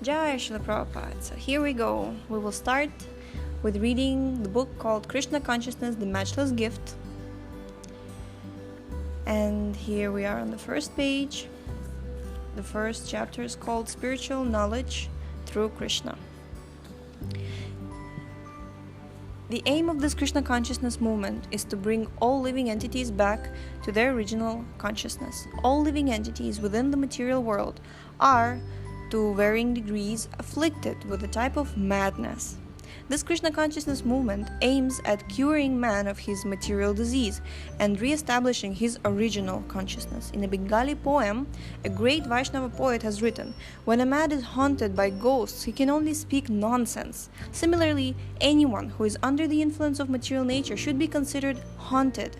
Jai Srila Prabhupada. So here we go. We will start with reading the book called Krishna Consciousness, the Matchless Gift. And here we are on the first page. The first chapter is called Spiritual Knowledge Through Krishna. The aim of this Krishna consciousness movement is to bring all living entities back to their original consciousness. All living entities within the material world are, to varying degrees, afflicted with a type of madness. This Krishna consciousness movement aims at curing man of his material disease and re-establishing his original consciousness. In a Bengali poem, a great Vaishnava poet has written, "When a man is haunted by ghosts, he can only speak nonsense." Similarly, anyone who is under the influence of material nature should be considered haunted,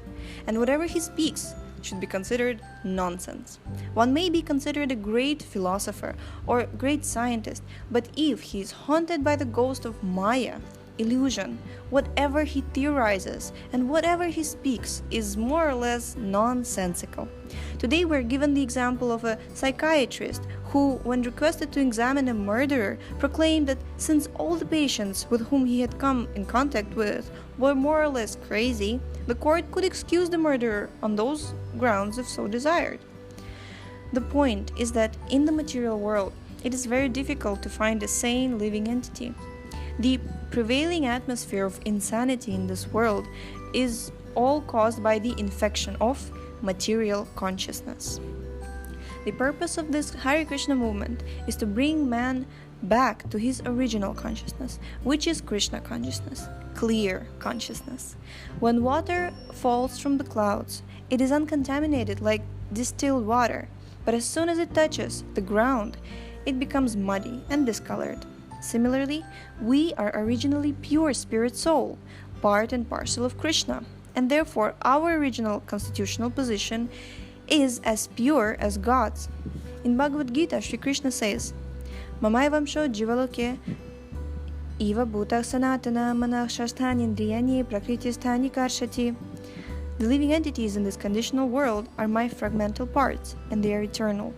and whatever he speaks should be considered nonsense. One may be considered a great philosopher or great scientist, but if he is haunted by the ghost of Maya, illusion, whatever he theorizes and whatever he speaks is more or less nonsensical. Today we're given the example of a psychiatrist who, when requested to examine a murderer, proclaimed that since all the patients with whom he had come in contact with were more or less crazy, the court could excuse the murderer on those grounds if so desired. The point is that in the material world, it is very difficult to find a sane living entity. The prevailing atmosphere of insanity in this world is all caused by the infection of material consciousness. The purpose of this Hare Krishna movement is to bring man back to his original consciousness, which is Krishna consciousness, clear consciousness. When water falls from the clouds, it is uncontaminated like distilled water, but as soon as it touches the ground, it becomes muddy and discolored. Similarly, we are originally pure spirit soul, part and parcel of Krishna, and therefore our original constitutional position is as pure as God's. In Bhagavad Gita, Sri Krishna says, "Mamaivamsho jivaloke iva bhuta sanatana manashasthani indriyani prakritisthani karshati." The living entities in this conditional world are my fragmental parts, and they are eternal.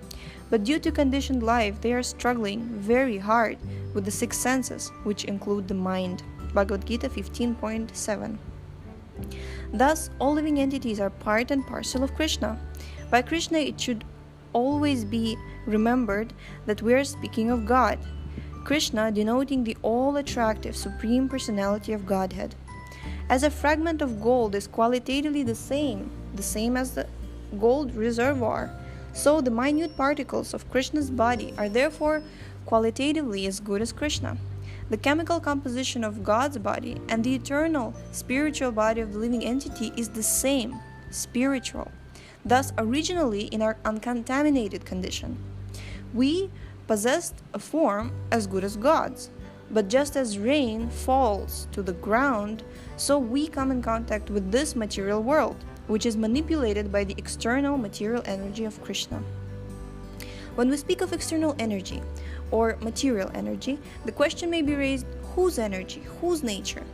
But due to conditioned life, they are struggling very hard with the six senses, which include the mind. Bhagavad Gita 15.7. Thus, all living entities are part and parcel of Krishna. By Krishna, it should always be remembered that we are speaking of God. Krishna denoting the all-attractive Supreme Personality of Godhead. As a fragment of gold is qualitatively the same as the gold reservoir, so the minute particles of Krishna's body are therefore qualitatively as good as Krishna. The chemical composition of God's body and the eternal spiritual body of the living entity is the same, spiritual. Thus, originally in our uncontaminated condition, we possessed a form as good as God's. But just as rain falls to the ground, so we come in contact with this material world, which is manipulated by the external material energy of Krishna. When we speak of external energy or material energy, the question may be raised, whose energy, whose nature?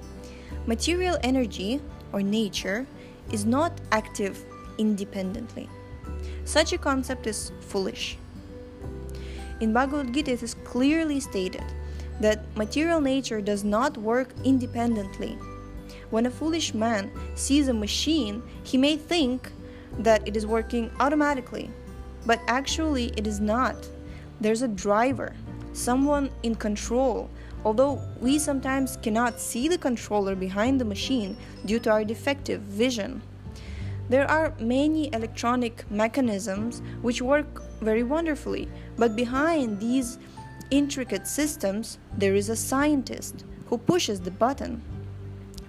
Material energy or nature is not active independently. Such a concept is foolish. In Bhagavad Gita, it is clearly stated that material nature does not work independently. When a foolish man sees a machine, he may think that it is working automatically, but actually it is not. There's a driver, someone in control, although we sometimes cannot see the controller behind the machine due to our defective vision. There are many electronic mechanisms which work very wonderfully, but behind these intricate systems, there is a scientist who pushes the button.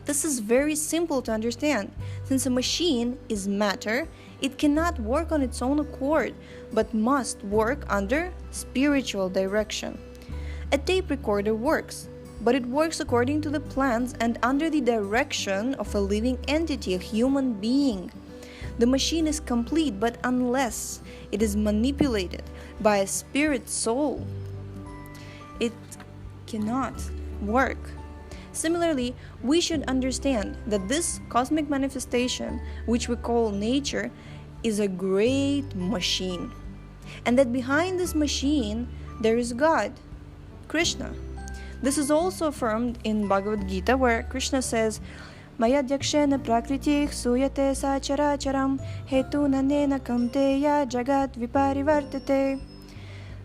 This is very simple to understand. Since a machine is matter, it cannot work on its own accord, but must work under spiritual direction. A tape recorder works, but it works according to the plans and under the direction of a living entity, a human being. The machine is complete, but unless it is manipulated by a spirit soul, it cannot work. Similarly, we should understand that this cosmic manifestation, which we call nature, is a great machine, and that behind this machine there is God. Krishna. This is also affirmed in Bhagavad Gita, where Krishna says, Mayadhyakshena prakriti suyate sacharacharam hetu nanena kamteya jagat viparivartate.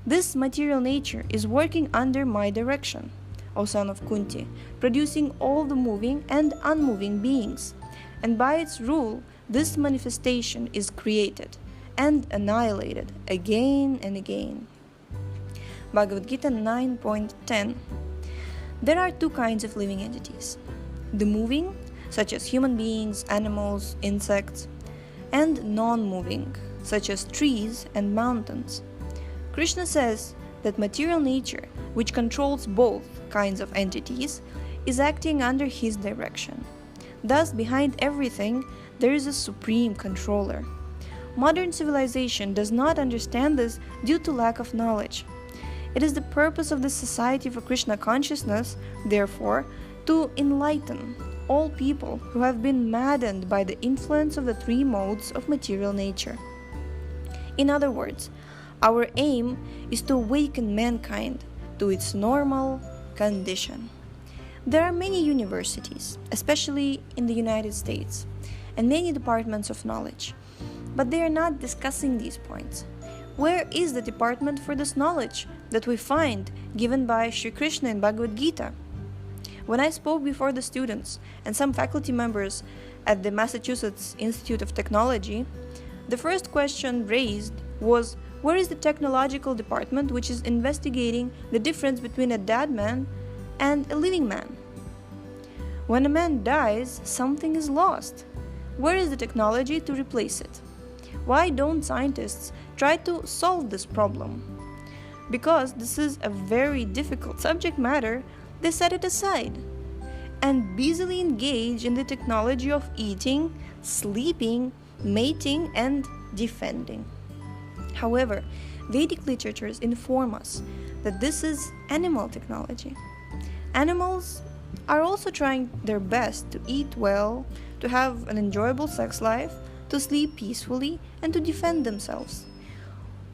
This material nature is working under my direction, O son of Kunti, producing all the moving and unmoving beings. And by its rule, this manifestation is created and annihilated again and again. Bhagavad Gita 9.10. There are two kinds of living entities: the moving, such as human beings, animals, insects, and non-moving, such as trees and mountains. Krishna says that material nature, which controls both kinds of entities, is acting under his direction. Thus, behind everything, there is a supreme controller. Modern civilization does not understand this due to lack of knowledge. It is the purpose of the Society for Krishna Consciousness, therefore, to enlighten all people who have been maddened by the influence of the three modes of material nature. In other words, our aim is to awaken mankind to its normal condition. There are many universities, especially in the United States, and many departments of knowledge, but they are not discussing these points. Where is the department for this knowledge that we find given by Sri Krishna in Bhagavad Gita? When I spoke before the students and some faculty members at the Massachusetts Institute of Technology, the first question raised was, where is the technological department which is investigating the difference between a dead man and a living man? When a man dies, something is lost. Where is the technology to replace it? Why don't scientists try to solve this problem? Because this is a very difficult subject matter, they set it aside and busily engage in the technology of eating, sleeping, mating, and defending. However, Vedic literatures inform us that this is animal technology. Animals are also trying their best to eat well, to have an enjoyable sex life, to sleep peacefully, and to defend themselves.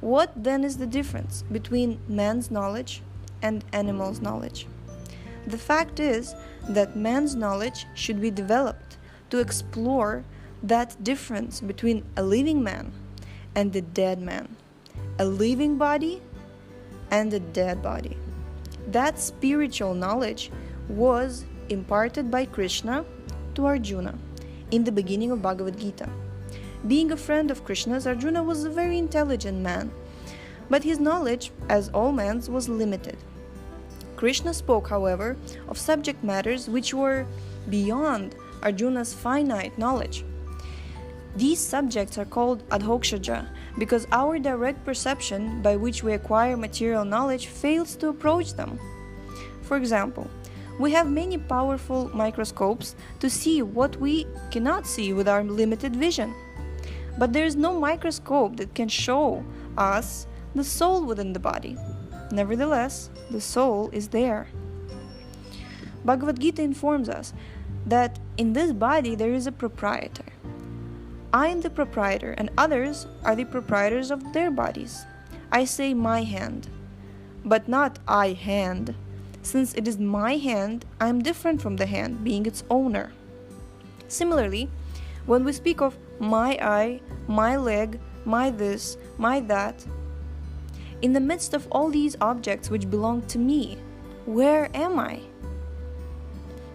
What then is the difference between man's knowledge and animal's knowledge? The fact is that man's knowledge should be developed to explore that difference between a living man and a dead man, a living body and a dead body. That spiritual knowledge was imparted by Krishna to Arjuna in the beginning of Bhagavad Gita. Being a friend of Krishna's, Arjuna was a very intelligent man, but his knowledge, as all men's, was limited. Krishna spoke, however, of subject matters which were beyond Arjuna's finite knowledge. These subjects are called adhokshaja because our direct perception by which we acquire material knowledge fails to approach them. For example, we have many powerful microscopes to see what we cannot see with our limited vision. But there is no microscope that can show us the soul within the body. Nevertheless, the soul is there. Bhagavad Gita informs us that in this body there is a proprietor. I am the proprietor, and others are the proprietors of their bodies. I say my hand, but not I hand. Since it is my hand, I am different from the hand, being its owner. Similarly, when we speak of my eye, my leg, my this, my that, in the midst of all these objects which belong to me, where am I?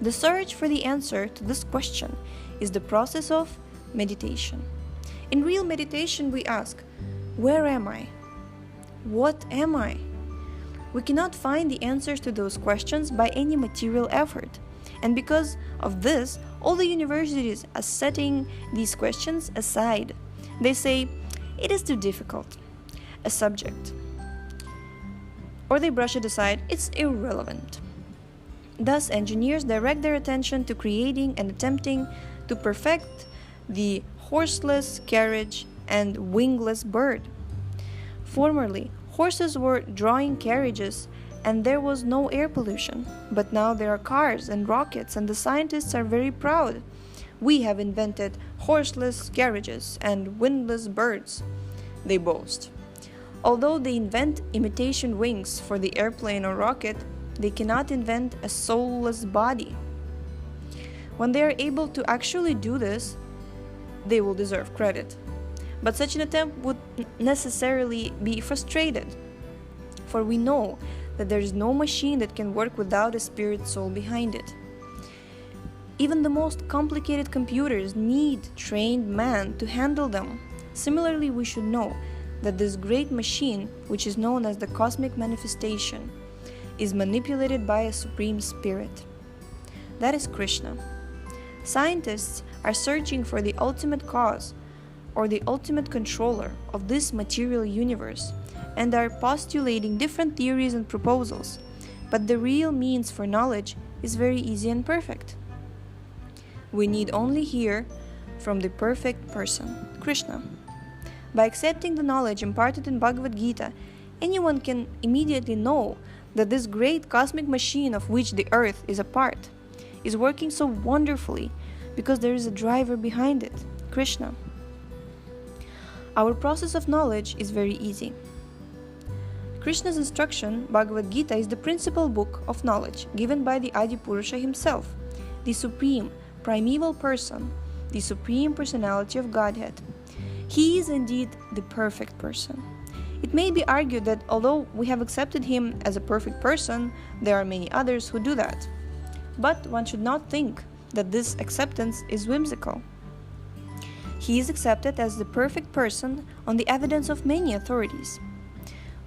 The search for the answer to this question is the process of meditation. In real meditation, we ask, where am I? What am I? We cannot find the answers to those questions by any material effort. And because of this, all the universities are setting these questions aside. They say, it is too difficult a subject. Or they brush it aside, it's irrelevant. Thus, engineers direct their attention to creating and attempting to perfect the horseless carriage and wingless bird. Formerly, horses were drawing carriages and there was no air pollution. But now there are cars and rockets, and the scientists are very proud. We have invented horseless carriages and windless birds, they boast. Although they invent imitation wings for the airplane or rocket, they cannot invent a soulless body. When they are able to actually do this, they will deserve credit. But such an attempt would necessarily be frustrated, for we know that there is no machine that can work without a spirit soul behind it. Even the most complicated computers need trained man to handle them. Similarly, we should know that this great machine, which is known as the cosmic manifestation, is manipulated by a supreme spirit. That is Krishna. Scientists are searching for the ultimate cause or the ultimate controller of this material universe and are postulating different theories and proposals, but the real means for knowledge is very easy and perfect. We need only hear from the perfect person, Krishna. By accepting the knowledge imparted in Bhagavad Gita, anyone can immediately know that this great cosmic machine of which the earth is a part is working so wonderfully because there is a driver behind it, Krishna. Our process of knowledge is very easy. Krishna's instruction, Bhagavad Gita, is the principal book of knowledge given by the Adi Purusha himself, the supreme, primeval person, the supreme personality of Godhead. He is indeed the perfect person. It may be argued that although we have accepted him as a perfect person, there are many others who do that. But one should not think that this acceptance is whimsical. He is accepted as the perfect person on the evidence of many authorities.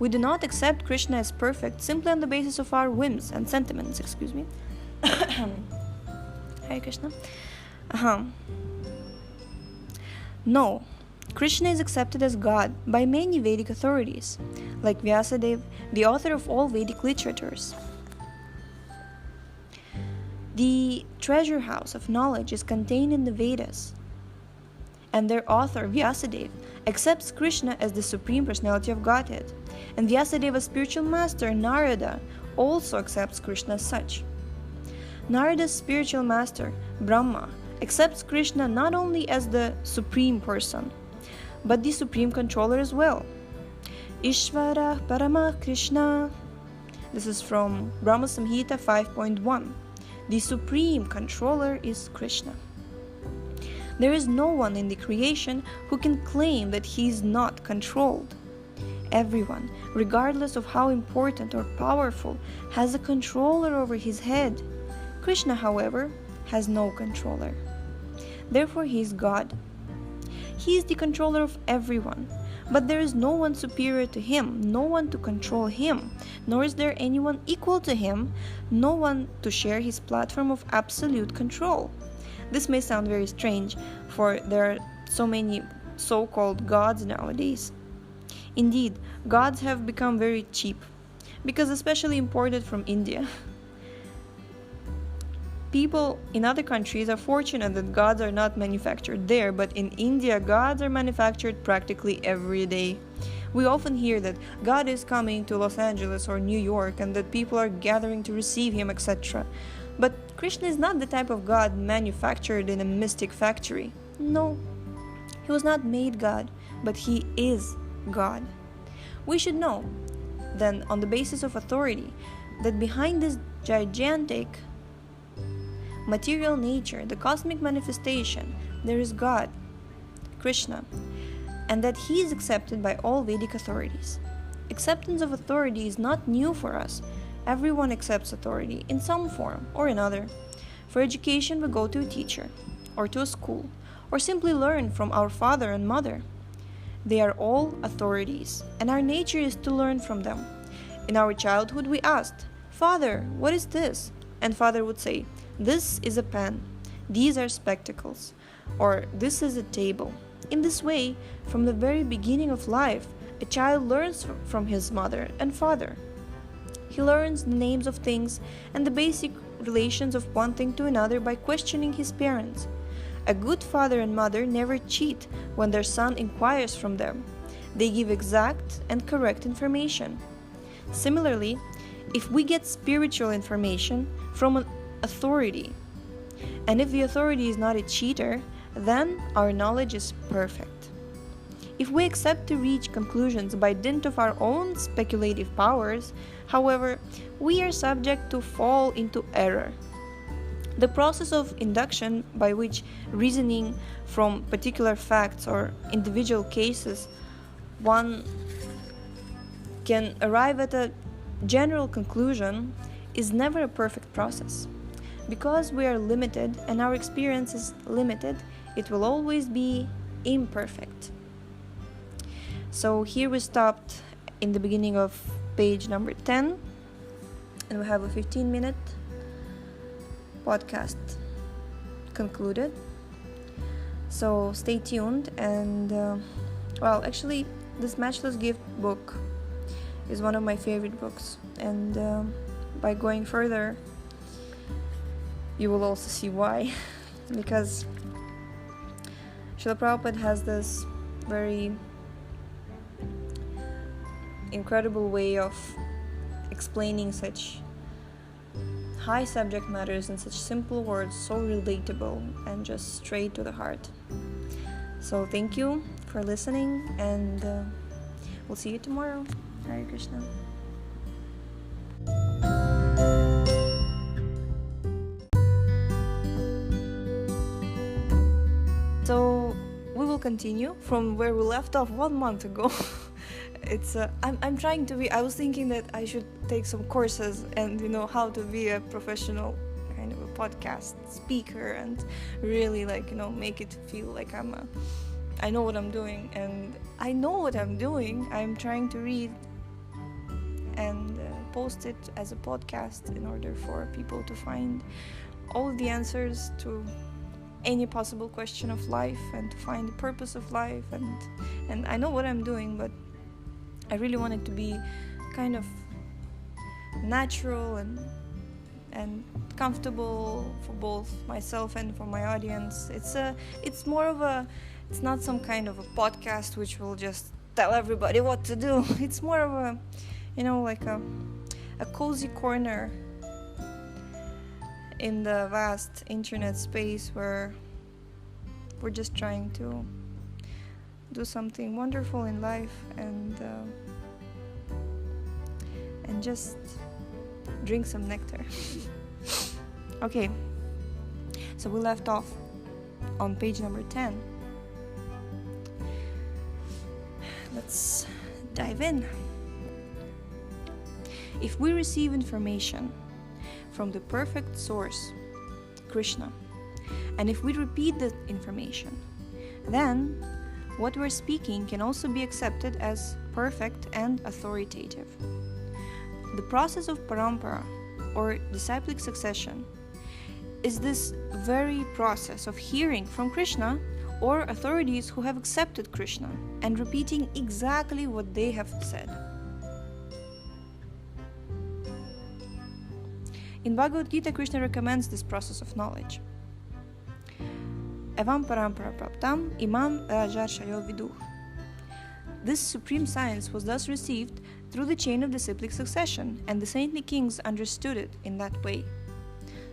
We do not accept Krishna as perfect simply on the basis of our whims and sentiments, Hare Krishna. No, Krishna is accepted as God by many Vedic authorities, like Vyasa, the author of all Vedic literatures. The treasure house of knowledge is contained in the Vedas, and their author, Vyasa, accepts Krishna as the Supreme Personality of Godhead, and Vyasadeva's spiritual master, Narada, also accepts Krishna as such. Narada's spiritual master, Brahma, accepts Krishna not only as the Supreme Person, but the Supreme Controller as well. Ishvara Parama Krishna. This is from Brahma Samhita 5.1. The Supreme Controller is Krishna. There is no one in the creation who can claim that he is not controlled. Everyone, regardless of how important or powerful, has a controller over his head. Krishna, however, has no controller. Therefore, he is God. He is the controller of everyone, but there is no one superior to him, no one to control him, nor is there anyone equal to him, no one to share his platform of absolute control. This may sound very strange, for there are so many so-called gods nowadays. Indeed, gods have become very cheap, because especially imported from India. People in other countries are fortunate that gods are not manufactured there, but in India, gods are manufactured practically every day. We often hear that God is coming to Los Angeles or New York and that people are gathering to receive him, etc. But Krishna is not the type of God manufactured in a mystic factory. No, he was not made God, but he is God. We should know, then, on the basis of authority, that behind this gigantic material nature, the cosmic manifestation, there is God, Krishna, and that he is accepted by all Vedic authorities. Acceptance of authority is not new for us. Everyone accepts authority in some form or another. For education, we go to a teacher, or to a school, or simply learn from our father and mother. They are all authorities, and our nature is to learn from them. In our childhood, we asked, "Father, what is this?" And father would say, "This is a pen, these are spectacles," or "This is a table." In this way, from the very beginning of life, a child learns from his mother and father. He learns the names of things and the basic relations of one thing to another by questioning his parents. A good father and mother never cheat when their son inquires from them. They give exact and correct information. Similarly, if we get spiritual information from an authority, and if the authority is not a cheater, then our knowledge is perfect. If we accept to reach conclusions by dint of our own speculative powers, however, we are subject to fall into error. The process of induction, by which reasoning from particular facts or individual cases one can arrive at a general conclusion, is never a perfect process. Because we are limited and our experience is limited, it will always be imperfect. So here we stopped in the beginning of page number 10, and we have a 15-minute podcast concluded. So stay tuned, and actually this Matchless Gift book is one of my favorite books, and by going further you will also see why. Because Srila Prabhupada has this very incredible way of explaining such high subject matters in such simple words, so relatable and just straight to the heart. So thank you for listening, and we'll see you tomorrow. Hare Krishna. So we will continue from where we left off 1 month ago. I'm trying to be. I was thinking that I should take some courses and how to be a professional kind of a podcast speaker, and really make it feel like I know what I'm doing, and I know what I'm doing. I'm trying to read and post it as a podcast in order for people to find all the answers to any possible question of life, and to find the purpose of life, and I know what I'm doing, but I really want it to be kind of natural and comfortable for both myself and for my audience. It's not some kind of a podcast which will just tell everybody what to do. It's more of a a cozy corner in the vast internet space where we're just trying to do something wonderful in life, and just drink some nectar. Okay, so we left off on page number 10. Let's dive in. If we receive information from the perfect source, Krishna, and if we repeat the information, then what we're speaking can also be accepted as perfect and authoritative. The process of parampara, or disciplic succession, is this very process of hearing from Krishna or authorities who have accepted Krishna and repeating exactly what they have said. In Bhagavad Gita, Krishna recommends this process of knowledge. Evam parampara praptam imam rajarshayo viduh. This supreme science was thus received through the chain of disciplic succession, and the saintly kings understood it in that way.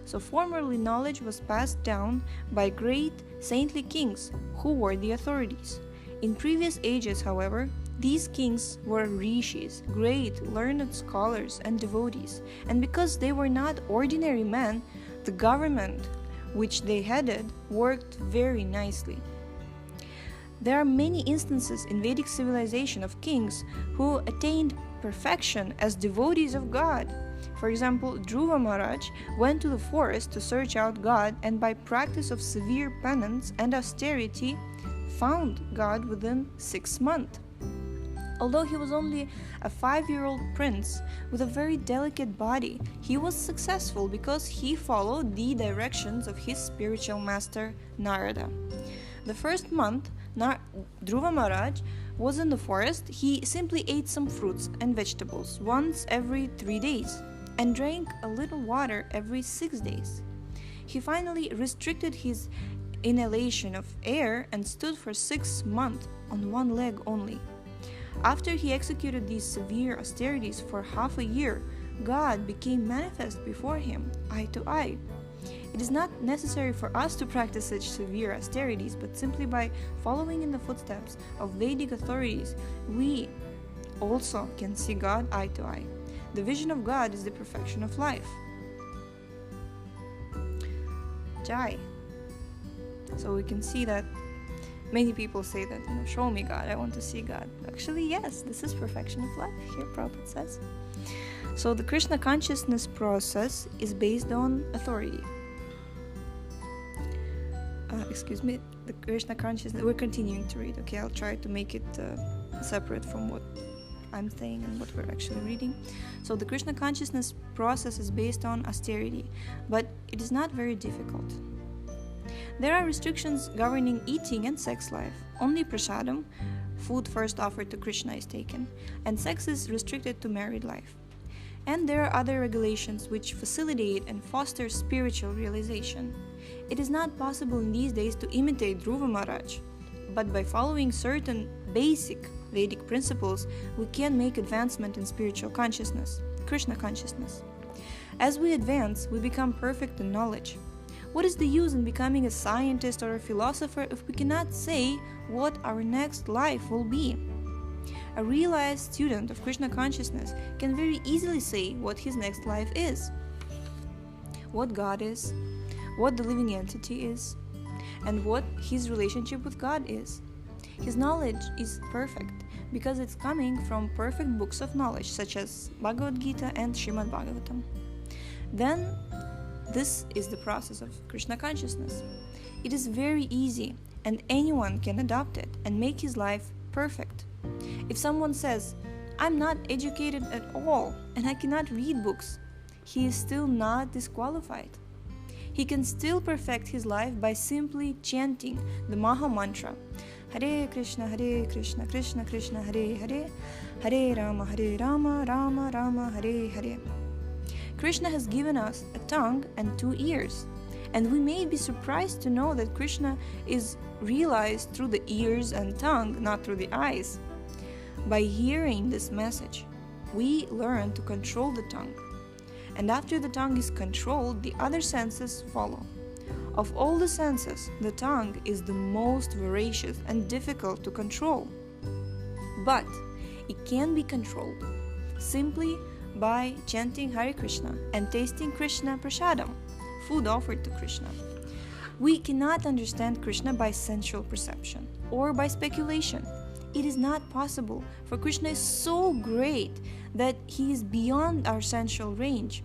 So formerly knowledge was passed down by great saintly kings who were the authorities. In previous ages, however, these kings were rishis, great learned scholars and devotees, and because they were not ordinary men, the government which they headed worked very nicely. There are many instances in Vedic civilization of kings who attained perfection as devotees of God. For example, Dhruva Maharaj went to the forest to search out God, and by practice of severe penance and austerity found God within 6 months. Although he was only a 5-year-old prince with a very delicate body, he was successful because he followed the directions of his spiritual master Narada. The first month, Dhruva Maharaj was in the forest. He simply ate some fruits and vegetables once every 3 days and drank a little water every 6 days. He finally restricted his inhalation of air and stood for 6 months on one leg only. After he executed these severe austerities for half a year, God became manifest before him, eye to eye. It is not necessary for us to practice such severe austerities, but simply by following in the footsteps of Vedic authorities, we also can see God eye to eye. The vision of God is the perfection of life. Jai. So we can see that many people say that, show me God, I want to see God. Actually, yes, this is perfection of life, here Prabhupada says. So the Krishna consciousness process is based on authority. The Krishna consciousness, we're continuing to read, okay? I'll try to make it separate from what I'm saying and what we're actually reading. So the Krishna consciousness process is based on austerity, but it is not very difficult. There are restrictions governing eating and sex life. Only prasadam, food first offered to Krishna, is taken, and sex is restricted to married life. And there are other regulations which facilitate and foster spiritual realization. It is not possible in these days to imitate Dhruva Maharaj, but by following certain basic Vedic principles, we can make advancement in spiritual consciousness, Krishna consciousness. As we advance, we become perfect in knowledge. What is the use in becoming a scientist or a philosopher if we cannot say what our next life will be? A realized student of Krishna consciousness can very easily say what his next life is, what God is, what the living entity is, and what his relationship with God is. His knowledge is perfect because it's coming from perfect books of knowledge such as Bhagavad Gita and Srimad Bhagavatam. Then, this is the process of Krishna consciousness. It is very easy and anyone can adopt it and make his life perfect. If someone says, I'm not educated at all and I cannot read books, he is still not disqualified. He can still perfect his life by simply chanting the Maha Mantra, Hare Krishna, Krishna Krishna, Hare Hare, Hare Rama, Rama Rama, Hare Hare. Krishna has given us a tongue and 2 ears, and we may be surprised to know that Krishna is realized through the ears and tongue, not through the eyes. By hearing this message, we learn to control the tongue. And after the tongue is controlled, the other senses follow. Of all the senses, the tongue is the most voracious and difficult to control. But it can be controlled simply by chanting Hare Krishna and tasting Krishna prasadam, food offered to Krishna. We cannot understand Krishna by sensual perception or by speculation. It is not possible, for Krishna is so great that he is beyond our sensual range.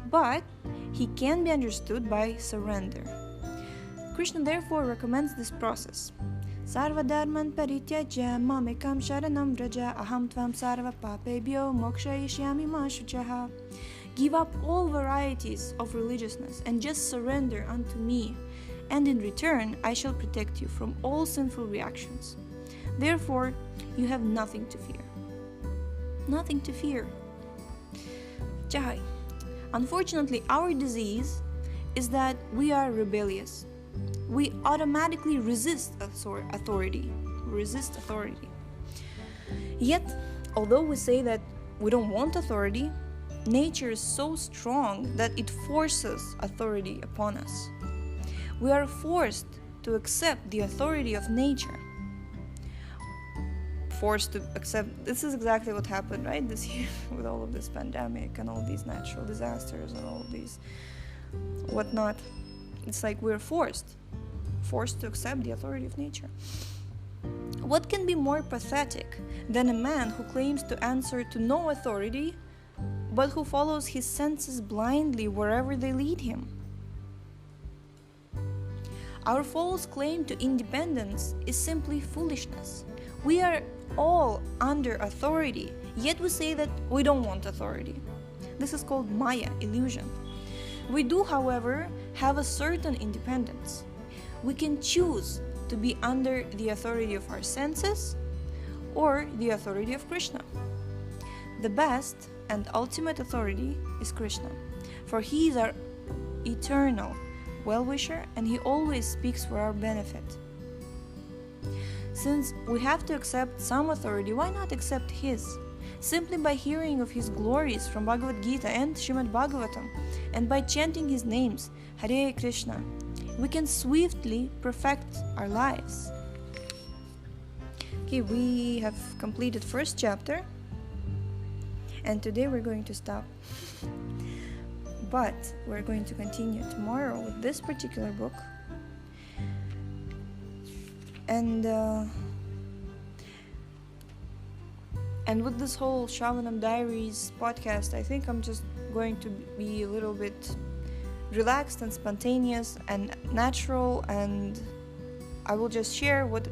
But he can be understood by surrender. Krishna therefore recommends this process. Sarva dharman parityajya mamekam sharanam vraja aham tvam sarva papebhyo mokshayishyami ma shuchaha. Give up all varieties of religiousness and just surrender unto me, and in return I shall protect you from all sinful reactions. Therefore, you have nothing to fear. Nothing to fear. Jai. Unfortunately, our disease is that we are rebellious. We automatically resist authority. Yet, although we say that we don't want authority, nature is so strong that it forces authority upon us. We are forced to accept the authority of nature. Forced to accept. This is exactly what happened, right, this year with all of this pandemic and all these natural disasters and all of these whatnot. It's like we're forced to accept the authority of nature. What can be more pathetic than a man who claims to answer to no authority, but who follows his senses blindly wherever they lead him? Our false claim to independence is simply foolishness. We are all under authority, yet we say that we don't want authority. This is called Maya, illusion. We do, however, have a certain independence. We can choose to be under the authority of our senses or the authority of Krishna. The best and ultimate authority is Krishna, for he is our eternal well-wisher and he always speaks for our benefit. Since we have to accept some authority, why not accept his? simply by hearing of his glories from Bhagavad Gita and Srimad Bhagavatam, and by chanting his names, Hare Krishna, we can swiftly perfect our lives. Okay, we have completed first chapter, and today we're going to stop. But we're going to continue tomorrow with this particular book. And with this whole Shravanam Diaries podcast, I think I'm just going to be a little bit relaxed and spontaneous and natural, and I will just share what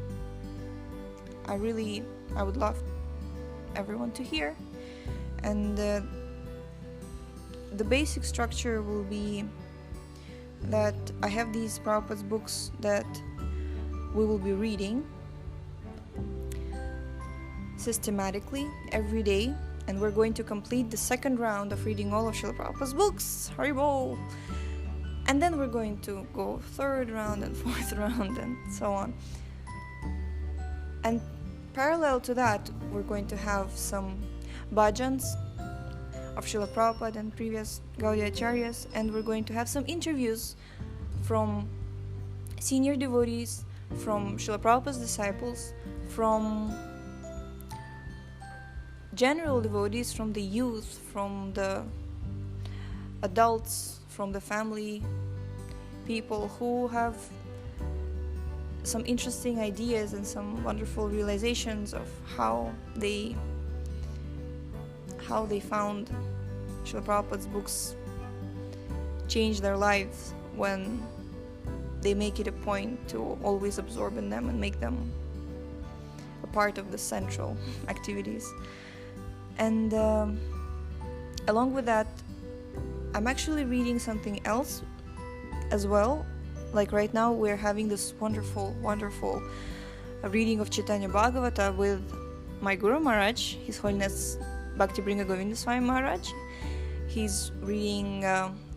I would love everyone to hear. And the basic structure will be that I have these Prabhupada's books that we will be reading systematically every day, and we're going to complete the second round of reading all of Srila Prabhupada's books. Haribol! And then we're going to go third round and fourth round and so on. And parallel to that, we're going to have some bhajans of Srila Prabhupada and previous Gaudiya Acharyas, and we're going to have some interviews from senior devotees, from Srila Prabhupada's disciples, from general devotees, from the youth, from the adults, from the family, people who have some interesting ideas and some wonderful realizations of how they found Srila Prabhupada's books change their lives when they make it a point to always absorb in them and make them a part of the central activities. And along with that, I'm actually reading something else as well. Like right now we're having this wonderful reading of Chaitanya Bhagavata with my Guru Maharaj, His Holiness Bhakti Bringa Govinda Swami Maharaj. He's reading,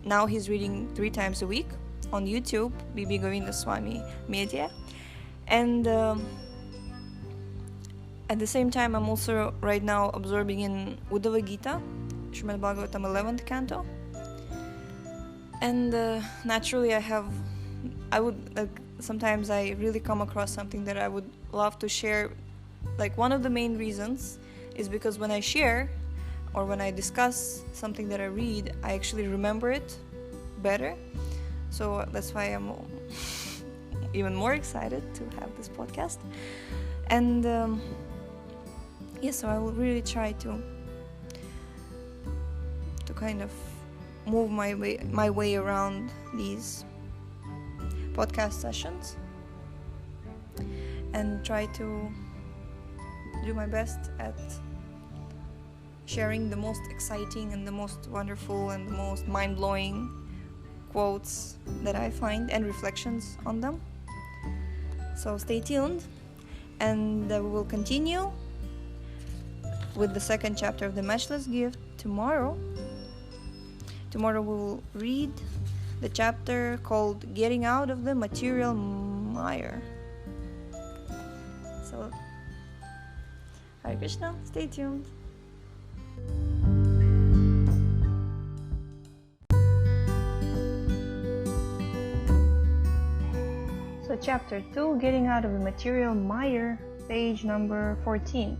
now he's reading 3 times a week on YouTube, BB Govinda Swami Media. And at the same time, I'm also right now absorbing in Uddhava Gita, Srimad Bhagavatam 11th Canto. And naturally sometimes I really come across something that I would love to share. Like one of the main reasons is because when I share or when I discuss something that I read, I actually remember it better. So that's why I'm even more excited to have this podcast. And so I will really try to kind of move my way around these podcast sessions and try to do my best at sharing the most exciting and the most wonderful and the most mind-blowing quotes that I find and reflections on them. So stay tuned, and we will continue with the second chapter of the Matchless Gift tomorrow. Tomorrow we will read the chapter called Getting Out of the Material Mire. So, Hare Krishna, stay tuned. So chapter 2, Getting Out of the Material Mire, page number 14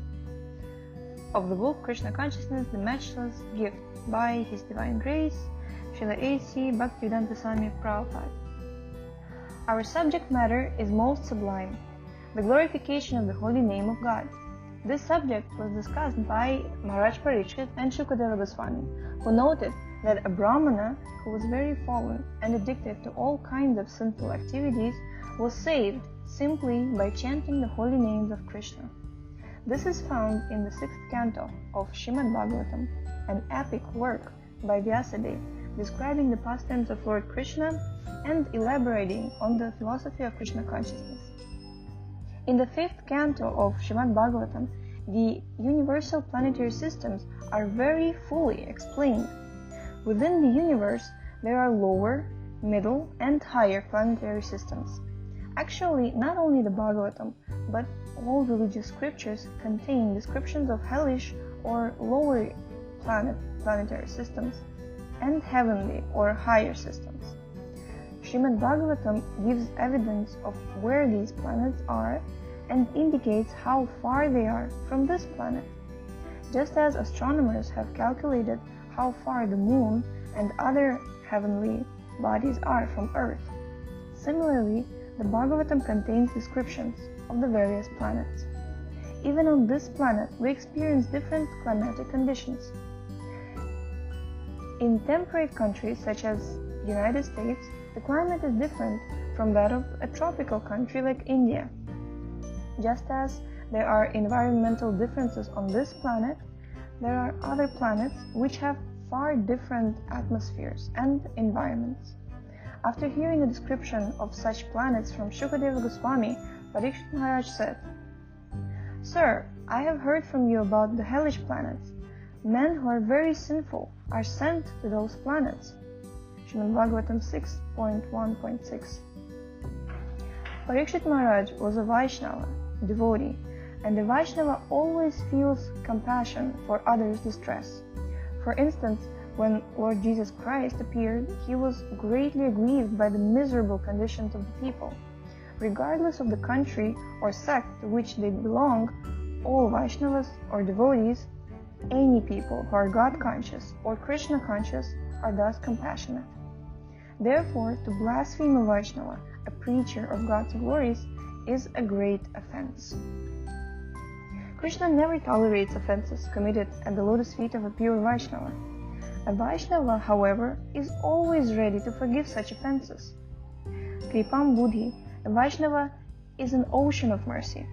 of the book Krishna Consciousness, the Matchless Gift, by His Divine Grace, Srila A.C. Bhaktivedanta Swami Prabhupada. Our subject matter is most sublime, the glorification of the holy name of God. This subject was discussed by Maharaj Parikshit and Shukadeva Goswami, who noted that a Brahmana who was very fallen and addicted to all kinds of sinful activities was saved simply by chanting the holy names of Krishna. This is found in the 6th canto of Srimad Bhagavatam, an epic work by Vyasa, describing the pastimes of Lord Krishna and elaborating on the philosophy of Krishna consciousness. In the 5th canto of Srimad Bhagavatam, the universal planetary systems are very fully explained. Within the universe, there are lower, middle, and higher planetary systems. Actually, not only the Bhagavatam, but all religious scriptures contain descriptions of hellish or lower planetary systems, and heavenly or higher systems. Srimad Bhagavatam gives evidence of where these planets are and indicates how far they are from this planet, just as astronomers have calculated how far the moon and other heavenly bodies are from Earth. Similarly, the Bhagavatam contains descriptions of the various planets. Even on this planet, we experience different climatic conditions. In temperate countries such as the United States, the climate is different from that of a tropical country like India. Just as there are environmental differences on this planet, there are other planets which have far different atmospheres and environments. After hearing a description of such planets from Shukadeva Goswami, Parikshit Maharaj said, "Sir, I have heard from you about the hellish planets. Men who are very sinful are sent to those planets." Srimad Bhagavatam 6.1.6. Parikshit Maharaj was a Vaishnava, devotee, and the Vaishnava always feels compassion for others' distress. For instance, when Lord Jesus Christ appeared, he was greatly aggrieved by the miserable conditions of the people. Regardless of the country or sect to which they belong, all Vaishnavas or devotees, any people who are God-conscious or Krishna-conscious, are thus compassionate. Therefore, to blaspheme a Vaishnava, a preacher of God's glories, is a great offense. Krishna never tolerates offenses committed at the lotus feet of a pure Vaishnava. A Vaishnava, however, is always ready to forgive such offenses. Kripam Buddhi, a Vaishnava, is an ocean of mercy.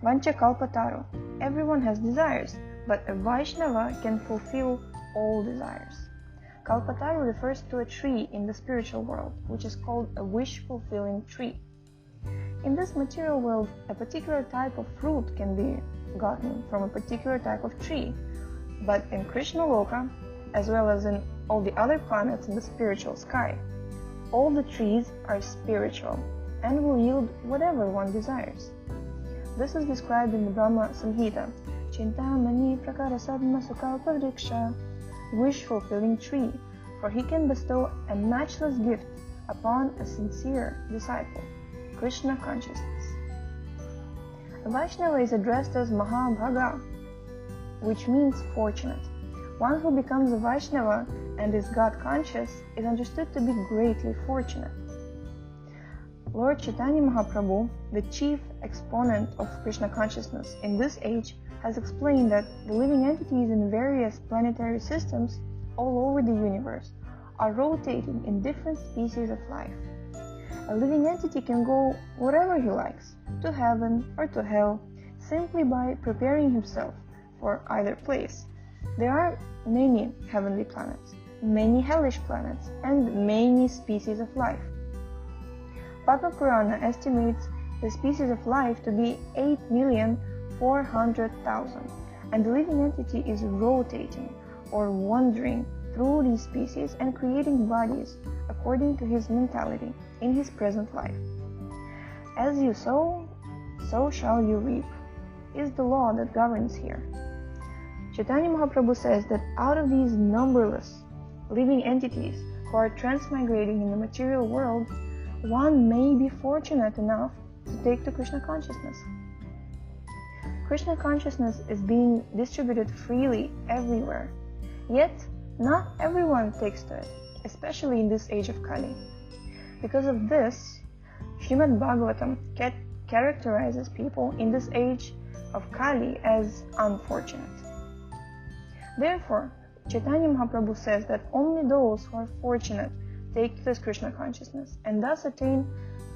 Vancha Kalpataru, everyone has desires, but a Vaishnava can fulfill all desires. Kalpataru refers to a tree in the spiritual world, which is called a wish-fulfilling tree. In this material world, a particular type of fruit can be gotten from a particular type of tree, but in Krishna Loka, as well as in all the other planets in the spiritual sky, all the trees are spiritual and will yield whatever one desires. This is described in the Brahma Samhita, Chintamani Prakara Sadma Sukalpa Vriksha, wish-fulfilling tree, for he can bestow a matchless gift upon a sincere disciple, Krishna consciousness. A Vaishnava is addressed as Mahabhaga, which means fortunate. One who becomes a Vaishnava and is God-conscious is understood to be greatly fortunate. Lord Chaitanya Mahaprabhu, the chief exponent of Krishna consciousness in this age, has explained that the living entities in various planetary systems all over the universe are rotating in different species of life. A living entity can go wherever he likes, to heaven or to hell, simply by preparing himself for either place. There are many heavenly planets, many hellish planets, and many species of life. Padma Purana estimates the species of life to be 8,400,000, and the living entity is rotating or wandering through these species and creating bodies according to his mentality in his present life. As you sow, so shall you reap, is the law that governs here. Chaitanya Mahaprabhu says that out of these numberless living entities who are transmigrating in the material world, one may be fortunate enough to take to Krishna consciousness. Krishna consciousness is being distributed freely everywhere, yet not everyone takes to it, especially in this age of Kali. Because of this, Srimad Bhagavatam characterizes people in this age of Kali as unfortunate. Therefore, Chaitanya Mahaprabhu says that only those who are fortunate take to this Krishna consciousness and thus attain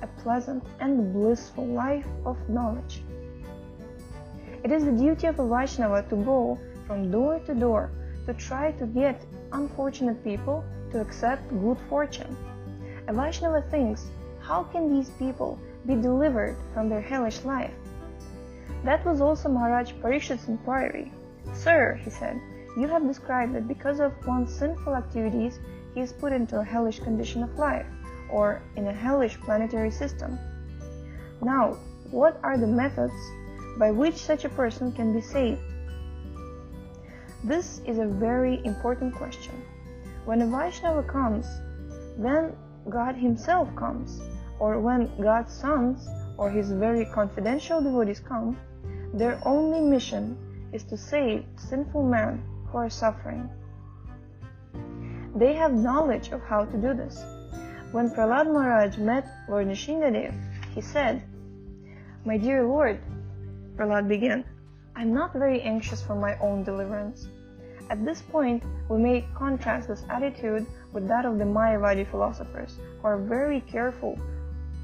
a pleasant and blissful life of knowledge. It is the duty of a Vaishnava to go from door to door to try to get unfortunate people to accept good fortune. A Vaishnava thinks, how can these people be delivered from their hellish life? That was also Maharaj Parikshit's inquiry. Sir, he said, you have described that because of one's sinful activities, he is put into a hellish condition of life, or in a hellish planetary system. Now, what are the methods by which such a person can be saved? This is a very important question. When a Vaishnava comes, then God himself comes, or when God's sons or his very confidential devotees come, their only mission is to save sinful men who are suffering. They have knowledge of how to do this. When Prahlad Maharaj met Lord Nrsingadev, he said, "My dear Lord," Prahlad began, "I'm not very anxious for my own deliverance." At this point, we may contrast this attitude with that of the Mayavadi philosophers, who are very careful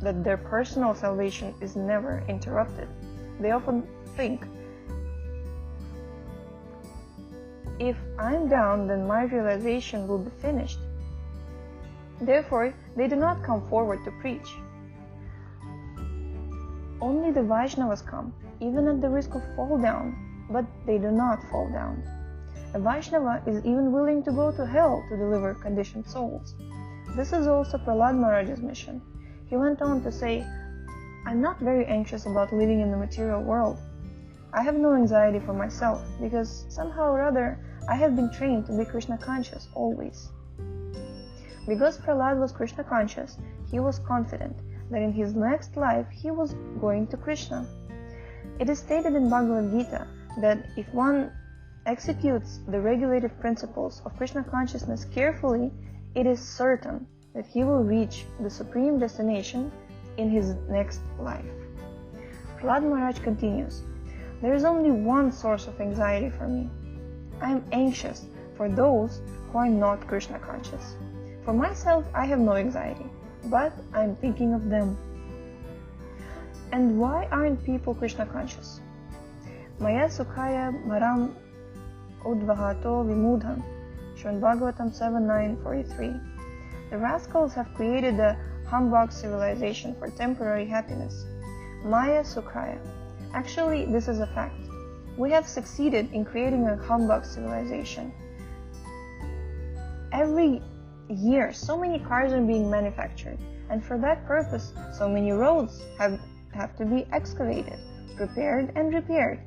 that their personal salvation is never interrupted. They often think, if I'm down, then my realization will be finished. Therefore, they do not come forward to preach. Only the Vaishnavas come, even at the risk of fall down, but they do not fall down. A Vaishnava is even willing to go to hell to deliver conditioned souls. This is also Prahlad Maharaj's mission. He went on to say, "I'm not very anxious about living in the material world. I have no anxiety for myself, because somehow or other I have been trained to be Krishna conscious always." Because Prahlad was Krishna conscious, he was confident that in his next life he was going to Krishna. It is stated in Bhagavad Gita that if one executes the regulative principles of Krishna consciousness carefully, it is certain that he will reach the supreme destination in his next life. Prahlad Maharaj continues, "There is only one source of anxiety for me. I am anxious for those who are not Krishna conscious. For myself, I have no anxiety, but I am thinking of them." And why aren't people Krishna conscious? Maya Sukhaya Maram Udvahato Vimudhan, shown Bhagavatam 7.9.43. The rascals have created a humbug civilization for temporary happiness. Maya Sukhaya. Actually, this is a fact. We have succeeded in creating a humbug civilization. Every year, so many cars are being manufactured, and for that purpose, so many roads have to be excavated, prepared, and repaired.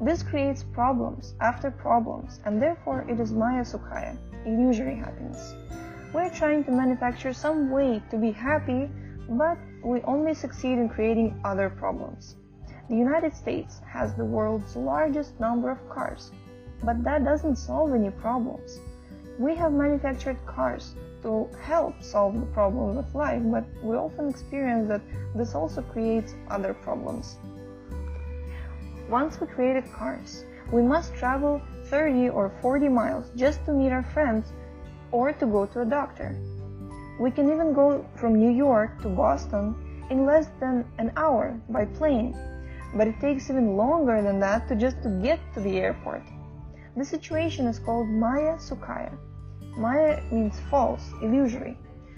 This creates problems after problems, and therefore it is Maya Sukhaya, illusory happiness. We are trying to manufacture some way to be happy, but we only succeed in creating other problems. The United States has the world's largest number of cars, but that doesn't solve any problems. We have manufactured cars to help solve the problem of life, but we often experience that this also creates other problems. Once we created cars, we must travel 30 or 40 miles just to meet our friends or to go to a doctor. We can even go from New York to Boston in less than an hour by plane, but it takes even longer than that to get to the airport. This situation is called Maya Sukhaya. Maya means false, illusory.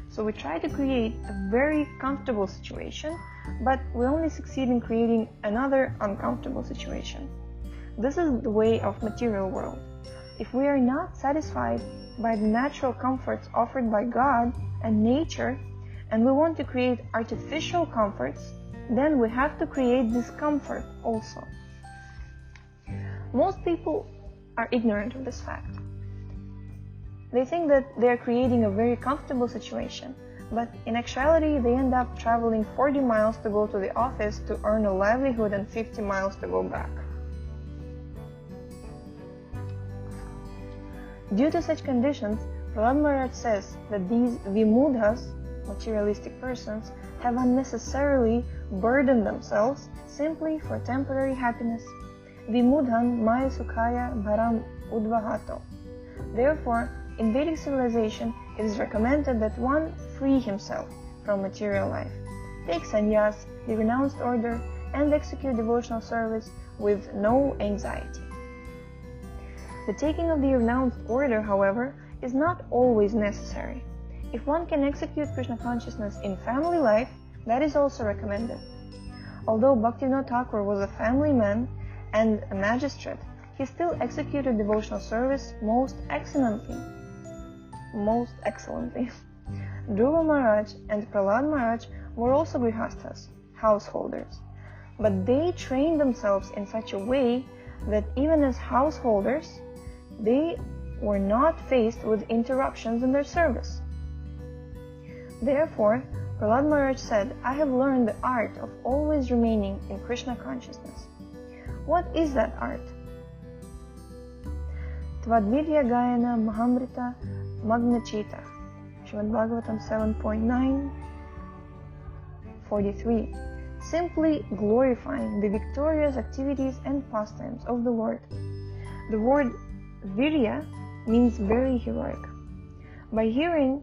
So we try to create a very comfortable situation, but we only succeed in creating another uncomfortable situation. This is the way of material world. If we are not satisfied by the natural comforts offered by God and nature, and we want to create artificial comforts, then we have to create discomfort also. Most people are ignorant of this fact. They think that they are creating a very comfortable situation, but in actuality they end up traveling 40 miles to go to the office to earn a livelihood and 50 miles to go back. Due to such conditions, Prahlad Maharaj says that these vimudhas, materialistic persons, have unnecessarily burdened themselves simply for temporary happiness. Vimudhan maya sukhaya bharam udvahato. Therefore, in Vedic civilization, it is recommended that one free himself from material life, take sannyas, the renounced order, and execute devotional service with no anxiety. The taking of the renounced order, however, is not always necessary. If one can execute Krishna consciousness in family life, that is also recommended. Although Bhaktivinoda Thakur was a family man and a magistrate, he still executed devotional service most excellently. Dhruva Maharaj and Prahlad Maharaj were also grihasthas, householders, but they trained themselves in such a way that even as householders, they were not faced with interruptions in their service. Therefore, Prahlad Maharaj said, I have learned the art of always remaining in Krishna consciousness. What is that art? Tvadvidya Gayana Mahamrita Magnachita, Srimad Bhagavatam 7.9, 43. Simply glorifying the victorious activities and pastimes of the Lord. The word virya means very heroic. By reading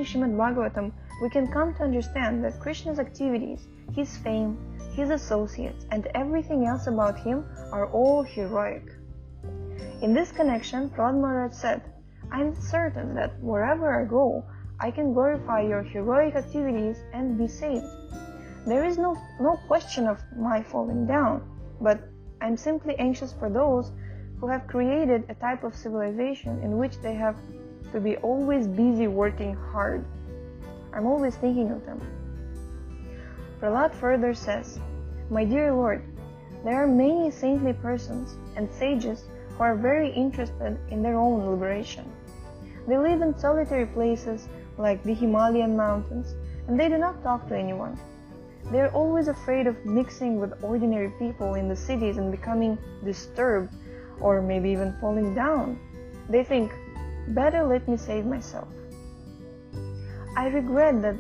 Srimad Bhagavatam, we can come to understand that Krishna's activities, his fame, his associates, and everything else about him are all heroic. In this connection, Prahlad Maharaj said, I am certain that wherever I go, I can glorify your heroic activities and be saved. There is no question of my falling down, but I am simply anxious for those who have created a type of civilization in which they have to be always busy working hard. I'm always thinking of them. Prahlad further says, My dear Lord, there are many saintly persons and sages who are very interested in their own liberation. They live in solitary places like the Himalayan mountains, and they do not talk to anyone. They are always afraid of mixing with ordinary people in the cities and becoming disturbed, or maybe even falling down. They think, better let me save myself. I regret that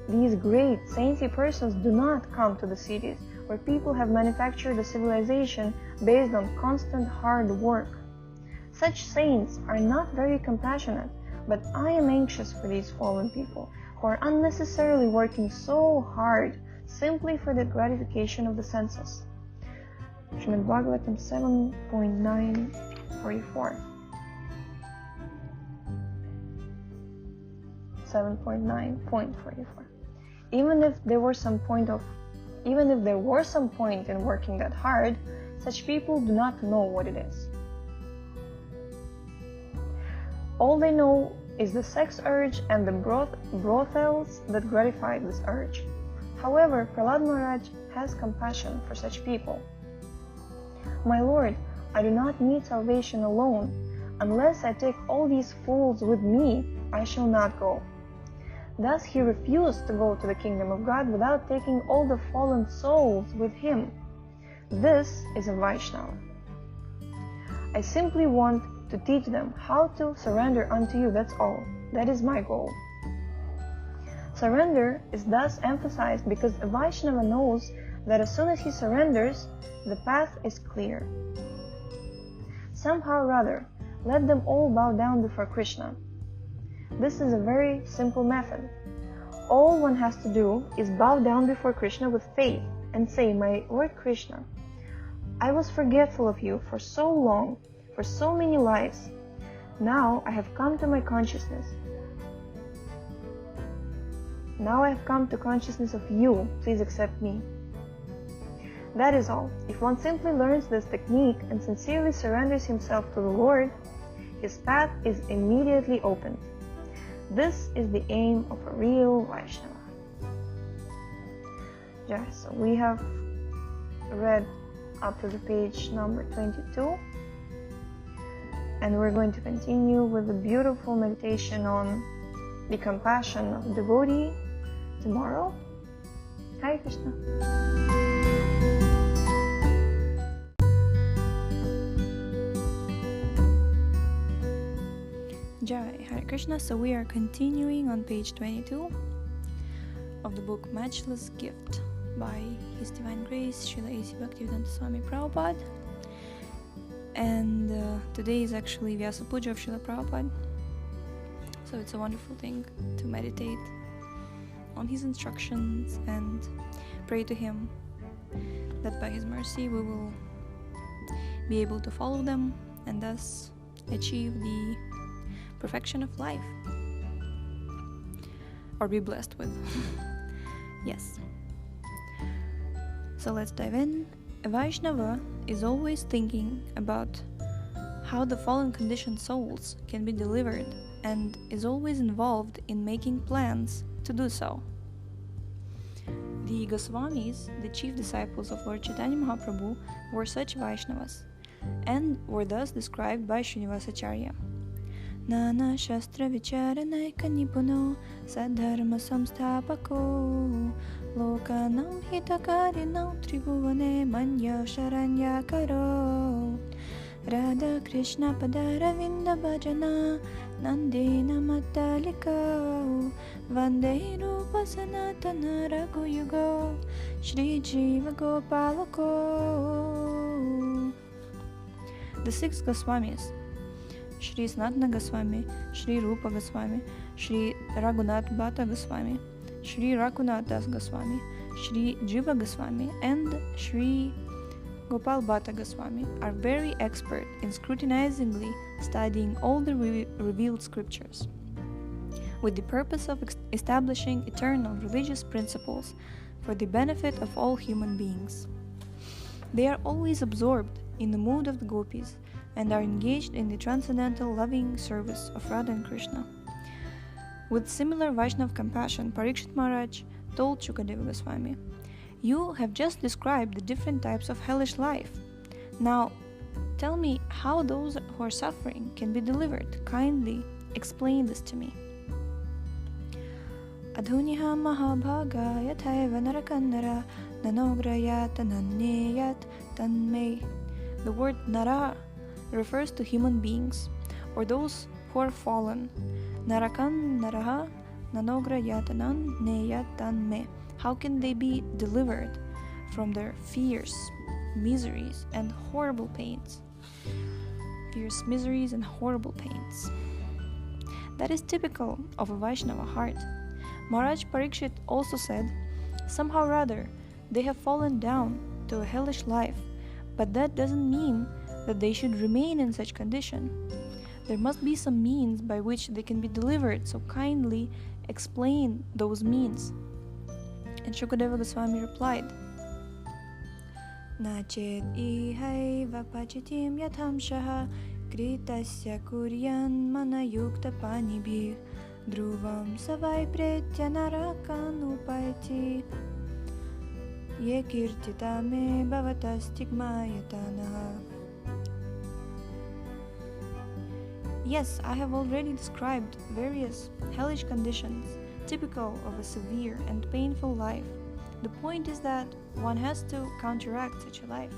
these great saintly persons do not come to the cities where people have manufactured a civilization based on constant hard work. Such saints are not very compassionate, but I am anxious for these fallen people who are unnecessarily working so hard simply for the gratification of the senses. Srimad Bhagavatam 7.9.44. 7.9.44. Even if there were some point in working that hard, such people do not know what it is. All they know is the sex urge and the brothels that gratify this urge. However, Prahlad Maharaj has compassion for such people. My Lord, I do not need salvation alone. Unless I take all these fools with me, I shall not go. Thus he refused to go to the kingdom of God without taking all the fallen souls with him. This is a Vaishnava. I simply want to teach them how to surrender unto you, that's all. That is my goal. Surrender is thus emphasized because a Vaishnava knows that as soon as he surrenders, the path is clear. Somehow or other, let them all bow down before Krishna. This is a very simple method. All one has to do is bow down before Krishna with faith and say, My Lord Krishna, I was forgetful of you for so long, for so many lives. Now I have come to my consciousness. Now I have come to consciousness of you. Please accept me. That is all. If one simply learns this technique and sincerely surrenders himself to the Lord, his path is immediately opened. This is the aim of a real Vaishnava. Yeah, so we have read up to the page number 22. And we're going to continue with the beautiful meditation on the compassion of devotee tomorrow. Hare Krishna. Jai, Hare Krishna. So we are continuing on page 22 of the book Matchless Gift by His Divine Grace Srila A.C. Bhaktivedanta Swami Prabhupada. And today is actually Vyasa Puja of Srila Prabhupada. So it's a wonderful thing to meditate on his instructions and pray to him that by his mercy we will be able to follow them and thus achieve the perfection of life, or be blessed with. Yes. So let's dive in. A Vaishnava is always thinking about how the fallen conditioned souls can be delivered and is always involved in making plans to do so. The Goswamis, the chief disciples of Lord Chaitanya Mahaprabhu, were such Vaishnavas. and were thus described by Srinivasacharya. Nana Shastra Vicharanaika Nipuno Sadharma Samstapako Lokanam Hitakarinam Tribhuvane Manya Sharanya Karo Radha Krishna Padaravinda Bhajana Nandena Matalika Vande Rupa Sanatana Raghuyugo Shri Jiva Gopalako. The six Goswamis, Shri Sanatana Goswami, Shri Rupa Goswami, Shri Raghunath Bhatta Goswami, Shri Raghunath Das Goswami, Shri Jiva Goswami, and Shri Gopal Bhatta Goswami are very expert in scrutinizingly studying all the revealed scriptures, with the purpose of establishing eternal religious principles for the benefit of all human beings. They are always absorbed in the mood of the gopis and are engaged in the transcendental loving service of Radha and Krishna. With similar Vaishnav compassion, Parikshit Maharaj told Shukadeva Goswami, "You have just described the different types of hellish life. Now, tell me how those who are suffering can be delivered. Kindly explain this to me." Adhuniha mahabhaga yathaiva narakannara nanograyat nanneyat tanmei. The word nara refers to human beings, or those who are fallen. Narakan naraha nanograyatanan neyatan me. How can they be delivered from their fears, miseries, and horrible pains? Fears, miseries, and horrible pains. That is typical of a Vaishnava heart. Maharaj Parikshit also said, somehow or other, they have fallen down to a hellish life, but that doesn't mean that they should remain in such condition. There must be some means by which they can be delivered, so kindly explain those means. And Shukadeva Goswami replied, Nached ihaiva pachitim yathamshaha kritasya kuryan manayukta panibhi dhruvam savai pretya narakan upaiti ye kirtita me bhavata stigmayatanaha. Yes, I have already described various hellish conditions typical of a severe and painful life. The point is that one has to counteract such a life.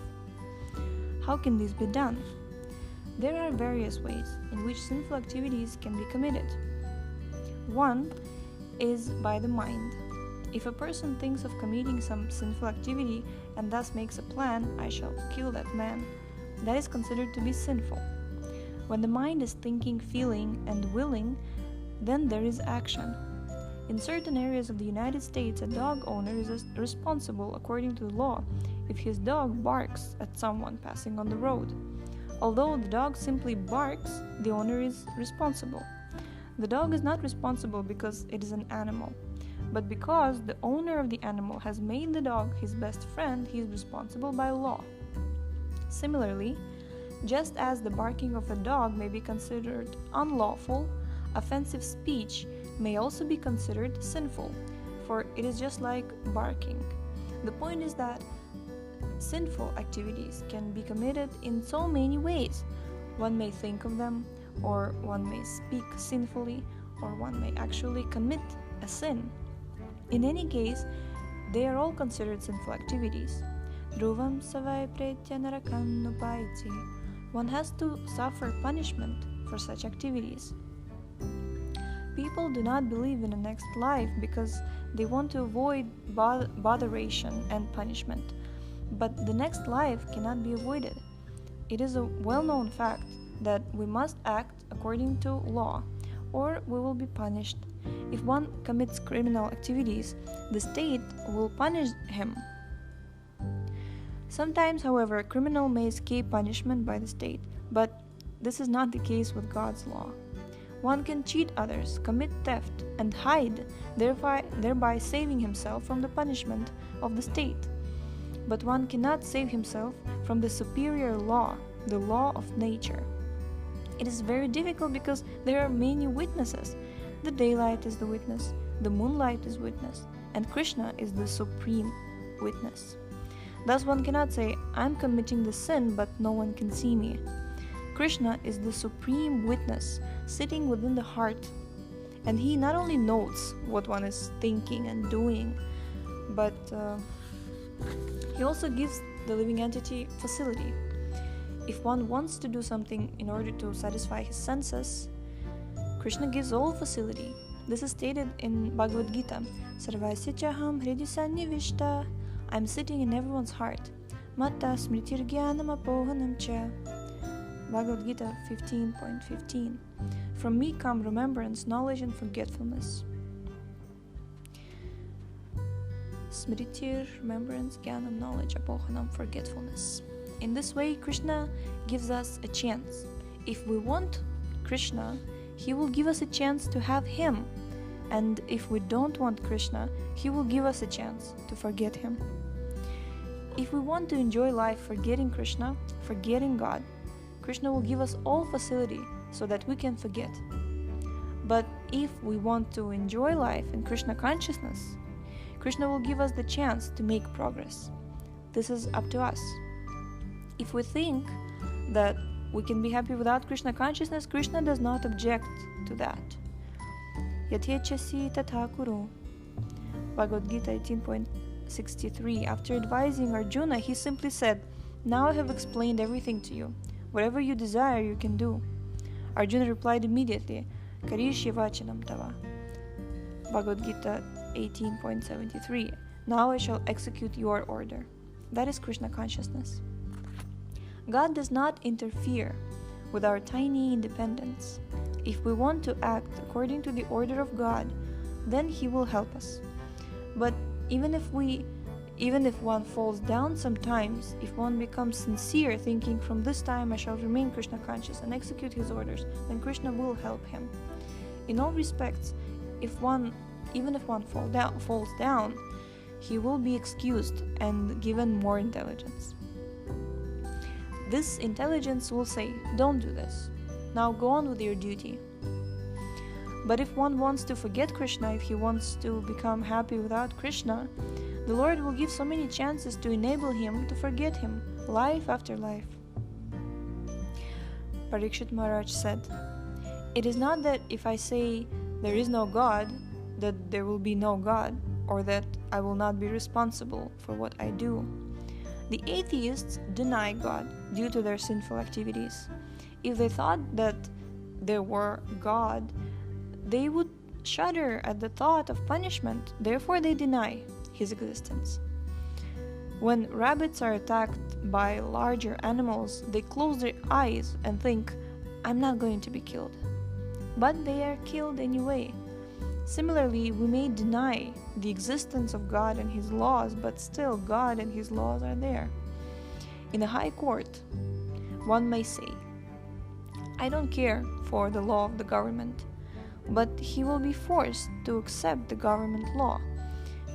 How can this be done? There are various ways in which sinful activities can be committed. One is by the mind. If a person thinks of committing some sinful activity and thus makes a plan, I shall kill that man, that is considered to be sinful. When the mind is thinking, feeling, and willing, then there is action. In certain areas of the United States, a dog owner is responsible according to the law if his dog barks at someone passing on the road. Although the dog simply barks, the owner is responsible. The dog is not responsible because it is an animal, but because the owner of the animal has made the dog his best friend, he is responsible by law. Similarly, just as the barking of a dog may be considered unlawful, offensive speech may also be considered sinful, for it is just like barking. The point is that sinful activities can be committed in so many ways. One may think of them, or one may speak sinfully, or one may actually commit a sin. In any case, they are all considered sinful activities. Dhruvam savai pretya narakan upaiti. One has to suffer punishment for such activities. People do not believe in a next life because they want to avoid botheration and punishment. But the next life cannot be avoided. It is a well-known fact that we must act according to law, or we will be punished. If one commits criminal activities, the state will punish him. Sometimes, however, a criminal may escape punishment by the state, but this is not the case with God's law. One can cheat others, commit theft, and hide, thereby saving himself from the punishment of the state. But one cannot save himself from the superior law, the law of nature. It is very difficult because there are many witnesses. The daylight is the witness, the moonlight is witness, and Krishna is the supreme witness. Thus one cannot say, I'm committing the sin but no one can see me. Krishna is the supreme witness sitting within the heart, and he not only notes what one is thinking and doing, but he also gives the living entity facility. If one wants to do something in order to satisfy his senses, Krishna gives all facility. This is stated in Bhagavad Gita. Sarvasya chaham hridi sannivishta. I'm sitting in everyone's heart. Matta smritir jnanam apohanam cha. Bhagavad Gita 15.15. From me come remembrance, knowledge and forgetfulness. Smritir, remembrance, jnanam, knowledge, apohanam, forgetfulness. In this way, Krishna gives us a chance. If we want Krishna, he will give us a chance to have him. And if we don't want Krishna, he will give us a chance to forget him. If we want to enjoy life forgetting Krishna, forgetting God, Krishna will give us all facility so that we can forget. But if we want to enjoy life in Krishna consciousness, Krishna will give us the chance to make progress. This is up to us. If we think that we can be happy without Krishna consciousness, Krishna does not object to that. Yathechasi tatha kuru. Bhagavad Gita 18.63. After advising Arjuna, he simply said, now I have explained everything to you. Whatever you desire, you can do. Arjuna replied immediately, Karishye vachanam tava. Bhagavad Gita 18.73. Now I shall execute your order. That is Krishna consciousness. God does not interfere with our tiny independence. If we want to act according to the order of God, then He will help us. But even if one falls down sometimes, if one becomes sincere, thinking from this time I shall remain Krishna conscious and execute His orders, then Krishna will help him. In all respects, even if one falls down, he will be excused and given more intelligence. This intelligence will say, don't do this. Now go on with your duty. But if one wants to forget Krishna, if he wants to become happy without Krishna, the Lord will give so many chances to enable him to forget him, life after life. Parikshit Maharaj said, it is not that if I say there is no God, that there will be no God, or that I will not be responsible for what I do. The atheists deny God due to their sinful activities. If they thought that there were God, they would shudder at the thought of punishment, therefore they deny His existence. When rabbits are attacked by larger animals, they close their eyes and think, I'm not going to be killed. But they are killed anyway. Similarly, we may deny the existence of God and His laws, but still God and His laws are there. In a high court, one may say, I don't care for the law of the government, but he will be forced to accept the government law.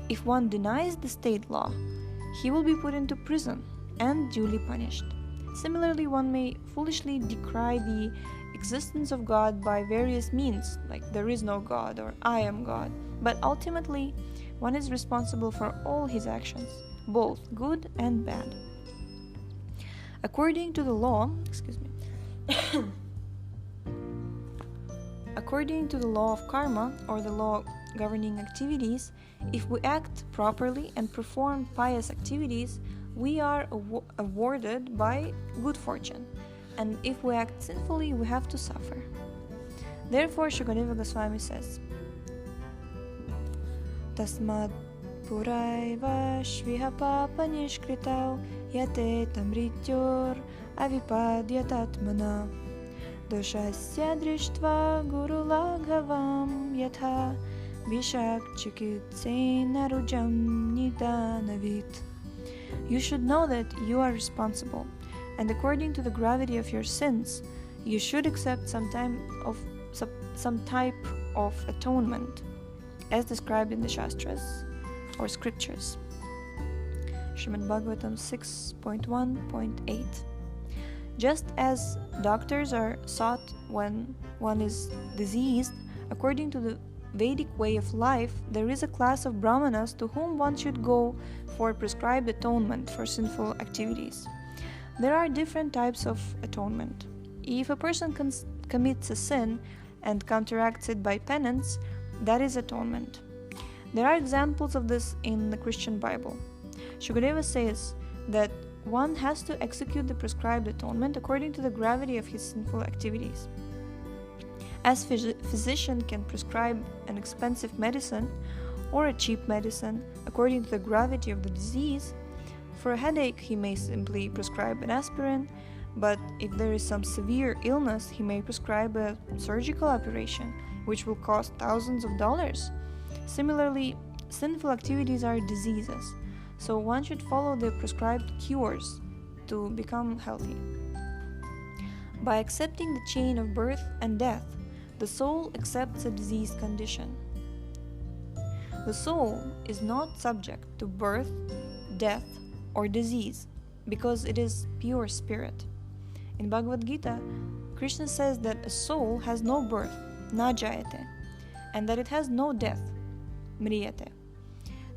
If one denies the state law, he will be put into prison and duly punished. Similarly, one may foolishly decry the existence of God by various means, like there is no God or I am God, but ultimately one is responsible for all his actions, both good and bad. According to the law of karma, or the law governing activities, if we act properly and perform pious activities, we are awarded by good fortune, and if we act sinfully, we have to suffer. Therefore, Shukadeva Goswami says, Tasmad puraiva shviha papa nishkritau yate tamrityor avipadyatatmana doshasya drishtva guru laghavam yatha vishak chikitsen arujam nidanavit. You should know that you are responsible, and according to the gravity of your sins, you should accept some type of atonement, as described in the Shastras or scriptures. Srimad Bhagavatam 6.1.8. Just as doctors are sought when one is diseased, according to the Vedic way of life, there is a class of Brahmanas to whom one should go for prescribed atonement for sinful activities. There are different types of atonement. If a person commits a sin and counteracts it by penance, that is atonement. There are examples of this in the Christian Bible. Shukadeva says that one has to execute the prescribed atonement according to the gravity of his sinful activities. As physician can prescribe an expensive medicine or a cheap medicine according to the gravity of the disease, for a headache he may simply prescribe an aspirin, but if there is some severe illness, he may prescribe a surgical operation, which will cost thousands of dollars. Similarly, sinful activities are diseases, so one should follow the prescribed cures to become healthy. By accepting the chain of birth and death, the soul accepts a diseased condition. The soul is not subject to birth, death, or disease because it is pure spirit. In Bhagavad Gita, Krishna says that a soul has no birth, na jayate, and that it has no death, mriyate.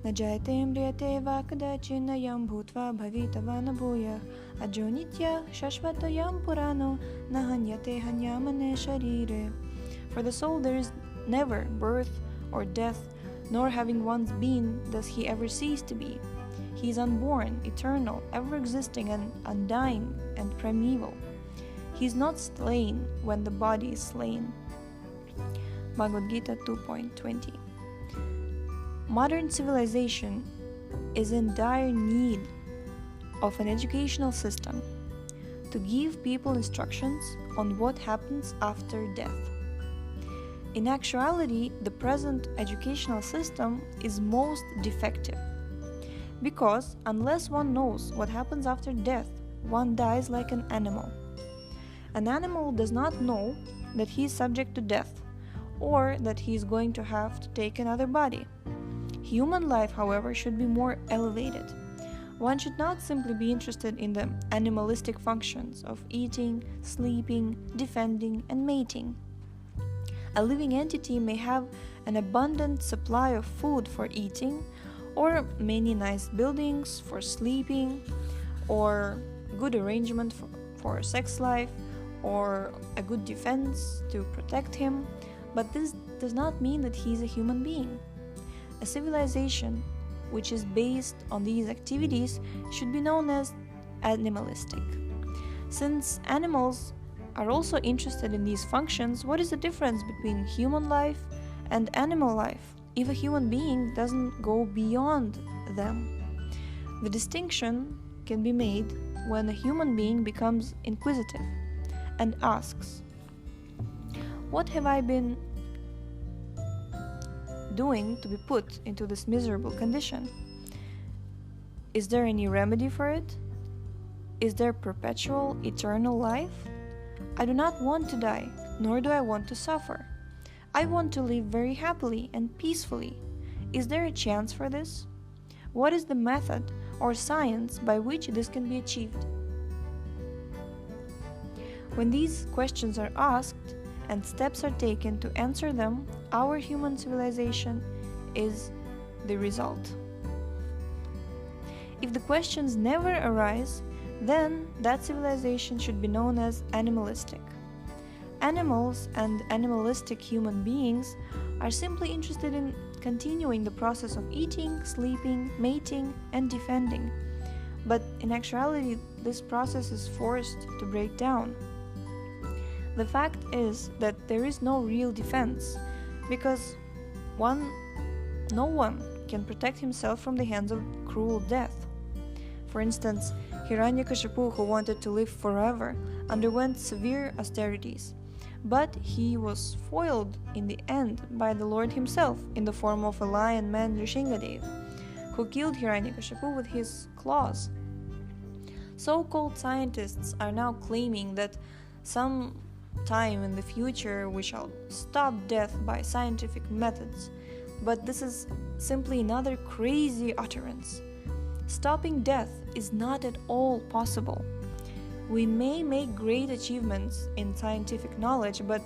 Na jayate mriyate va kadachin yam bhutva bhavitava na bhuya ajo nitya shashvata yam purano na hanyate hanyamane sharire. For the soul there is never birth or death, nor having once been does he ever cease to be. He is unborn, eternal, ever-existing and undying and primeval. He is not slain when the body is slain. Bhagavad Gita 2.20. Modern civilization is in dire need of an educational system to give people instructions on what happens after death. In actuality, the present educational system is most defective, because unless one knows what happens after death, one dies like an animal. An animal does not know that he is subject to death, or that he is going to have to take another body. Human life, however, should be more elevated. One should not simply be interested in the animalistic functions of eating, sleeping, defending, and mating. A living entity may have an abundant supply of food for eating, or many nice buildings for sleeping, or good arrangement for sex life, or a good defense to protect him, but this does not mean that he is a human being. A civilization which is based on these activities should be known as animalistic. Since animals are also interested in these functions, what is the difference between human life and animal life if a human being doesn't go beyond them? The distinction can be made when a human being becomes inquisitive and asks, "What have I been doing to be put into this miserable condition? Is there any remedy for it? Is there perpetual, eternal life? I do not want to die, nor do I want to suffer. I want to live very happily and peacefully. Is there a chance for this? What is the method or science by which this can be achieved?" When these questions are asked and steps are taken to answer them, our human civilization is the result. If the questions never arise, then that civilization should be known as animalistic. Animals and animalistic human beings are simply interested in continuing the process of eating, sleeping, mating, and defending. But in actuality, this process is forced to break down. The fact is that there is no real defense, because no one can protect himself from the hands of cruel death. For instance, Hiranyakashipu, who wanted to live forever, underwent severe austerities, but he was foiled in the end by the Lord himself in the form of a lion man Nrishingadev, who killed Hiranyakashipu with his claws. So-called scientists are now claiming that some time in the future we shall stop death by scientific methods, but this is simply another crazy utterance. Stopping death is not at all possible. We may make great achievements in scientific knowledge, but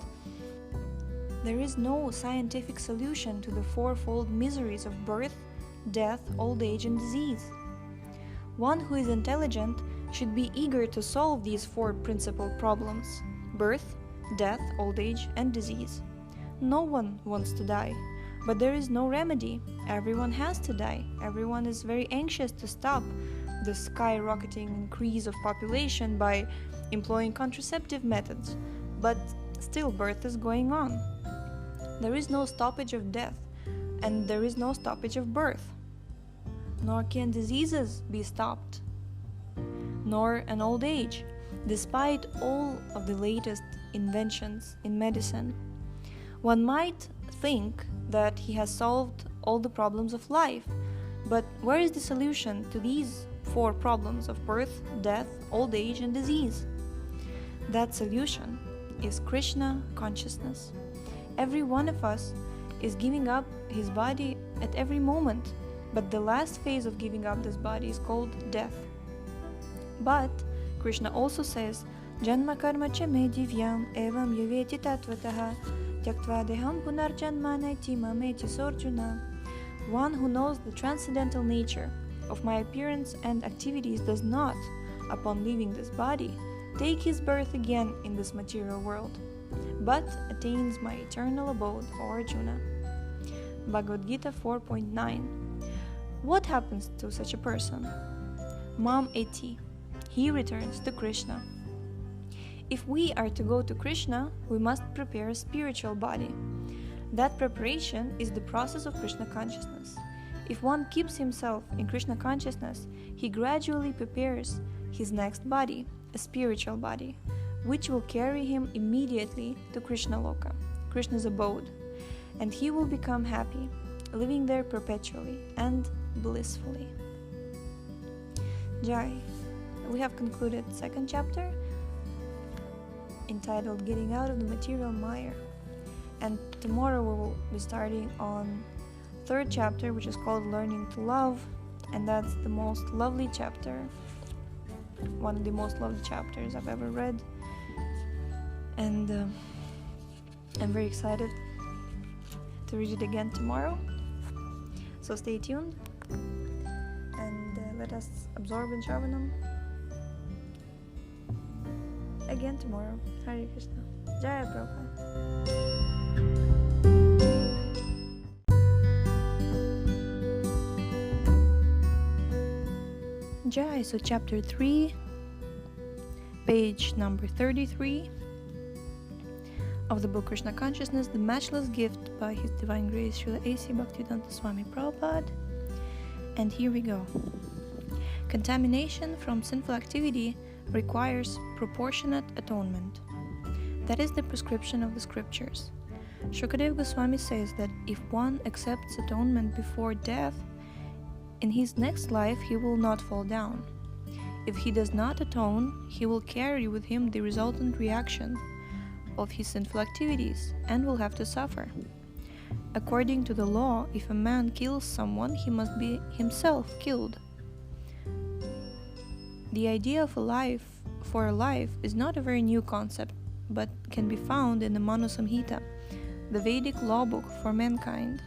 There is no scientific solution to the fourfold miseries of birth, death, old age, and disease. One who is intelligent should be eager to solve these four principal problems: birth, death, old age, and disease. No one wants to die, but there is no remedy. Everyone has to die. Everyone is very anxious to stop the skyrocketing increase of population by employing contraceptive methods, but still birth is going on. There is no stoppage of death, and there is no stoppage of birth. Nor can diseases be stopped, nor an old age, despite all of the latest inventions in medicine. One might think that he has solved all the problems of life, but where is the solution to these four problems of birth, death, old age, and disease? That solution is Krishna consciousness. Every one of us is giving up his body at every moment, but the last phase of giving up this body is called death. But Krishna also says, Janma karma cha me divyam evam yaveti tatvataha tyaktva deham punarjanmaneti mameti sorjuna. One who knows the transcendental nature of my appearance and activities does not, upon leaving this body, take his birth again in this material world, but attains my eternal abode, O Arjuna. Bhagavad Gita 4.9. What happens to such a person? Mam eti. He returns to Krishna. If we are to go to Krishna, we must prepare a spiritual body. That preparation is the process of Krishna consciousness. If one keeps himself in Krishna consciousness, he gradually prepares his next body, a spiritual body, which will carry him immediately to Krishna Loka, Krishna's abode, and he will become happy, living there perpetually and blissfully. Jai. We have concluded second chapter, entitled Getting Out of the Material Mire. And tomorrow we will be starting on third chapter, which is called Learning to Love, and that's the most lovely chapter, one of the most lovely chapters I've ever read, and I'm very excited to read it again tomorrow, so stay tuned and let us absorb in Shravanam again tomorrow. Hare Krishna. Jaya Prabhupada. Jai. So chapter 3, page number 33 of the book Krishna Consciousness, the Matchless Gift by His Divine Grace Srila A.C. Bhaktivedanta Swami Prabhupada. And here we go. Contamination from sinful activity requires proportionate atonement. That is the prescription of the scriptures. Shukadeva Goswami says that if one accepts atonement before death, in his next life he will not fall down. If he does not atone, he will carry with him the resultant reaction of his sinful activities and will have to suffer. According to the law, if a man kills someone, he must be himself killed. The idea of a life for a life is not a very new concept, but can be found in the Manu Samhita, the Vedic law book for mankind,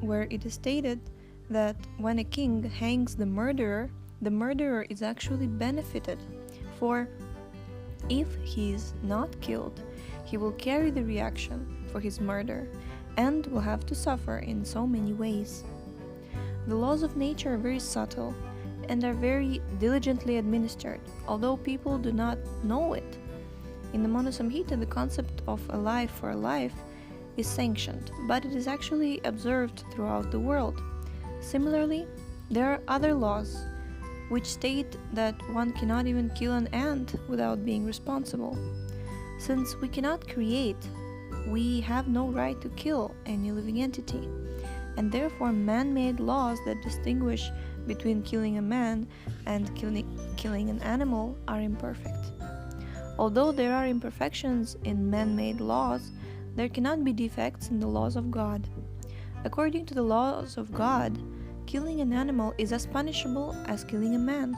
where it is stated that when a king hangs the murderer is actually benefited, for if he is not killed, he will carry the reaction for his murder and will have to suffer in so many ways. The laws of nature are very subtle and are very diligently administered, although people do not know it. In the Manu Samhita, the concept of a life for a life is sanctioned, but it is actually observed throughout the world. Similarly, there are other laws which state that one cannot even kill an ant without being responsible. Since we cannot create, we have no right to kill any living entity, and therefore man-made laws that distinguish between killing a man and killing an animal are imperfect. Although there are imperfections in man-made laws, there cannot be defects in the laws of God. According to the laws of God, killing an animal is as punishable as killing a man.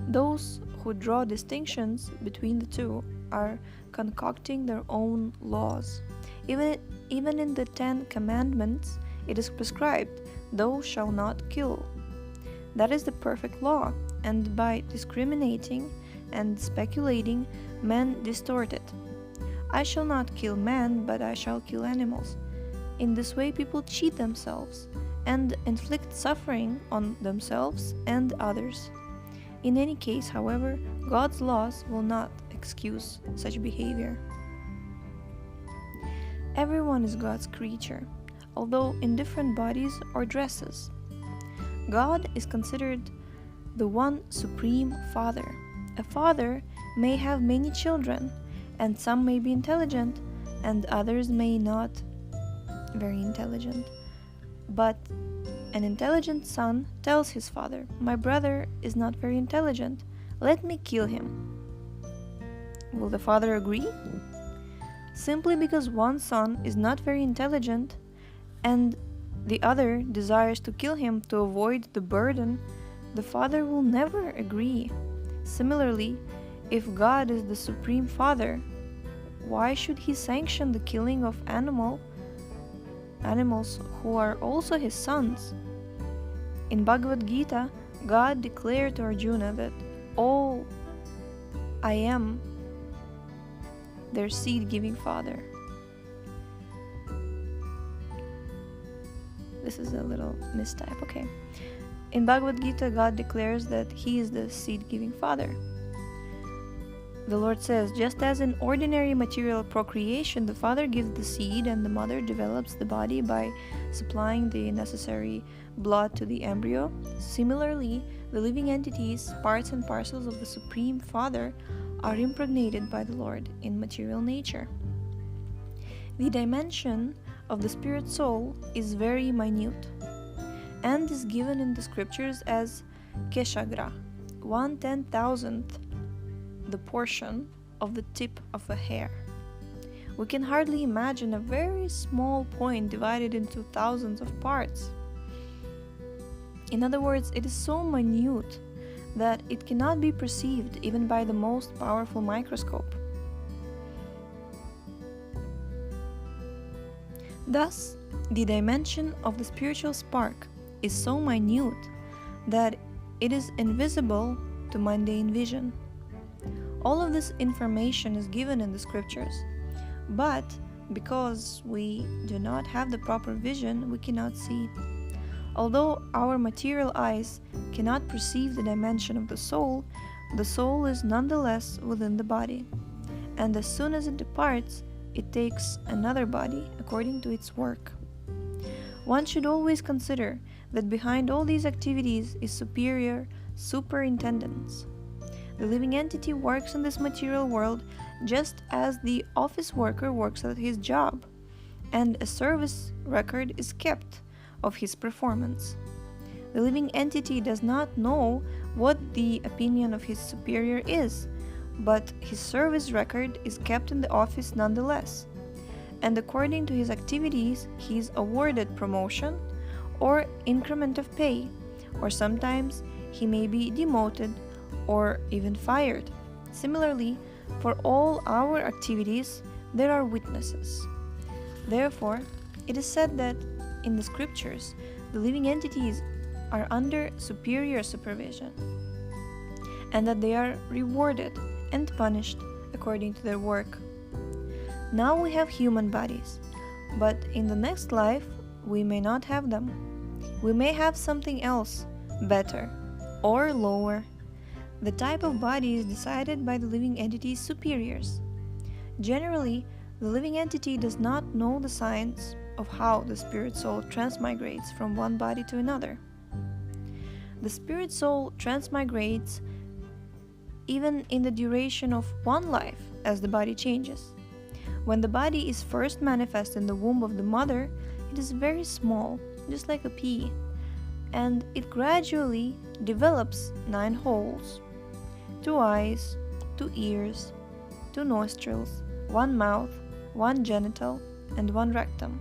Those who draw distinctions between the two are concocting their own laws. Even in the 10 Commandments, it is prescribed, "Thou shalt not kill." That is the perfect law, and by discriminating and speculating, men distort it. "I shall not kill man, but I shall kill animals." In this way, people cheat themselves and inflict suffering on themselves and others. In any case, however, God's laws will not excuse such behavior. Everyone is God's creature, although in different bodies or dresses. God is considered the one supreme Father. A father may have many children, and some may be intelligent, and others may not very intelligent. But an intelligent son tells his father, "My brother is not very intelligent, let me kill him." Will the father agree? Simply because one son is not very intelligent and the other desires to kill him to avoid the burden, the father will never agree. Similarly, if God is the Supreme Father, why should he sanction the killing of animals who are also his sons? In Bhagavad Gita, God declared to Arjuna that all I am their seed-giving father. This is a little mistype, okay. In Bhagavad Gita, God declares that he is the seed-giving father. The Lord says, just as in ordinary material procreation, the father gives the seed and the mother develops the body by supplying the necessary blood to the embryo, similarly, the living entities, parts and parcels of the Supreme Father, are impregnated by the Lord in material nature. The dimension of the spirit soul is very minute and is given in the scriptures as keshagra, 1/10,000th the portion of the tip of a hair. We can hardly imagine a very small point divided into thousands of parts. In other words, it is so minute that it cannot be perceived even by the most powerful microscope. Thus, the dimension of the spiritual spark is so minute that it is invisible to mundane vision. All of this information is given in the scriptures, but because we do not have the proper vision, we cannot see. Although our material eyes cannot perceive the dimension of the soul is nonetheless within the body, and as soon as it departs, it takes another body according to its work. One should always consider that behind all these activities is superior superintendence. The living entity works in this material world just as the office worker works at his job, and a service record is kept of his performance. The living entity does not know what the opinion of his superior is, but his service record is kept in the office nonetheless, and according to his activities he is awarded promotion or increment of pay, or sometimes he may be demoted or even fired. Similarly, for all our activities there are witnesses. Therefore, it is said that in the scriptures the living entities are under superior supervision, and that they are rewarded and punished according to their work. Now we have human bodies, but in the next life we may not have them. We may have something else, better or lower. The type of body is decided by the living entity's superiors. Generally, the living entity does not know the science of how the spirit soul transmigrates from one body to another. The spirit soul transmigrates even in the duration of one life as the body changes. When the body is first manifest in the womb of the mother, it is very small, just like a pea, and it gradually develops 9 holes, 2 eyes, 2 ears, 2 nostrils, 1 mouth, 1 genital, and 1 rectum.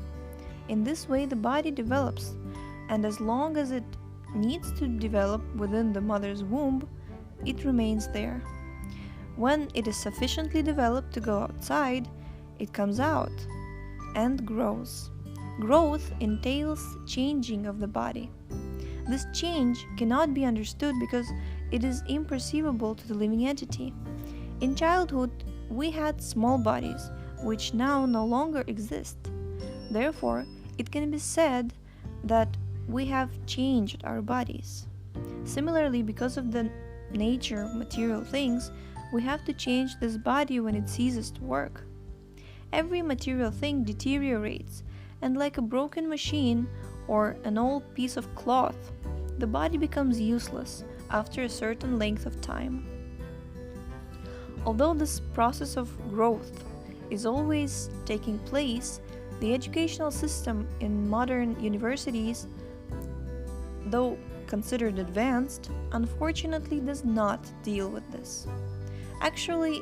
In this way the body develops, and as long as it needs to develop within the mother's womb, it remains there. When it is sufficiently developed to go outside, it comes out and grows. Growth entails changing of the body. This change cannot be understood because it is imperceivable to the living entity. In childhood, we had small bodies, which now no longer exist. Therefore, it can be said that we have changed our bodies. Similarly, because of the nature of material things, we have to change this body when it ceases to work. Every material thing deteriorates, and like a broken machine or an old piece of cloth, the body becomes useless after a certain length of time. Although this process of growth is always taking place, the educational system in modern universities, though considered advanced, unfortunately does not deal with this. Actually,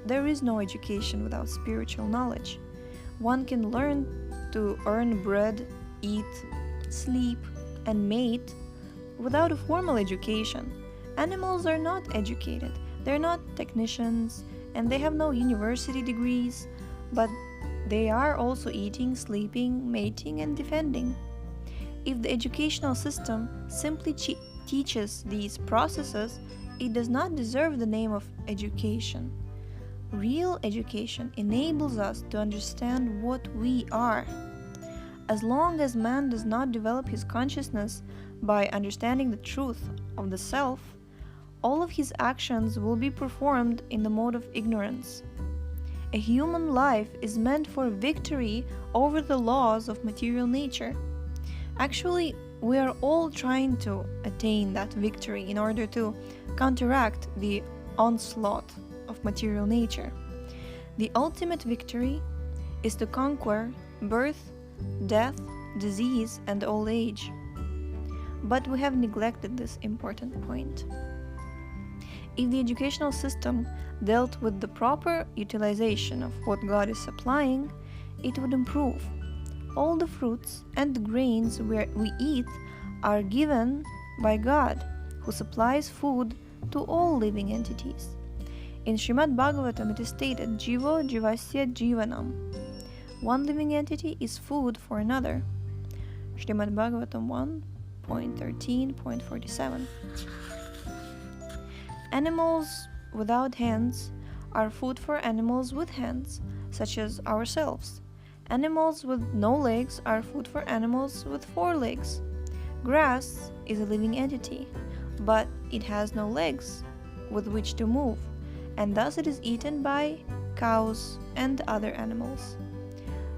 there is no education without spiritual knowledge. One can learn to earn bread, eat, sleep, and mate without a formal education. Animals are not educated. They're not technicians, and they have no university degrees, but they are also eating, sleeping, mating, and defending. If the educational system simply teaches these processes, it does not deserve the name of education. Real education enables us to understand what we are. As long as man does not develop his consciousness by understanding the truth of the self, all of his actions will be performed in the mode of ignorance. A human life is meant for victory over the laws of material nature. Actually, we are all trying to attain that victory in order to counteract the onslaught of material nature. The ultimate victory is to conquer birth, death, disease, and old age. But we have neglected this important point. If the educational system dealt with the proper utilization of what God is supplying, it would improve. All the fruits and the grains we eat are given by God, who supplies food to all living entities. In Srimad Bhagavatam it is stated, Jivo Jivasya Jivanam. One living entity is food for another. Srimad Bhagavatam 1.13.47. Animals without hands are food for animals with hands, such as ourselves. Animals with no legs are food for animals with 4 legs. Grass is a living entity, but it has no legs with which to move, and thus it is eaten by cows and other animals.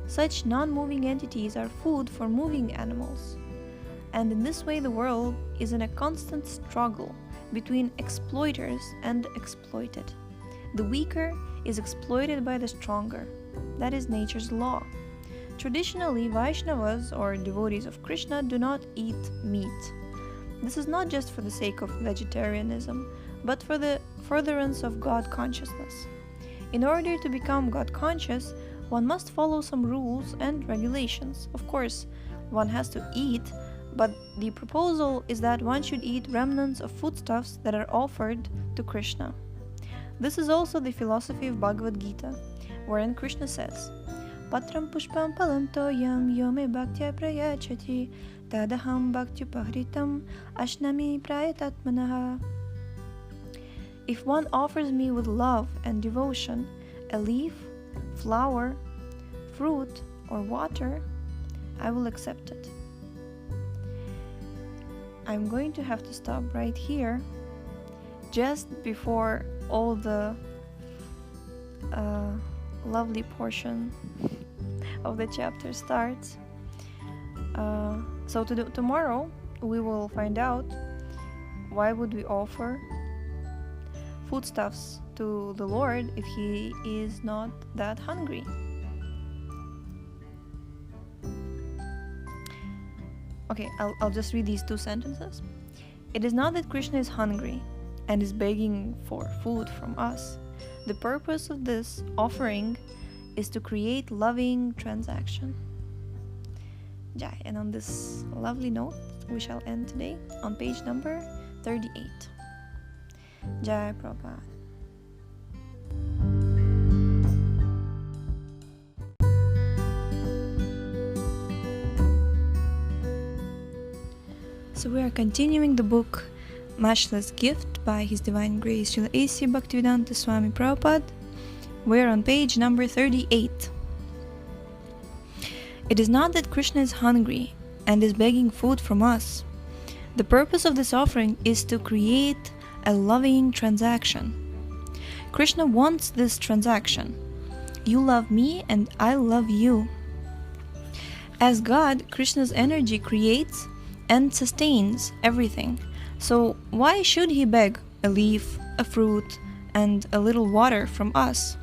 Such non-moving entities are food for moving animals. And in this way the world is in a constant struggle between exploiters and exploited. The weaker is exploited by the stronger. That is nature's law. Traditionally, Vaishnavas, or devotees of Krishna, do not eat meat. This is not just for the sake of vegetarianism, but for the furtherance of God consciousness. In order to become God conscious, one must follow some rules and regulations. Of course, one has to eat, but the proposal is that one should eat remnants of foodstuffs that are offered to Krishna. This is also the philosophy of Bhagavad Gita, wherein Krishna says, Patram pushpam palam toyam yome bhaktya prayachati tadaham bhaktyupahritam ashnami prayatatmanaha. If one offers me with love and devotion a leaf, flower, fruit, or water, I will accept it. I'm going to have to stop right here, just before all the lovely portion of the chapter starts. So tomorrow we will find out why would we offer foodstuffs to the Lord if he is not that hungry. Okay, I'll just read these 2 sentences. It is not that Krishna is hungry and is begging for food from us. The purpose of this offering is to create loving transaction. Yeah, and on this lovely note, we shall end today on page number 38. Jai Prabhupada. So we are continuing the book Matchless Gift by His Divine Grace Srila A.C. Bhaktivedanta Swami Prabhupada. We're on page number 38. It is not that Krishna is hungry and is begging food from us. The purpose of this offering is to create a loving transaction. Krishna wants this transaction. You love me and I love you. As God, Krishna's energy creates and sustains everything. So why should he beg a leaf, a fruit, and a little water from us?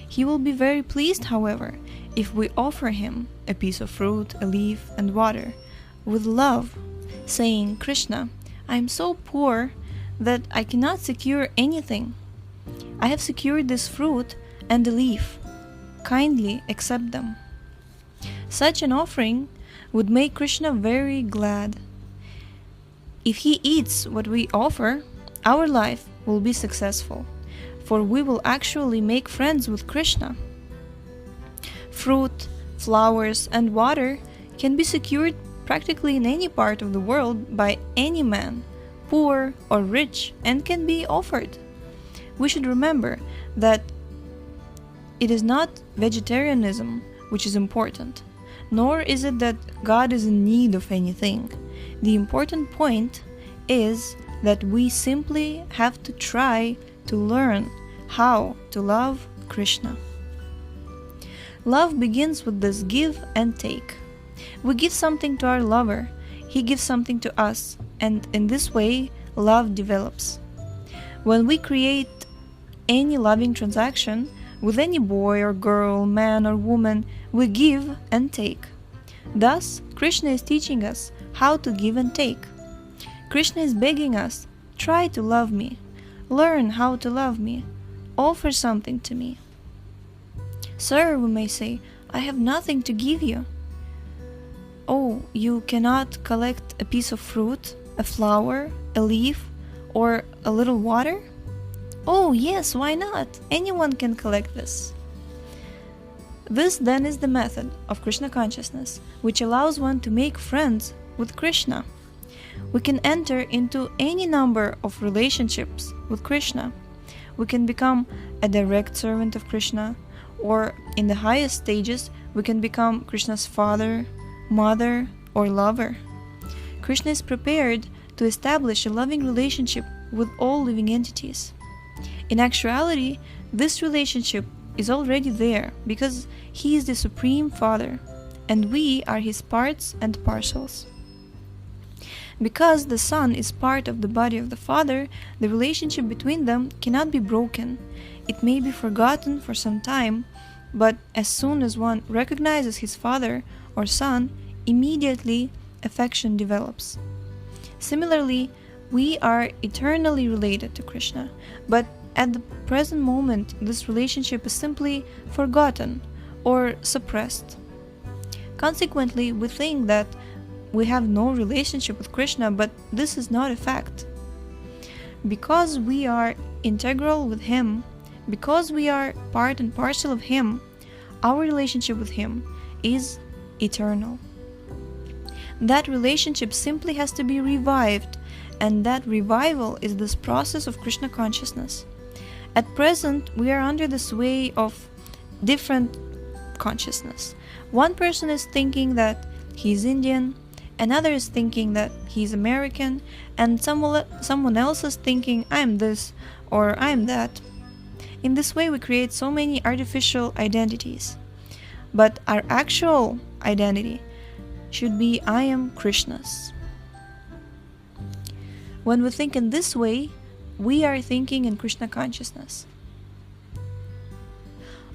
He will be very pleased, however, if we offer him a piece of fruit, a leaf, and water with love, saying, Krishna, I am so poor that I cannot secure anything. I have secured this fruit and the leaf. Kindly accept them. Such an offering would make Krishna very glad. If he eats what we offer, our life will be successful, for we will actually make friends with Krishna. Fruit, flowers, and water can be secured practically in any part of the world by any man, poor or rich, and can be offered. We should remember that it is not vegetarianism which is important, nor is it that God is in need of anything. The important point is that we simply have to try to learn how to love Krishna. Love begins with this give and take. We give something to our lover, he gives something to us, and in this way, love develops. When we create any loving transaction with any boy or girl, man or woman, we give and take. Thus, Krishna is teaching us how to give and take. Krishna is begging us, try to love me, learn how to love me, offer something to me. Sir, we may say, I have nothing to give you. Oh, you cannot collect a piece of fruit, a flower, a leaf, or a little water? Oh, yes, why not? Anyone can collect this. This then is the method of Krishna consciousness, which allows one to make friends with Krishna. We can enter into any number of relationships with Krishna. We can become a direct servant of Krishna, or in the highest stages, we can become Krishna's father, mother, or lover. Krishna is prepared to establish a loving relationship with all living entities. In actuality, this relationship is already there because he is the Supreme Father, and we are his parts and parcels. Because the Son is part of the body of the Father, the relationship between them cannot be broken. It may be forgotten for some time, but as soon as one recognizes his Father or Son, immediately affection develops. Similarly, we are eternally related to Krishna, but at the present moment, this relationship is simply forgotten or suppressed. Consequently, we think that we have no relationship with Krishna, but this is not a fact. Because we are integral with him, because we are part and parcel of him, our relationship with him is eternal. That relationship simply has to be revived, and that revival is this process of Krishna consciousness. At present, we are under the sway of different consciousness. One person is thinking that he is Indian, another is thinking that he is American, and someone else is thinking, I am this or I am that. In this way, we create so many artificial identities. But our actual identity should be, I am Krishna's. When we think in this way, we are thinking in Krishna consciousness.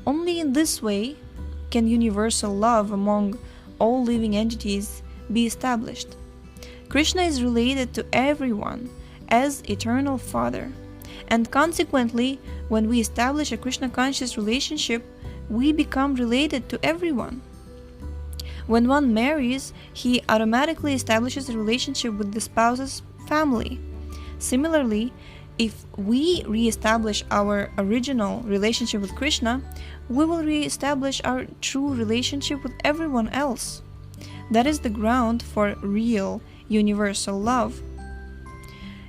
Only in this way can universal love among all living entities be established. Krishna is related to everyone as Eternal Father, and consequently, when we establish a Krishna conscious relationship, we become related to everyone. When one marries, he automatically establishes a relationship with the spouse's family. Similarly, If we re-establish our original relationship with Krishna, we will re-establish our true relationship with everyone else. That is the ground for real universal love.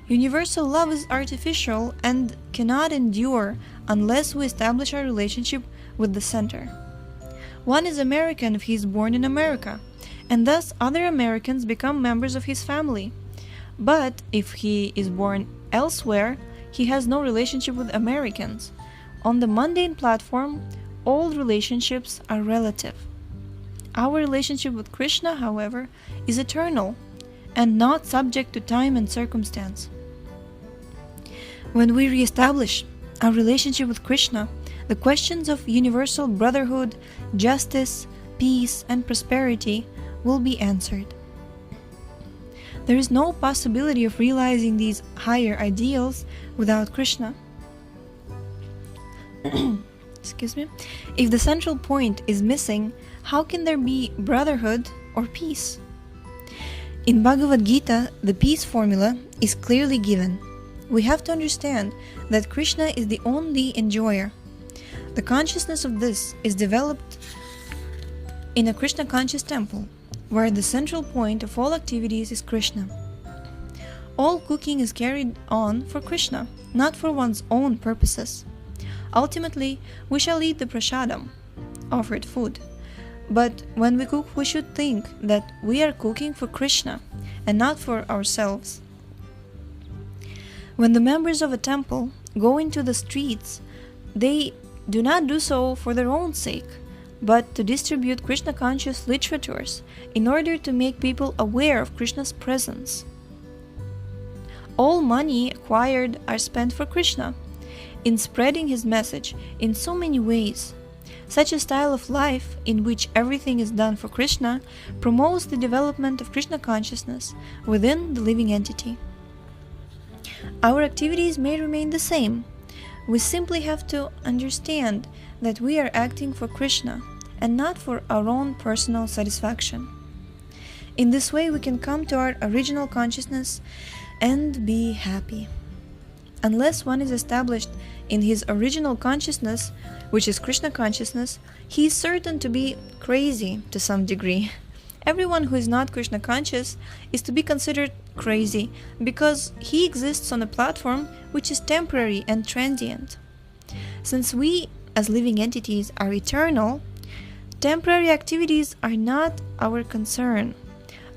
Universal love is artificial and cannot endure unless we establish our relationship with the center. One is American if he is born in America, and thus other Americans become members of his family. But if he is born elsewhere, he has no relationship with Americans. On the mundane platform, all relationships are relative. Our relationship with Krishna, however, is eternal and not subject to time and circumstance. When we re-establish our relationship with Krishna, the questions of universal brotherhood, justice, peace, and prosperity will be answered. There is no possibility of realizing these higher ideals without Krishna. Excuse me. If the central point is missing, how can there be brotherhood or peace? In Bhagavad Gita, the peace formula is clearly given. We have to understand that Krishna is the only enjoyer. The consciousness of this is developed in a Krishna conscious temple, where the central point of all activities is Krishna. All cooking is carried on for Krishna, not for one's own purposes. Ultimately, we shall eat the prasadam, offered food. But when we cook, we should think that we are cooking for Krishna and not for ourselves. When the members of a temple go into the streets, they do not do so for their own sake, but to distribute Krishna-conscious literatures in order to make people aware of Krishna's presence. All money acquired are spent for Krishna, in spreading his message in so many ways. Such a style of life, in which everything is done for Krishna, promotes the development of Krishna consciousness within the living entity. Our activities may remain the same. We simply have to understand that we are acting for Krishna and not for our own personal satisfaction. In this way, we can come to our original consciousness and be happy. Unless one is established in his original consciousness, which is Krishna consciousness, he is certain to be crazy to some degree. Everyone who is not Krishna conscious is to be considered crazy because he exists on a platform which is temporary and transient. Since we, as living entities, are eternal, temporary activities are not our concern.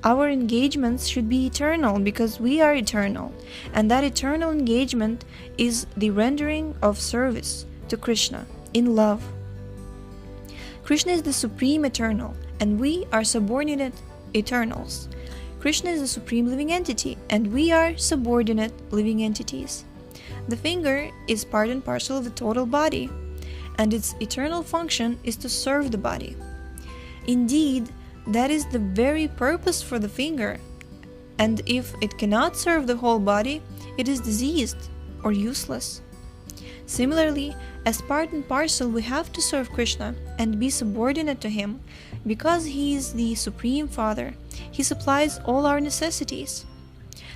Our engagements should be eternal because we are eternal, and that eternal engagement is the rendering of service to Krishna in love. Krishna is the supreme eternal, and we are subordinate eternals. Krishna is the supreme living entity, and we are subordinate living entities. The finger is part and parcel of the total body, and its eternal function is to serve the body. Indeed, that is the very purpose for the finger, and if it cannot serve the whole body, it is diseased or useless. Similarly, as part and parcel, we have to serve Krishna and be subordinate to him, because he is the Supreme Father. He supplies all our necessities.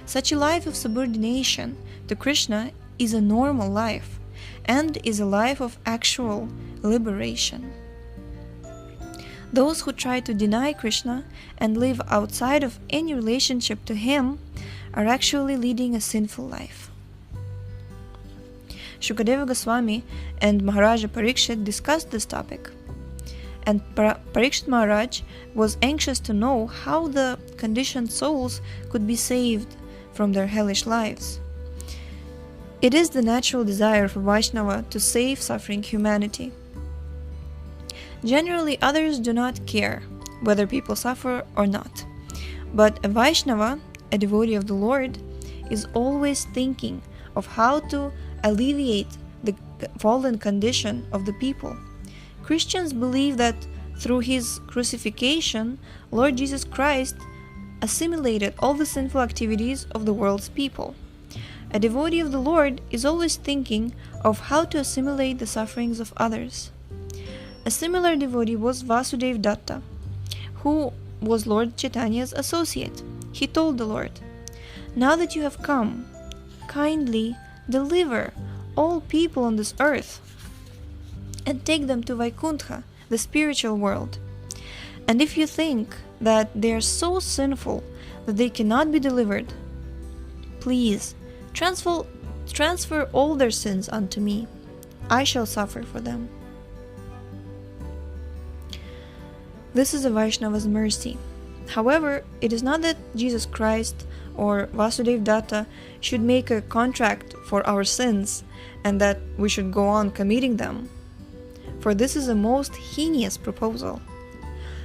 Such a life of subordination to Krishna is a normal life, and is a life of actual liberation. Those who try to deny Krishna and live outside of any relationship to him are actually leading a sinful life. Shukadeva Goswami and Maharaja Parikshit discussed this topic, and Parikshit Maharaj was anxious to know how the conditioned souls could be saved from their hellish lives. It is the natural desire of a Vaishnava to save suffering humanity. Generally, others do not care whether people suffer or not, but a Vaishnava, a devotee of the Lord, is always thinking of how to alleviate the fallen condition of the people. Christians believe that through his crucifixion, Lord Jesus Christ assimilated all the sinful activities of the world's people. A devotee of the Lord is always thinking of how to assimilate the sufferings of others. A similar devotee was Vasudev Datta, who was Lord Chaitanya's associate. He told the Lord, "Now that you have come, kindly deliver all people on this earth and take them to Vaikuntha, the spiritual world. And if you think that they are so sinful that they cannot be delivered, please transfer all their sins unto me. I shall suffer for them. This is a Vaishnava's mercy. However, it is not that Jesus Christ or Vasudev Datta should make a contract for our sins and that we should go on committing them, for this is a most heinous proposal.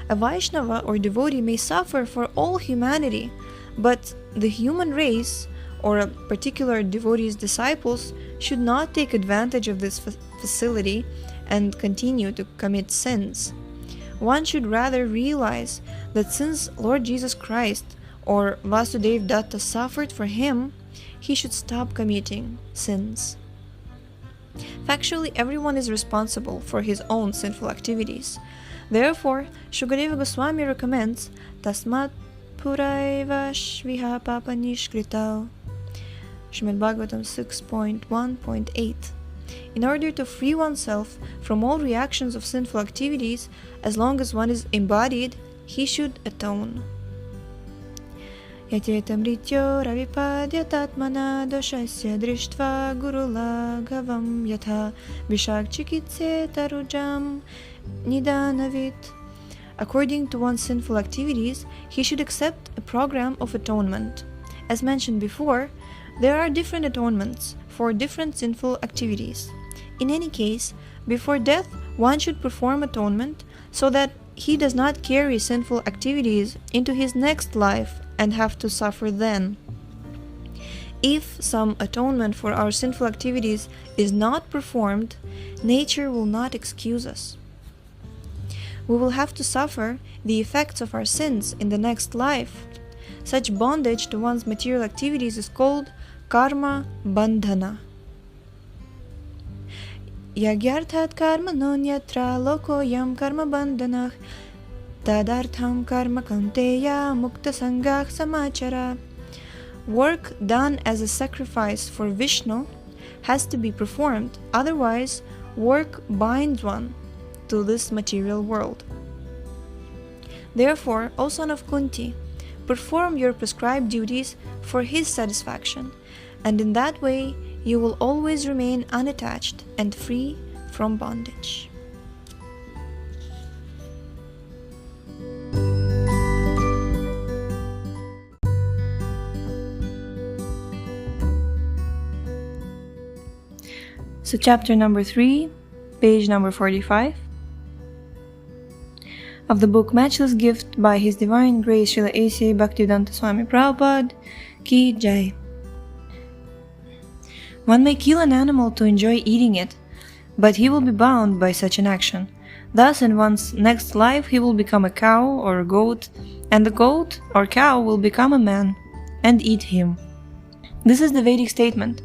A Vaishnava or devotee may suffer for all humanity, but the human race or a particular devotee's disciples should not take advantage of this facility and continue to commit sins. One should rather realize that since Lord Jesus Christ or Vasudev Datta suffered for him, he should stop committing sins. Factually, everyone is responsible for his own sinful activities. Therefore, Shukadeva Goswami recommends Tasmat Puraiva Shviha Papa Nishkritau, Srimad Bhagavatam 6.1.8. In order to free oneself from all reactions of sinful activities, as long as one is embodied, he should atone. Yatyeta mrityo ravipadya tatmana doshasya drishtva gurula gavam yatha vishak chikitse tarujam nidanavit. According to one's sinful activities, he should accept a program of atonement. As mentioned before, there are different atonements for different sinful activities. In any case, before death, one should perform atonement so that he does not carry sinful activities into his next life and have to suffer then. If some atonement for our sinful activities is not performed, nature will not excuse us. We will have to suffer the effects of our sins in the next life. Such bondage to one's material activities is called karma bandhana. Yagyarthat karma nonyatra loko yam karma bandhanah tadartham karma kanteya mukta sangah samachara. Work done as a sacrifice for Vishnu has to be performed, otherwise work binds one to this material world. Therefore, O son of Kunti, perform your prescribed duties for his satisfaction, and in that way you will always remain unattached and free from bondage. So chapter number 3, page number 45 of the book Matchless Gift by His Divine Grace Srila A.C. Bhaktivedanta Swami Prabhupada Ki Jai. One may kill an animal to enjoy eating it, but he will be bound by such an action. Thus, in one's next life, he will become a cow or a goat, and the goat or cow will become a man and eat him. This is the Vedic statement,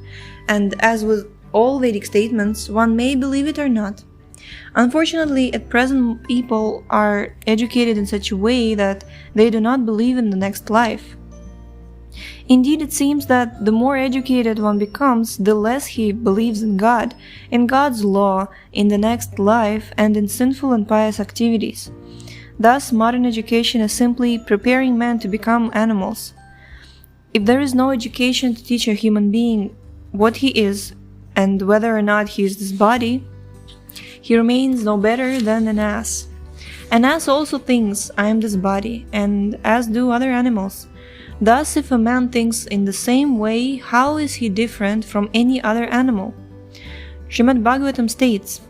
and as with all Vedic statements, one may believe it or not. Unfortunately, at present, people are educated in such a way that they do not believe in the next life. Indeed, it seems that the more educated one becomes, the less he believes in God, in God's law, in the next life, and in sinful and pious activities. Thus, modern education is simply preparing men to become animals. If there is no education to teach a human being what he is, and whether or not he is this body, he remains no better than an ass. An ass also thinks, I am this body, and as do other animals. Thus, if a man thinks in the same way, how is he different from any other animal? Srimad Bhagavatam states,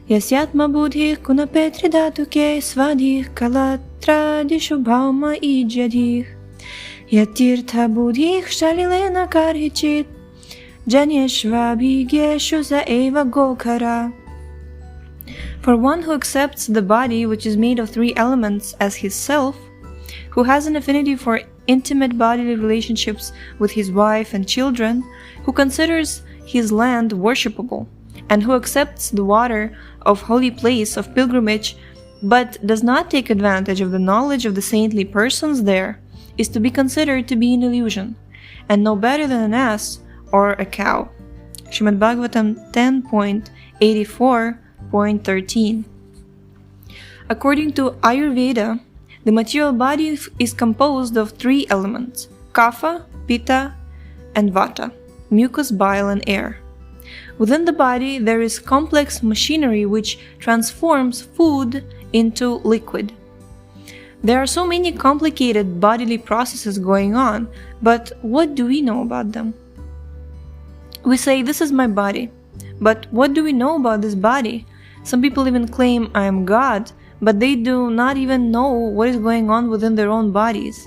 Yasyatma buddhi kunapetri dhatuke svadhi kalatradishu bhauma ijyadhi yatirtha buddhi kshalilena karhichit janyeshvabhigyeshu saeva gokara. For one who accepts the body which is made of 3 elements as his self, who has an affinity for intimate bodily relationships with his wife and children, who considers his land worshipable, and who accepts the water of holy place of pilgrimage, but does not take advantage of the knowledge of the saintly persons there, is to be considered to be an illusion, and no better than an ass or a cow. Srimad Bhagavatam 10.84.13. According to Ayurveda, the material body is composed of 3 elements: kapha, pitta, and vata, mucus, bile, and air. Within the body, there is complex machinery which transforms food into liquid. There are so many complicated bodily processes going on, but what do we know about them? We say, this is my body, but what do we know about this body? Some people even claim I am God, but they do not even know what is going on within their own bodies.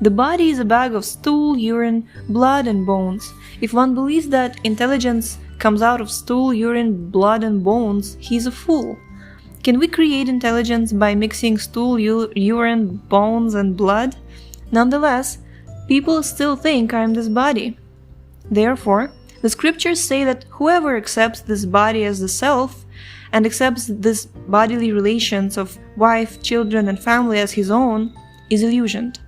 The body is a bag of stool, urine, blood, and bones. If one believes that intelligence comes out of stool, urine, blood, and bones, he is a fool. Can we create intelligence by mixing stool, urine, bones, and blood? Nonetheless, people still think I am this body. Therefore, the scriptures say that whoever accepts this body as the self and accepts this bodily relations of wife, children, and family as his own is illusioned.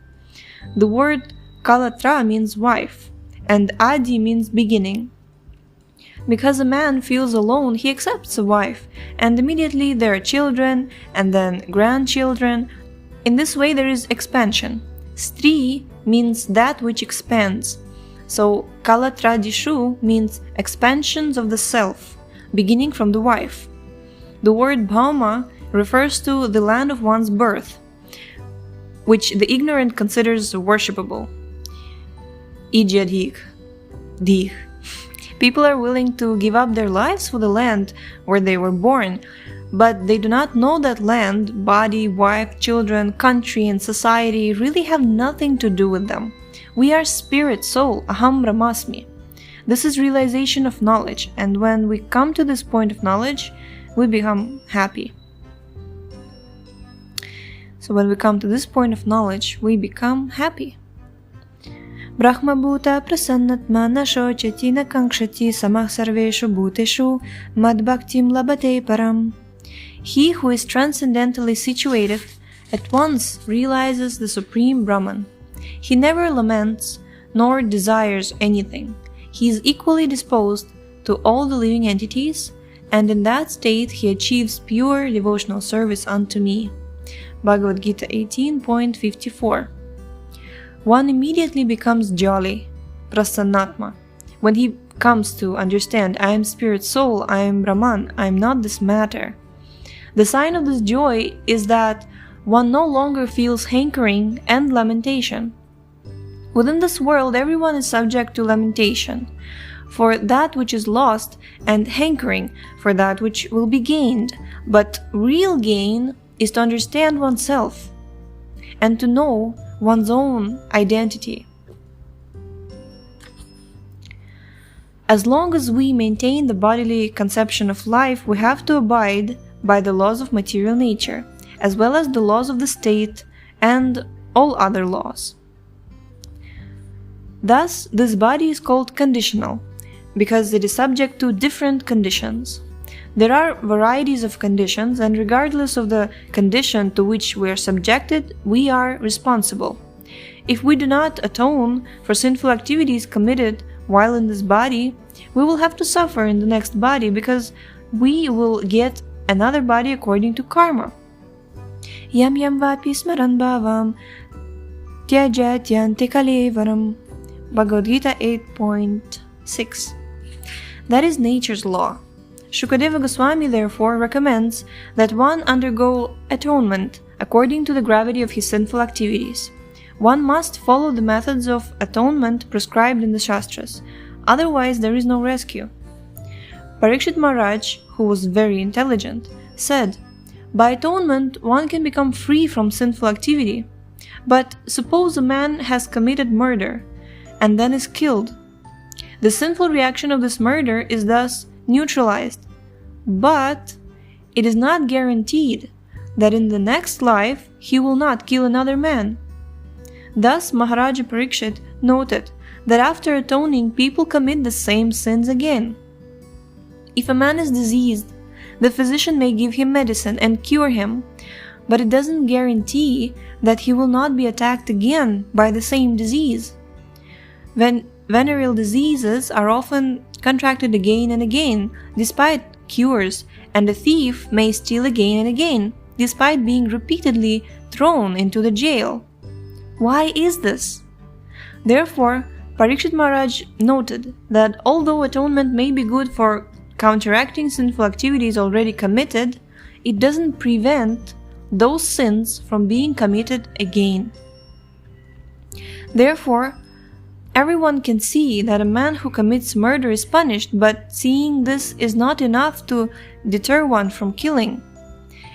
The word kalatra means wife, and adi means beginning. Because a man feels alone, he accepts a wife, and immediately there are children, and then grandchildren. In this way there is expansion. Stri means that which expands. So kalatradishu means expansions of the self, beginning from the wife. The word bhauma refers to the land of one's birth, which the ignorant considers worshipable. Ijadhik, dih. People are willing to give up their lives for the land where they were born, but they do not know that land, body, wife, children, country, and society really have nothing to do with them. We are spirit, soul, aham brahmasmi. This is realization of knowledge, and when we come to this point of knowledge, we become happy. So when we come to this point of knowledge, we become happy. Brahma bhuta prasannatma na shochati na kankshati samah sarveshu bhuteshu mad bhaktim labate param. He who is transcendentally situated at once realizes the Supreme Brahman. He never laments nor desires anything. He is equally disposed to all the living entities, and in that state he achieves pure devotional service unto me. Bhagavad Gita 18.54. One immediately becomes jolly, prasannatma, when he comes to understand, I am spirit soul, I am Brahman, I am not this matter. The sign of this joy is that one no longer feels hankering and lamentation. Within this world, everyone is subject to lamentation for that which is lost and hankering for that which will be gained. But real gain is to understand oneself and to know one's own identity. As long as we maintain the bodily conception of life, we have to abide by the laws of material nature, as well as the laws of the state and all other laws. Thus, this body is called conditional, because it is subject to different conditions. There are varieties of conditions, and regardless of the condition to which we are subjected, we are responsible. If we do not atone for sinful activities committed while in this body, we will have to suffer in the next body, because we will get another body according to karma. Yam yam vapi smaran bhavam tyajatyanti kalevaram. Bhagavad Gita 8.6. That is nature's law. Shukadeva Goswami therefore recommends that one undergo atonement according to the gravity of his sinful activities. One must follow the methods of atonement prescribed in the Shastras, otherwise there is no rescue. Parikshit Maharaj, who was very intelligent, said, by atonement one can become free from sinful activity. But suppose a man has committed murder and then is killed. The sinful reaction of this murder is thus neutralized, but it is not guaranteed that in the next life he will not kill another man. Thus Maharaja Parikshit noted that after atoning, people commit the same sins again. If a man is diseased, the physician may give him medicine and cure him, but it doesn't guarantee that he will not be attacked again by the same disease. Venereal diseases are often contracted again and again, despite cures, and a thief may steal again and again, despite being repeatedly thrown into the jail. Why is this? Therefore, Parikshit Maharaj noted that although atonement may be good for counteracting sinful activities already committed, it doesn't prevent those sins from being committed again. Therefore, everyone can see that a man who commits murder is punished, but seeing this is not enough to deter one from killing.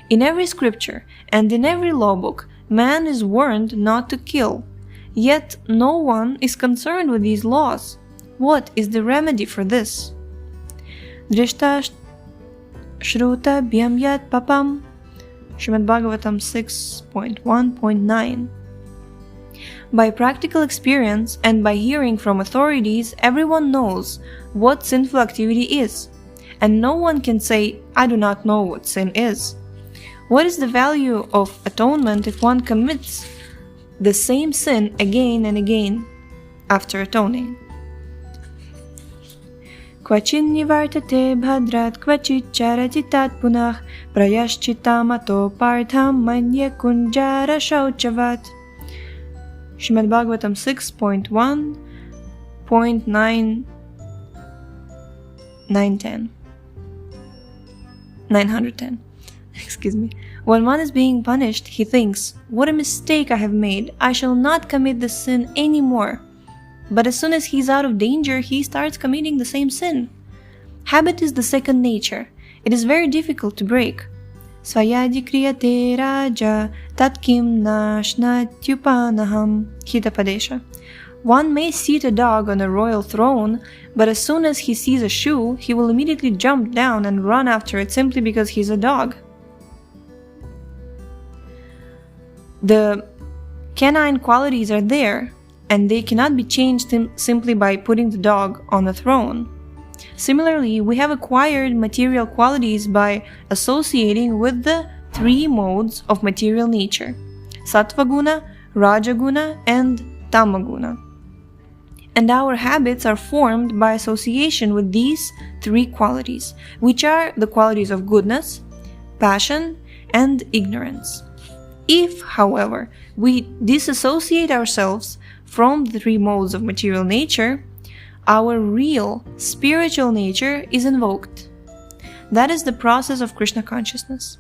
In every scripture and in every law book, man is warned not to kill. Yet no one is concerned with these laws. What is the remedy for this? Drishta Shruta Byamyat Papam, Srimad Bhagavatam 6.1.9. By practical experience and by hearing from authorities, everyone knows what sinful activity is, and no one can say, I do not know what sin is. What is the value of atonement if one commits the same sin again and again after atoning? Kvachin nivartate bhadrat kvachit charatitat punah prayashchitamato partham manye kunjara shauchavat. Srimad Bhagavatam 6.1.910. Excuse me. When one is being punished, he thinks, what a mistake I have made. I shall not commit this sin anymore. But as soon as he's out of danger, he starts committing the same sin. Habit is the second nature. It is very difficult to break. Svayadi kriyate raja tatkim nashnatyupanaham hitapadesha. One may seat a dog on a royal throne, but as soon as he sees a shoe, he will immediately jump down and run after it simply because he's a dog. The canine qualities are there, and they cannot be changed simply by putting the dog on the throne. Similarly, we have acquired material qualities by associating with the three modes of material nature: Sattvaguna, Rajaguna, and Tamaguna. And our habits are formed by association with these three qualities, which are the qualities of goodness, passion, and ignorance. If, however, we disassociate ourselves from the three modes of material nature, our real spiritual nature is invoked. That is the process of Krishna consciousness.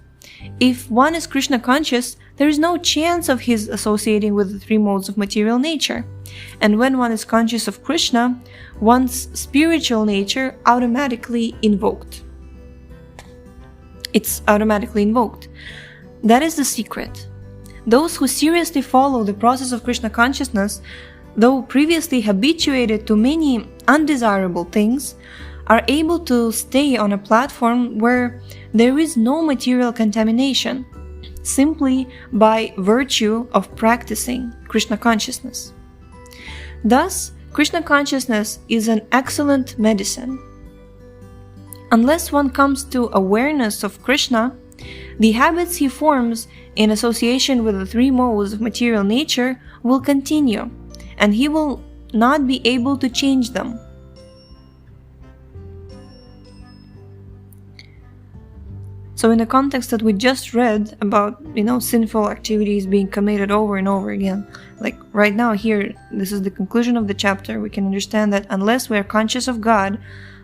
If one is Krishna conscious, there is no chance of his associating with the three modes of material nature. And when one is conscious of Krishna, one's spiritual nature automatically invoked. It's automatically invoked. That is the secret. Those who seriously follow the process of Krishna consciousness, though previously habituated to many undesirable things, are able to stay on a platform where there is no material contamination, simply by virtue of practicing Krishna consciousness. Thus, Krishna consciousness is an excellent medicine. Unless one comes to awareness of Krishna, the habits he forms in association with the three modes of material nature will continue, and he will not be able to change them. So in the context that we just read about, sinful activities being committed over and over again, like right now here, this is the conclusion of the chapter, we can understand that unless we are conscious of God,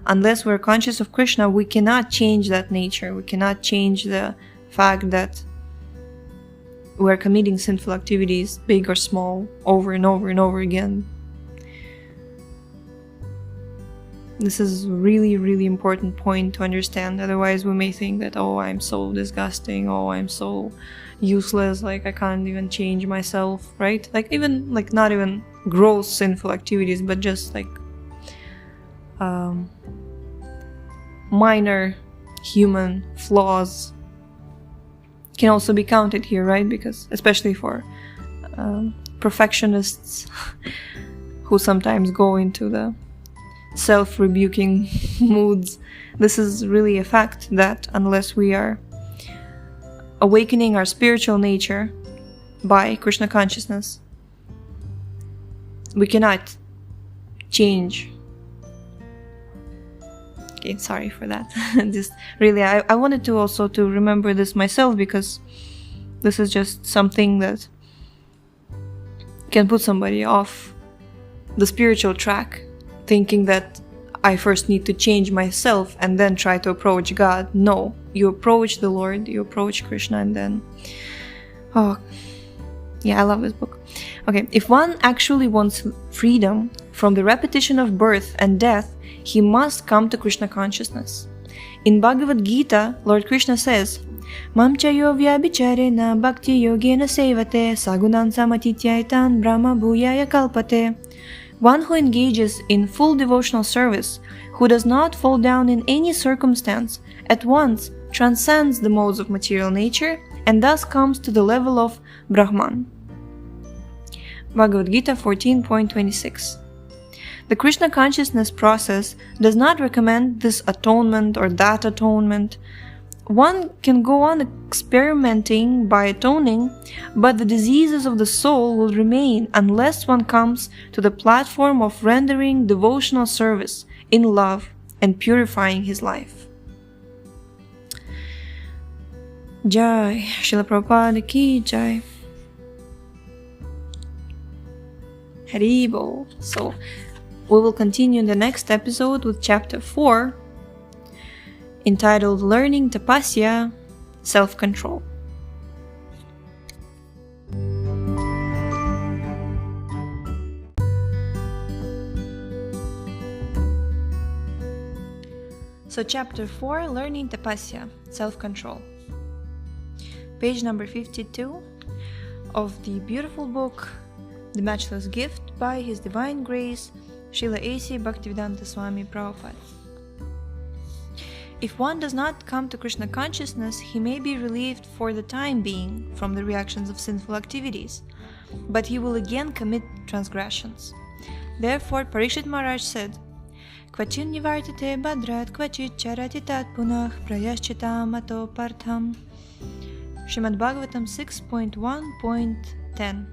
unless we're conscious of Krishna, we cannot change that nature. We cannot change the fact that we're committing sinful activities, big or small, over and over and over again. This is a really, really important point to understand. Otherwise, we may think that, oh, I'm so disgusting, oh, I'm so useless, like I can't even change myself, right? Like even, not even gross sinful activities, but just like minor human flaws can also be counted here, right? Because especially for perfectionists who sometimes go into the self-rebuking moods, this is really a fact that unless we are awakening our spiritual nature by Krishna consciousness, we cannot change Okay, sorry for that. Just really, I wanted to also to remember this myself, because this is just something that can put somebody off the spiritual track, thinking that I first need to change myself and then try to approach God. No, you approach the Lord, you approach Krishna, and then... Oh, yeah, I love this book. Okay, if one actually wants freedom from the repetition of birth and death, he must come to Krishna consciousness. In Bhagavad Gita, Lord Krishna says, Mam chayo vyabhicharena bhakti yogena sevate sagunan samatityaitan brahma bhuyaya kalpate. One who engages in full devotional service, who does not fall down in any circumstance, at once transcends the modes of material nature and thus comes to the level of Brahman. Bhagavad Gita 14.26. The Krishna consciousness process does not recommend this atonement or that atonement. One can go on experimenting by atoning, but the diseases of the soul will remain unless one comes to the platform of rendering devotional service in love and purifying his life. Jai, Srila Prabhupada ki Jai. Haribol. So, we will continue in the next episode with chapter 4, entitled Learning Tapasya, Self-Control. So chapter 4, Learning Tapasya, Self-Control. Page number 52 of the beautiful book, The Matchless Gift by His Divine Grace, Srila A.C. Bhaktivedanta Swami Prabhupada. If one does not come to Krishna consciousness, he may be relieved for the time being from the reactions of sinful activities, but he will again commit transgressions. Therefore, Parikshit Maharaj said, Kvachin nivartate badrat kvachit charati tat punah prayaschitam ato partham. Srimad Bhagavatam 6.1.10.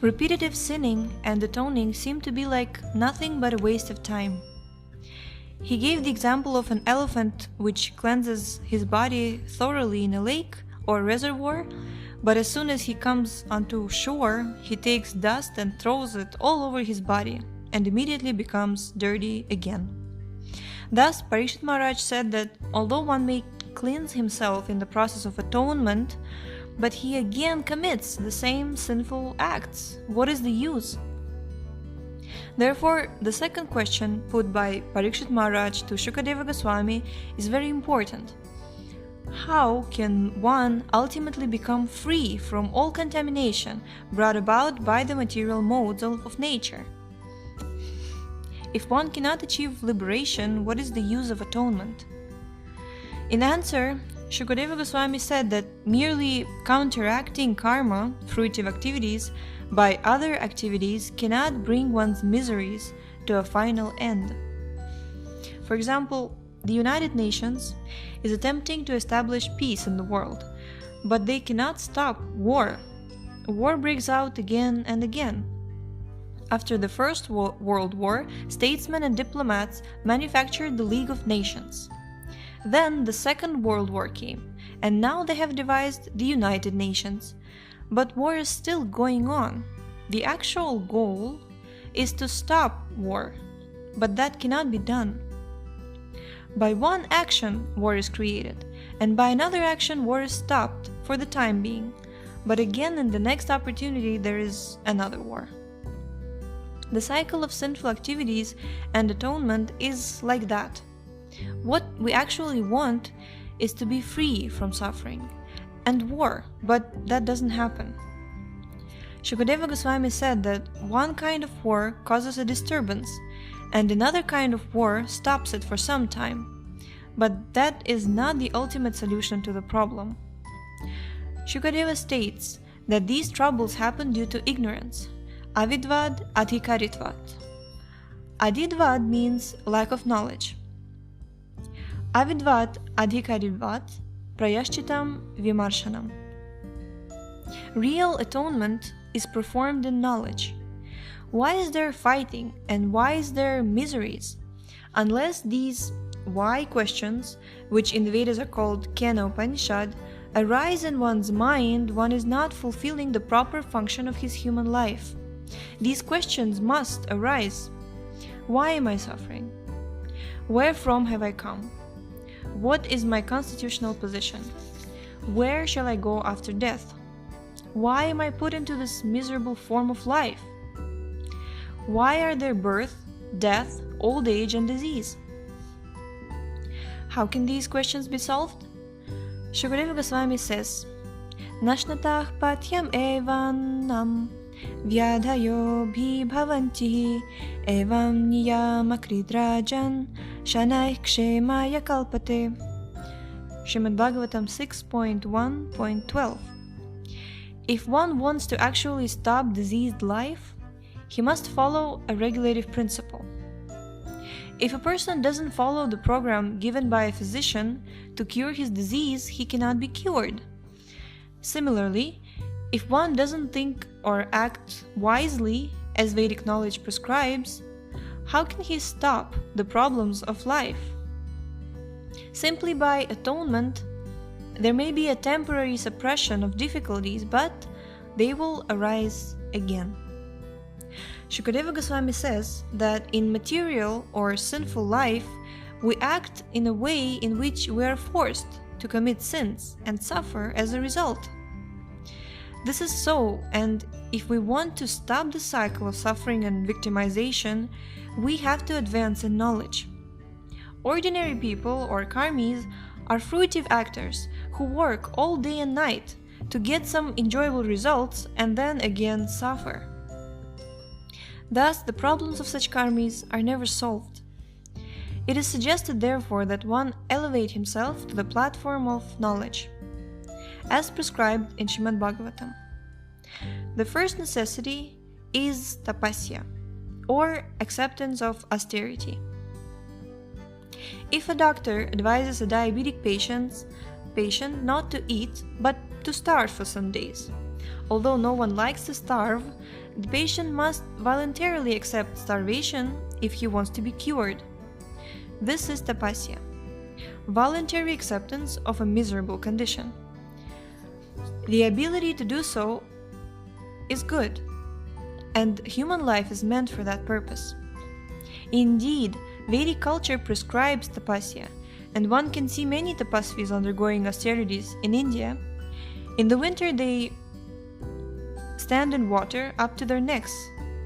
Repetitive sinning and atoning seem to be like nothing but a waste of time. He gave the example of an elephant which cleanses his body thoroughly in a lake or reservoir, but as soon as he comes onto shore, he takes dust and throws it all over his body and immediately becomes dirty again. Thus, Parikshit Maharaj said that although one may cleanse himself in the process of atonement, but he again commits the same sinful acts. What is the use? Therefore, the second question put by Parikshit Maharaj to Shukadeva Goswami is very important. How can one ultimately become free from all contamination brought about by the material modes of nature? If one cannot achieve liberation, what is the use of atonement? In answer, Shukadeva Goswami said that merely counteracting karma, fruitive activities, by other activities cannot bring one's miseries to a final end. For example, the United Nations is attempting to establish peace in the world, but they cannot stop war. War breaks out again and again. After the First World War, statesmen and diplomats manufactured the League of Nations. Then the Second World War came, and now they have devised the United Nations. But war is still going on. The actual goal is to stop war, but that cannot be done. By one action, war is created, and by another action, war is stopped for the time being. But again, in the next opportunity, there is another war. The cycle of sinful activities and atonement is like that. What we actually want is to be free from suffering and war, but that doesn't happen. Shukadeva Goswami said that one kind of war causes a disturbance, and another kind of war stops it for some time. But that is not the ultimate solution to the problem. Shukadeva states that these troubles happen due to ignorance. Avidvad adhikaritvat. Adidvad means lack of knowledge. Avidvat adhikaritvat prayashchitam vimarshanam. Real atonement is performed in knowledge. Why is there fighting and why is there miseries? Unless these why questions, which in the Vedas are called Kena Upanishad, arise in one's mind, one is not fulfilling the proper function of his human life. These questions must arise. Why am I suffering? Where from have I come? What is my constitutional position? Where shall I go after death? Why am I put into this miserable form of life? Why are there birth, death, old age, and disease? How can these questions be solved? Shukadeva Goswami says, Nashnatah patyam evanam vyadhayo bhi bhavanti evam niyamakrirajan shanai kshemaya kalpate. Srimad Bhagavatam 6.1.12. If one wants to actually stop diseased life, he must follow a regulative principle. If a person doesn't follow the program given by a physician to cure his disease, he cannot be cured. Similarly, if one doesn't think or act wisely as Vedic knowledge prescribes, how can he stop the problems of life? Simply by atonement, there may be a temporary suppression of difficulties, but they will arise again. Shukadeva Goswami says that in material or sinful life, we act in a way in which we are forced to commit sins and suffer as a result. This is so, and if we want to stop the cycle of suffering and victimization, we have to advance in knowledge. Ordinary people or karmis are fruitive actors who work all day and night to get some enjoyable results and then again suffer. Thus, the problems of such karmis are never solved. It is suggested, therefore, that one elevate himself to the platform of knowledge, as prescribed in Srimad Bhagavatam. The first necessity is tapasya, or acceptance of austerity. If a doctor advises a diabetic patient not to eat, but to starve for some days, although no one likes to starve, the patient must voluntarily accept starvation if he wants to be cured. This is tapasya, voluntary acceptance of a miserable condition. The ability to do so is good, and human life is meant for that purpose. Indeed, Vedic culture prescribes tapasya, and one can see many tapasvis undergoing austerities in India. In the winter, they stand in water up to their necks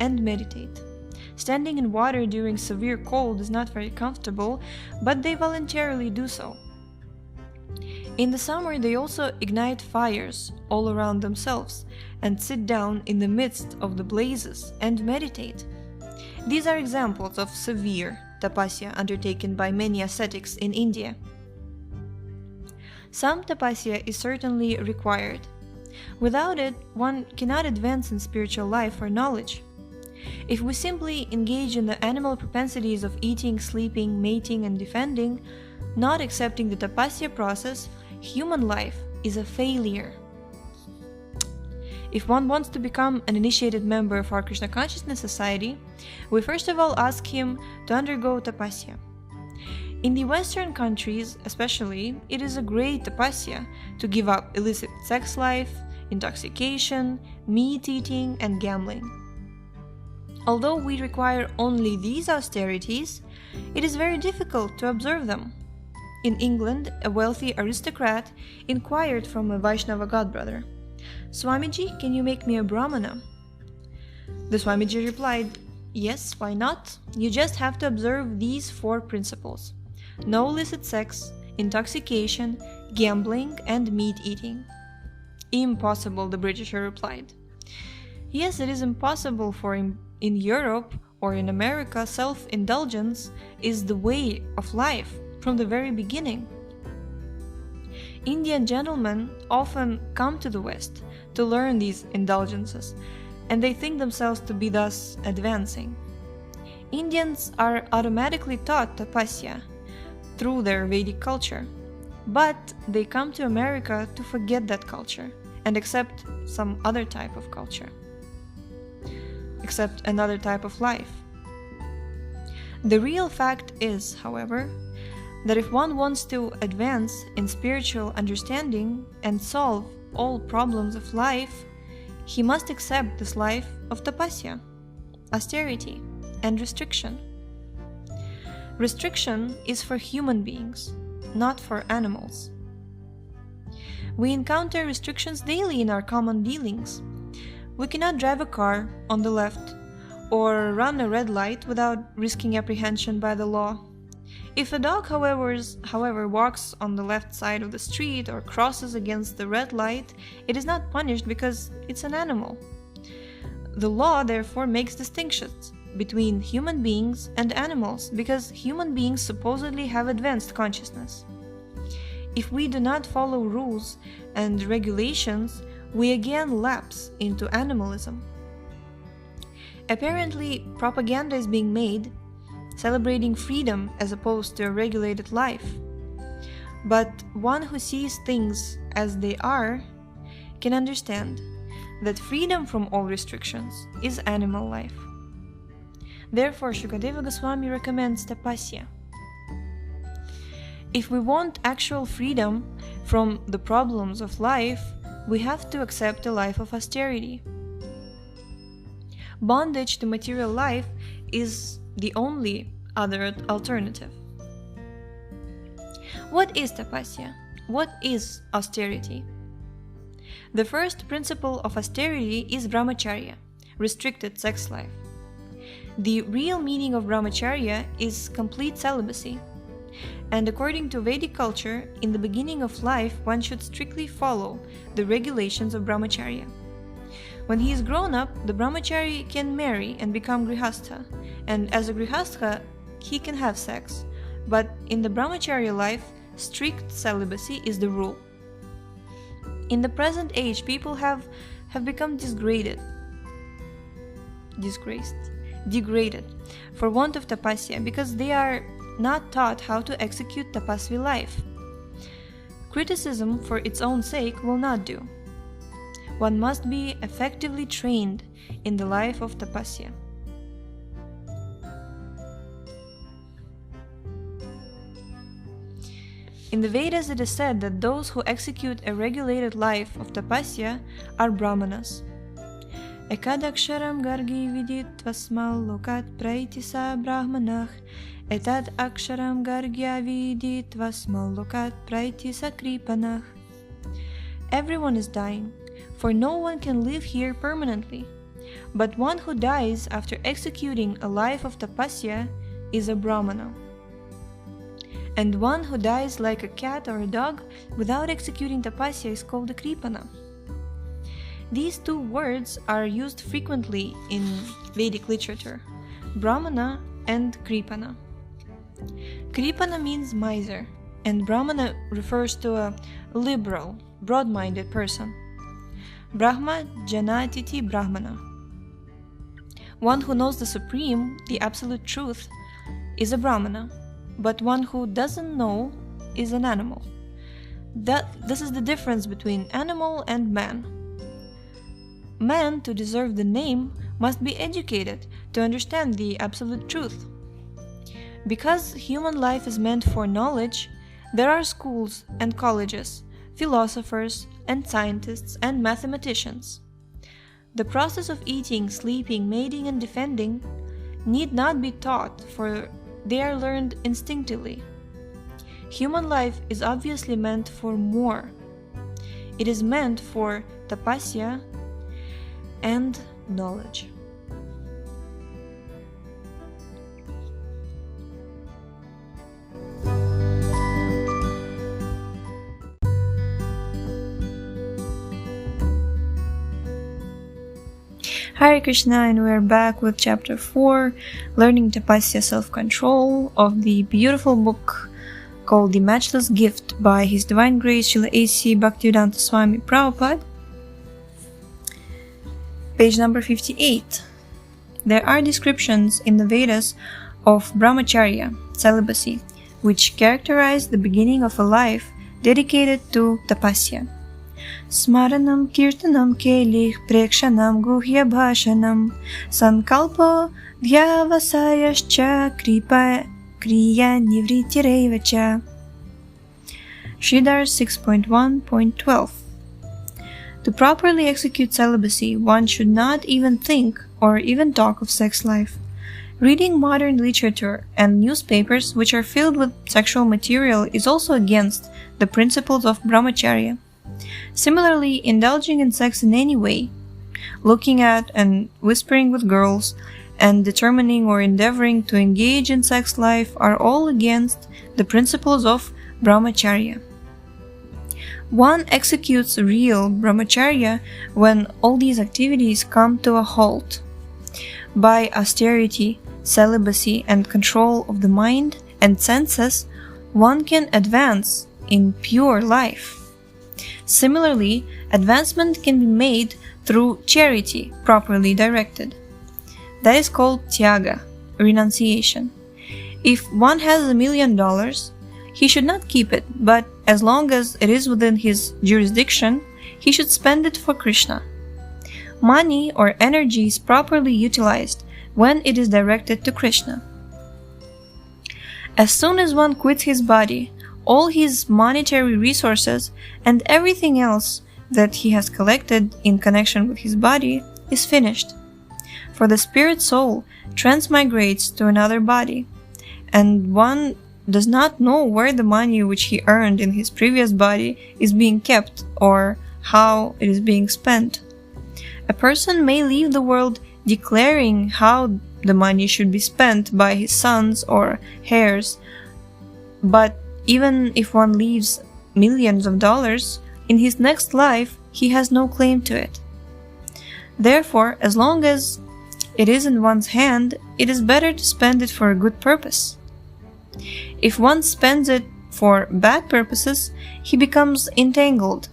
and meditate. Standing in water during severe cold is not very comfortable, but they voluntarily do so. In the summer, they also ignite fires all around themselves and sit down in the midst of the blazes and meditate. These are examples of severe tapasya undertaken by many ascetics in India. Some tapasya is certainly required. Without it, one cannot advance in spiritual life or knowledge. If we simply engage in the animal propensities of eating, sleeping, mating, and defending, not accepting the tapasya process, human life is a failure. If one wants to become an initiated member of our Krishna Consciousness Society, we first of all ask him to undergo tapasya. In the Western countries, especially, it is a great tapasya to give up illicit sex life, intoxication, meat eating, and gambling. Although we require only these austerities, it is very difficult to observe them. In England, a wealthy aristocrat inquired from a Vaishnava godbrother, "Swamiji, can you make me a Brahmana?" The Swamiji replied, "Yes, why not? You just have to observe these 4 principles: no illicit sex, intoxication, gambling, and meat eating." "Impossible," the Britisher replied. Yes, it is impossible, for in Europe or in America, self-indulgence is the way of life from the very beginning. Indian gentlemen often come to the West to learn these indulgences, and they think themselves to be thus advancing. Indians are automatically taught tapasya through their Vedic culture, but they come to America to forget that culture and accept some other type of culture, accept another type of life. The real fact is, however, that if one wants to advance in spiritual understanding and solve all problems of life, he must accept this life of tapasya, austerity, and restriction. Restriction is for human beings, not for animals. We encounter restrictions daily in our common dealings. We cannot drive a car on the left or run a red light without risking apprehension by the law. If a dog, however, walks on the left side of the street or crosses against the red light, it is not punished because it's an animal. The law, therefore, makes distinctions between human beings and animals because human beings supposedly have advanced consciousness. If we do not follow rules and regulations, we again lapse into animalism. Apparently, propaganda is being made celebrating freedom as opposed to a regulated life. But one who sees things as they are can understand that freedom from all restrictions is animal life. Therefore, Shukadeva Goswami recommends tapasya. If we want actual freedom from the problems of life, we have to accept a life of austerity. Bondage to material life is the only other alternative. What is tapasya? What is austerity? The first principle of austerity is brahmacharya, restricted sex life. The real meaning of brahmacharya is complete celibacy. And according to Vedic culture, in the beginning of life, one should strictly follow the regulations of brahmacharya. When he is grown up, the brahmachari can marry and become grihastha, and as a grihastha, he can have sex. But in the brahmacharya life, strict celibacy is the rule. In the present age, people have become degraded for want of tapasya because they are not taught how to execute tapasvi life. Criticism for its own sake will not do. One must be effectively trained in the life of tapasya. In the Vedas it is said that those who execute a regulated life of tapasya are brahmanas. Ekadaksharam gargi vidit vasmal lokat praitisa brahmanah etad aksharam gargya vidit vasmal lokat praitisa kripanah. Everyone is dying, for no one can live here permanently. But one who dies after executing a life of tapasya is a brahmana. And one who dies like a cat or a dog without executing tapasya is called a kripana. These two words are used frequently in Vedic literature, Brahmana and Kripana. Kripana means miser, and Brahmana refers to a liberal, broad-minded person. Brahma Janatiti Brahmana. One who knows the Supreme, the Absolute Truth, is a Brahmana, but one who doesn't know is an animal. This is the difference between animal and man. Man, to deserve the name, must be educated to understand the Absolute Truth. Because human life is meant for knowledge, there are schools and colleges, philosophers and scientists and mathematicians. The process of eating, sleeping, mating, and defending need not be taught, for they are learned instinctively. Human life is obviously meant for more. It is meant for tapasya and knowledge. Hare Krishna, and we are back with chapter 4, Learning Tapasya Self-Control, of the beautiful book called The Matchless Gift by His Divine Grace Srila A.C. Bhaktivedanta Swami Prabhupada. Page number 58. There are descriptions in the Vedas of brahmacharya, celibacy, which characterize the beginning of a life dedicated to tapasya. Smaranam kirtanam kelih prekshanam guhya bhashanam sankalpo dhyavasayascha kripa kriya nivrittirevacha. Sridhar 6.1.12. To properly execute celibacy, one should not even think or even talk of sex life. Reading modern literature and newspapers which are filled with sexual material is also against the principles of brahmacharya. Similarly, indulging in sex in any way, looking at and whispering with girls, and determining or endeavoring to engage in sex life are all against the principles of brahmacharya. One executes real brahmacharya when all these activities come to a halt. By austerity, celibacy, and control of the mind and senses, one can advance in pure life. Similarly, advancement can be made through charity properly directed. That is called tyaga, renunciation. If one has $1 million, he should not keep it, but as long as it is within his jurisdiction, he should spend it for Krishna. Money or energy is properly utilized when it is directed to Krishna. As soon as one quits his body, all his monetary resources and everything else that he has collected in connection with his body is finished. For the spirit soul transmigrates to another body, and one does not know where the money which he earned in his previous body is being kept or how it is being spent. A person may leave the world declaring how the money should be spent by his sons or heirs, but even if one leaves millions of dollars, in his next life he has no claim to it. Therefore, as long as it is in one's hand, it is better to spend it for a good purpose. If one spends it for bad purposes, he becomes entangled.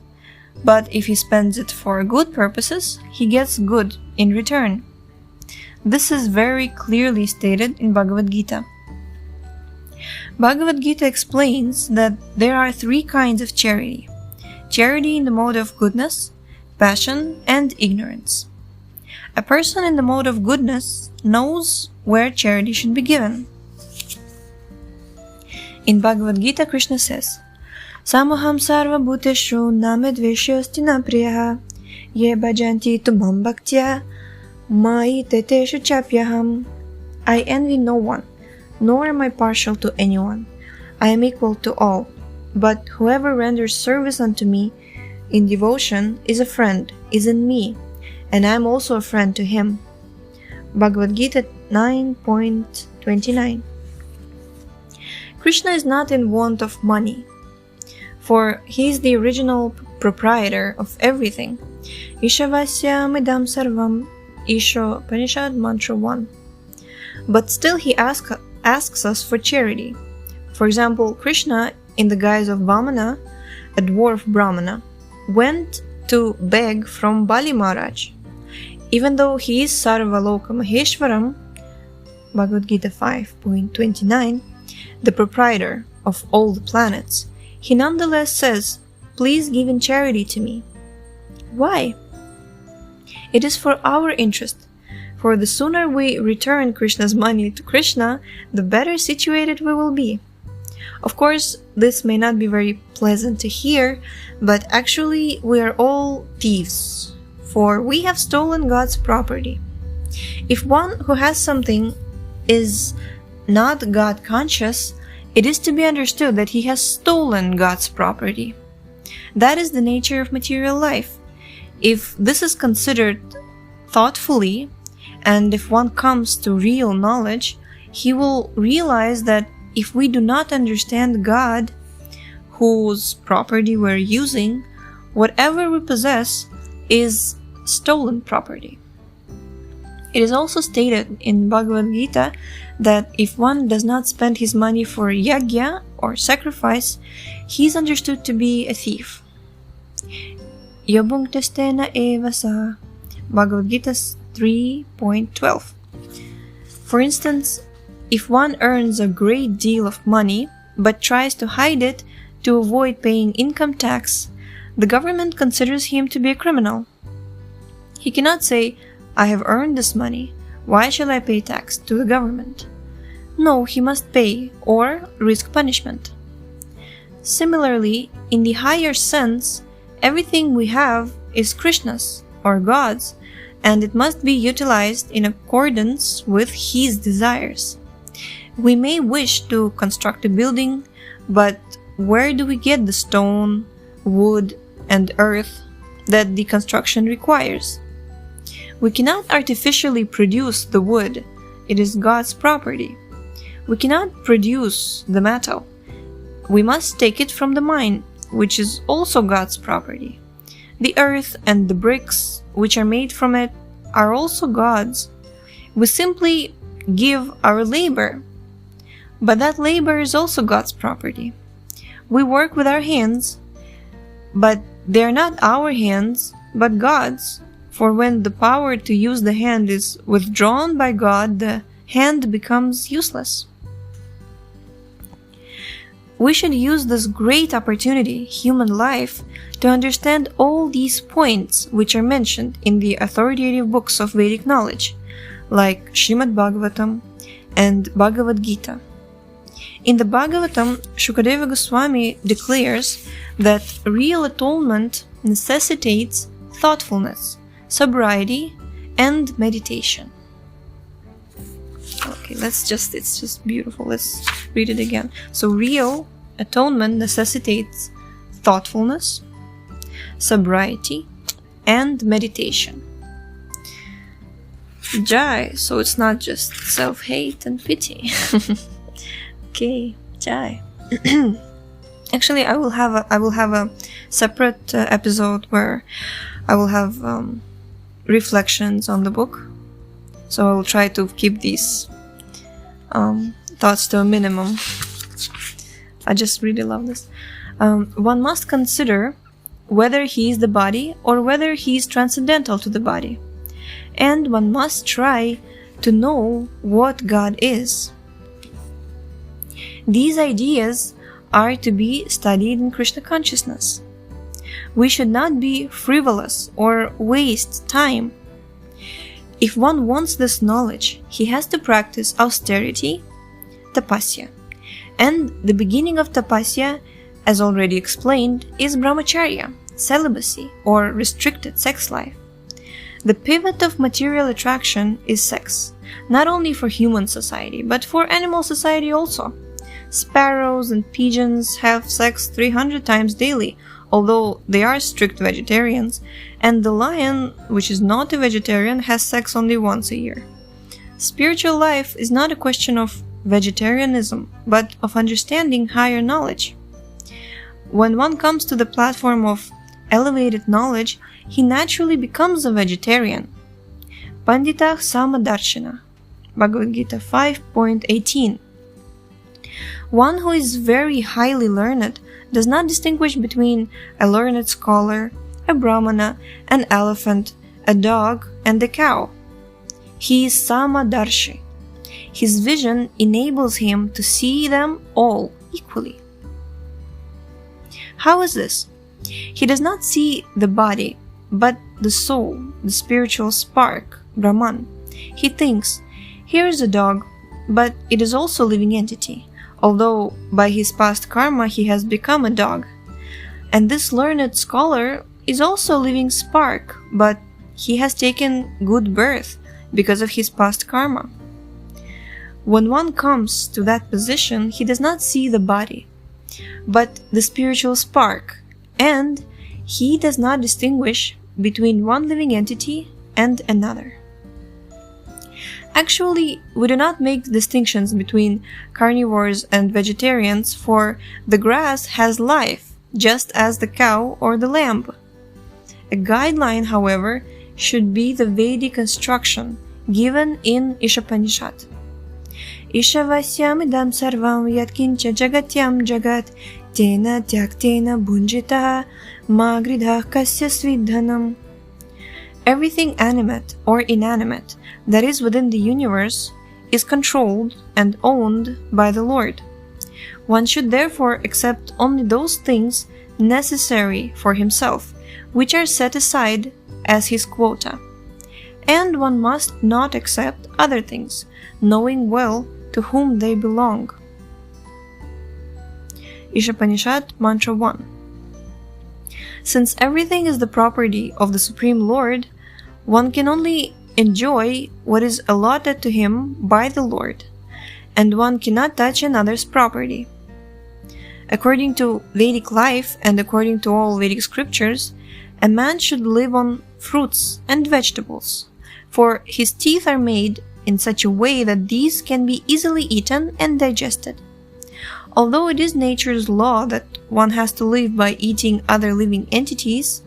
But if he spends it for good purposes, he gets good in return. This is very clearly stated in Bhagavad Gita. Bhagavad Gita explains that there are 3 kinds of charity. Charity in the mode of goodness, passion, and ignorance. A person in the mode of goodness knows where charity should be given. In Bhagavad Gita, Krishna says, Samoham sarva bhuteshu namedveshyosti na priyaha ye bhajanti tumam bhaktya mai teteshu chapyaham. I envy no one, nor am I partial to anyone. I am equal to all. But whoever renders service unto me in devotion is a friend, is in me, and I am also a friend to him. Bhagavad Gita 9.29. Krishna is not in want of money, for he is the original proprietor of everything. Ishavasya midam sarvam, Isha Upanishad Mantra 1. But still he asks us for charity. For example, Krishna, in the guise of Vamana, a dwarf Brahmana, went to beg from Bali Maharaj. Even though he is Sarvaloka Maheshwaram, Bhagavad Gita 5.29, the proprietor of all the planets, he nonetheless says, please give in charity to me. Why? It is for our interest, for the sooner we return Krishna's money to Krishna, the better situated we will be. Of course, this may not be very pleasant to hear, but actually we are all thieves, for we have stolen God's property. If one who has something is not God conscious, it is to be understood that he has stolen God's property. That is the nature of material life. If this is considered thoughtfully, and if one comes to real knowledge, he will realize that if we do not understand God, whose property we're using, whatever we possess is stolen property. It is also stated in Bhagavad Gita that if one does not spend his money for yajna or sacrifice, he is understood to be a thief. Yabungtestena evasa, Bhagavad Gita 3.12. For instance, if one earns a great deal of money but tries to hide it to avoid paying income tax, the government considers him to be a criminal. He cannot say, "I have earned this money, why shall I pay tax to the government?" No, he must pay or risk punishment. Similarly, in the higher sense, everything we have is Krishna's or God's, and it must be utilized in accordance with his desires. We may wish to construct a building, but where do we get the stone, wood, and earth that the construction requires? We cannot artificially produce the wood. It is God's property. We cannot produce the metal. We must take it from the mine, which is also God's property. The earth and the bricks which are made from it are also God's. We simply give our labor, but that labor is also God's property. We work with our hands, but they are not our hands, but God's. For when the power to use the hand is withdrawn by God, the hand becomes useless. We should use this great opportunity, human life, to understand all these points which are mentioned in the authoritative books of Vedic knowledge, like Srimad Bhagavatam and Bhagavad Gita. In the Bhagavatam, Shukadeva Goswami declares that real atonement necessitates thoughtfulness, sobriety, and meditation. Okay, it's just beautiful. Let's read it again. So real atonement necessitates thoughtfulness, sobriety, and meditation. Jai, so it's not just self-hate and pity. Okay, Jai. Actually, I will have a separate episode where I will have reflections on the book. So I will try to keep these thoughts to a minimum. I just really love this. One must consider whether he is the body or whether he is transcendental to the body. And one must try to know what God is. These ideas are to be studied in Krishna consciousness. We should not be frivolous or waste time. If one wants this knowledge, he has to practice austerity, tapasya. And the beginning of tapasya, as already explained, is brahmacharya, celibacy, or restricted sex life. The pivot of material attraction is sex, not only for human society, but for animal society also. Sparrows and pigeons have sex 300 times daily, although they are strict vegetarians, and the lion, which is not a vegetarian, has sex only once a year. Spiritual life is not a question of vegetarianism, but of understanding higher knowledge. When one comes to the platform of elevated knowledge, he naturally becomes a vegetarian. Panditah Samadarshana, Bhagavad Gita 5.18. One who is very highly learned does not distinguish between a learned scholar, a Brahmana, an elephant, a dog, and a cow. He is Samadarshi. His vision enables him to see them all equally. How is this? He does not see the body, but the soul, the spiritual spark, Brahman. He thinks, here is a dog, but it is also a living entity, although by his past karma he has become a dog. And this learned scholar is also a living spark, but he has taken good birth because of his past karma. When one comes to that position, he does not see the body, but the spiritual spark, and he does not distinguish between one living entity and another. Actually, we do not make distinctions between carnivores and vegetarians, for the grass has life, just as the cow or the lamb. A guideline, however, should be the Vedic instruction given in Ishopanishad. Ishavasyam idam sarvam yatkincha jagatyam jagat tena tyaktena bunjitaha magridha kasya svidhanam. Everything animate or inanimate that is within the universe is controlled and owned by the Lord. One should therefore accept only those things necessary for himself, which are set aside as his quota. And one must not accept other things, knowing well to whom they belong. Ishopanishad Mantra 1. Since everything is the property of the Supreme Lord, one can only enjoy what is allotted to him by the Lord, and one cannot touch another's property. According to Vedic life and according to all Vedic scriptures, a man should live on fruits and vegetables, for his teeth are made in such a way that these can be easily eaten and digested. Although it is nature's law that one has to live by eating other living entities,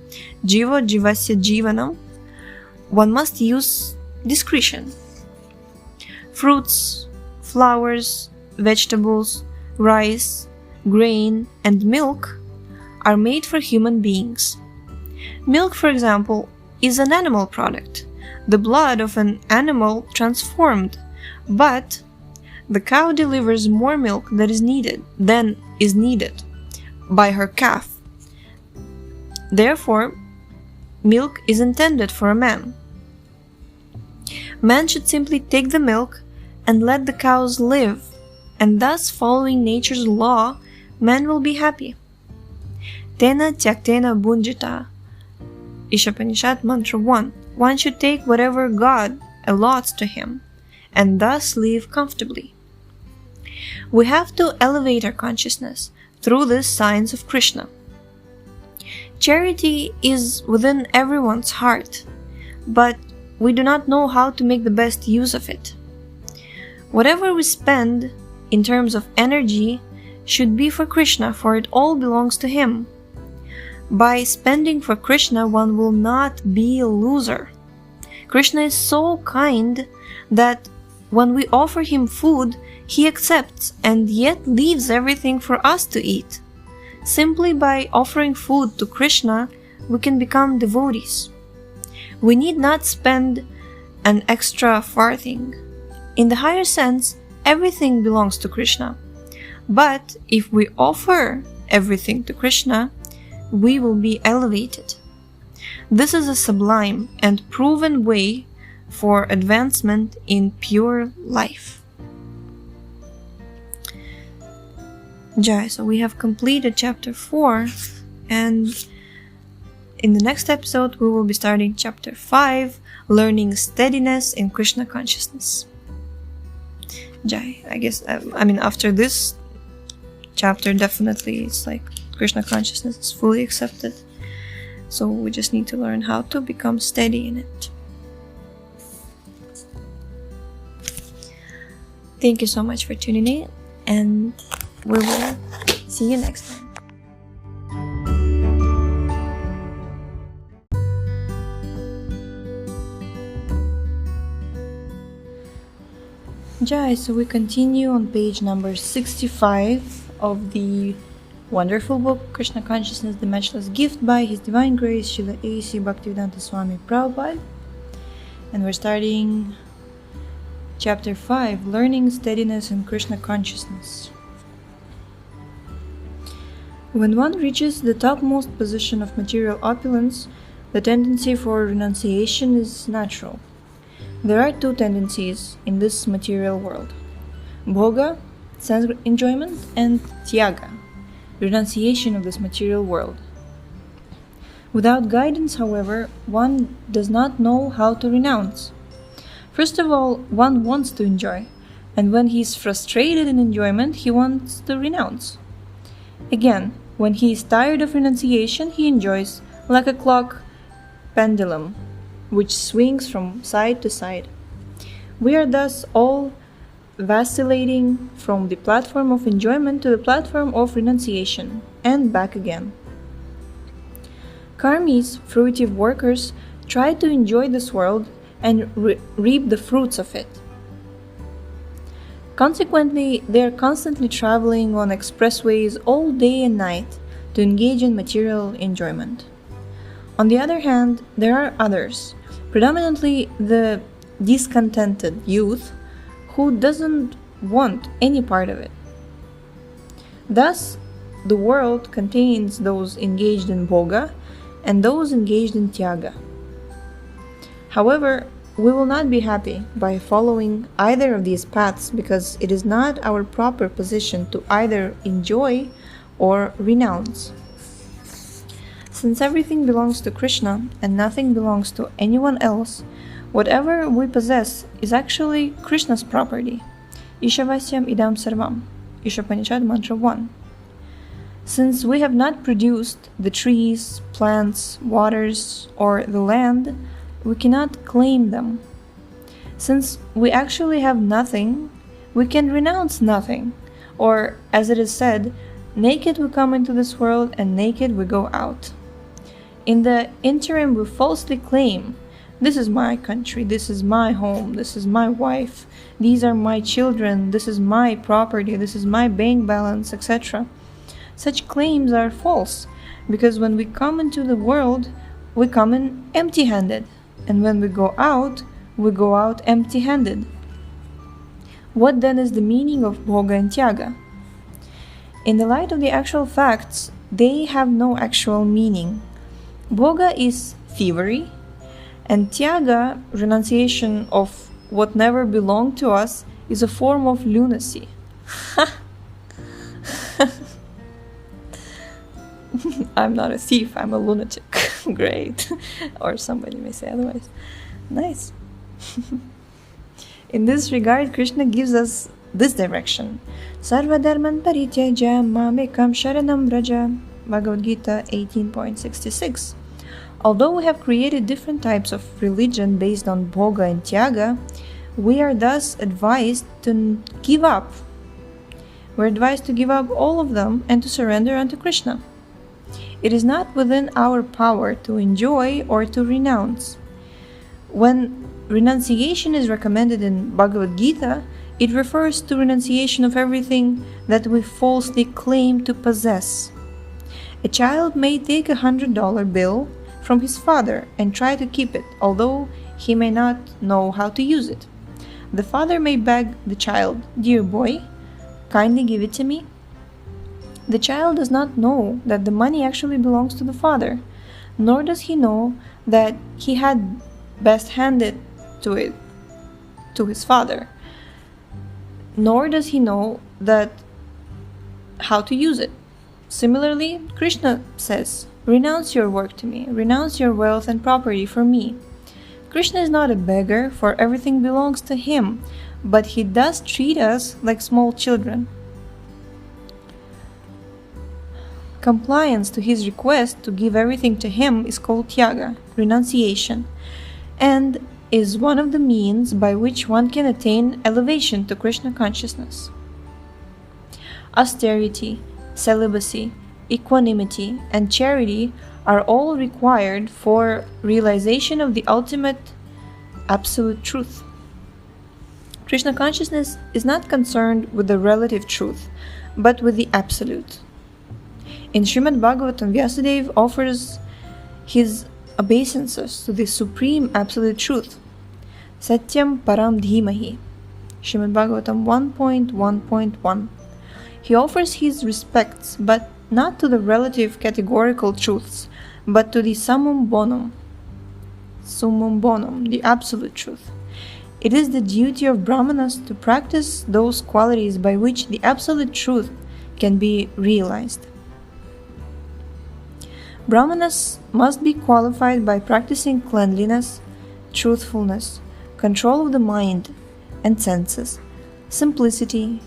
jiva jivasya jivanam, one must use discretion. Fruits, flowers, vegetables, rice, grain, and milk are made for human beings. Milk, for example, is an animal product, the blood of an animal transformed, but the cow delivers more milk than is needed by her calf. Therefore, milk is intended for a man. Man should simply take the milk and let the cows live, and thus following nature's law, man will be happy. Tena tyaktena bunjita. Ishopanishad Mantra 1. One should take whatever God allots to him, and thus live comfortably. We have to elevate our consciousness through this science of Krishna. Charity is within everyone's heart, but we do not know how to make the best use of it. Whatever we spend in terms of energy should be for Krishna, for it all belongs to him. By spending for Krishna, one will not be a loser. Krishna is so kind that when we offer him food, he accepts and yet leaves everything for us to eat. Simply by offering food to Krishna, we can become devotees. We need not spend an extra farthing. In the higher sense, everything belongs to Krishna. But if we offer everything to Krishna, we will be elevated. This is a sublime and proven way for advancement in pure life. Jai, so we have completed chapter 4, and in the next episode we will be starting chapter 5, learning steadiness in Krishna consciousness. Jai, I guess, after this chapter, definitely it's like Krishna consciousness is fully accepted. So we just need to learn how to become steady in it. Thank you so much for tuning in, and we will see you next time. Jai, so we continue on page number 65 of the wonderful book Krishna Consciousness, the Matchless Gift by His Divine Grace Srila A.C. Bhaktivedanta Swami Prabhupada. And we're starting chapter 5, Learning Steadiness in Krishna Consciousness. When one reaches the topmost position of material opulence, the tendency for renunciation is natural. There are two tendencies in this material world: bhoga, sense enjoyment, and tyaga, renunciation of this material world. Without guidance, however, one does not know how to renounce. First of all, one wants to enjoy, and when he is frustrated in enjoyment, he wants to renounce. Again, when he is tired of renunciation, he enjoys, like a clock pendulum, which swings from side to side. We are thus all vacillating from the platform of enjoyment to the platform of renunciation, and back again. Karmis, fruitive workers, try to enjoy this world and reap the fruits of it. Consequently, they are constantly traveling on expressways all day and night to engage in material enjoyment. On the other hand, there are others, predominantly the discontented youth, who doesn't want any part of it. Thus, the world contains those engaged in bhoga and those engaged in tyaga. However, we will not be happy by following either of these paths because it is not our proper position to either enjoy or renounce. Since everything belongs to Krishna and nothing belongs to anyone else, whatever we possess is actually Krishna's property. Ishavasyam idam sarvam. Ishapanishad Mantra 1. Since we have not produced the trees, plants, waters, or the land, we cannot claim them. Since we actually have nothing, we can renounce nothing. Or, as it is said, naked we come into this world and naked we go out. In the interim, we falsely claim, this is my country, this is my home, this is my wife, these are my children, this is my property, this is my bank balance, etc. Such claims are false, because when we come into the world, we come in empty-handed, and when we go out empty-handed. What then is the meaning of bhoga and tyaga? In the light of the actual facts, they have no actual meaning. Bhoga is thievery, and tyaga, renunciation of what never belonged to us, is a form of lunacy. I'm not a thief, I'm a lunatic. Great. Or somebody may say otherwise. Nice. In this regard, Krishna gives us this direction. Sarva dharman parityaja mamekam sharanam vraja. Bhagavad Gita 18.66. Although we have created different types of religion based on bhoga and tyaga, we are thus advised to give up. We're advised to give up all of them and to surrender unto Krishna. It is not within our power to enjoy or to renounce. When renunciation is recommended in Bhagavad Gita, it refers to renunciation of everything that we falsely claim to possess. A child may take $100 bill from his father and try to keep it, although he may not know how to use it. The father may beg the child, "Dear boy, kindly give it to me." The child does not know that the money actually belongs to the father, nor does he know that he had best handed it to his father, nor does he know that how to use it. Similarly, Krishna says, "Renounce your work to me, renounce your wealth and property for me." Krishna is not a beggar, for everything belongs to him, but he does treat us like small children. Compliance to his request to give everything to him is called tyaga, renunciation, and is one of the means by which one can attain elevation to Krishna consciousness. Austerity, celibacy, equanimity, and charity are all required for realization of the ultimate absolute truth. Krishna consciousness is not concerned with the relative truth, but with the absolute. In Srimad Bhagavatam, Vyasadeva offers his obeisances to the supreme absolute truth. Satyam Param Dhimahi. Srimad Bhagavatam 1.1.1. He offers his respects, but not to the relative categorical truths, but to the summum bonum, the absolute truth. It is the duty of Brahmanas to practice those qualities by which the absolute truth can be realized. Brahmanas must be qualified by practicing cleanliness, truthfulness, control of the mind and senses, simplicity,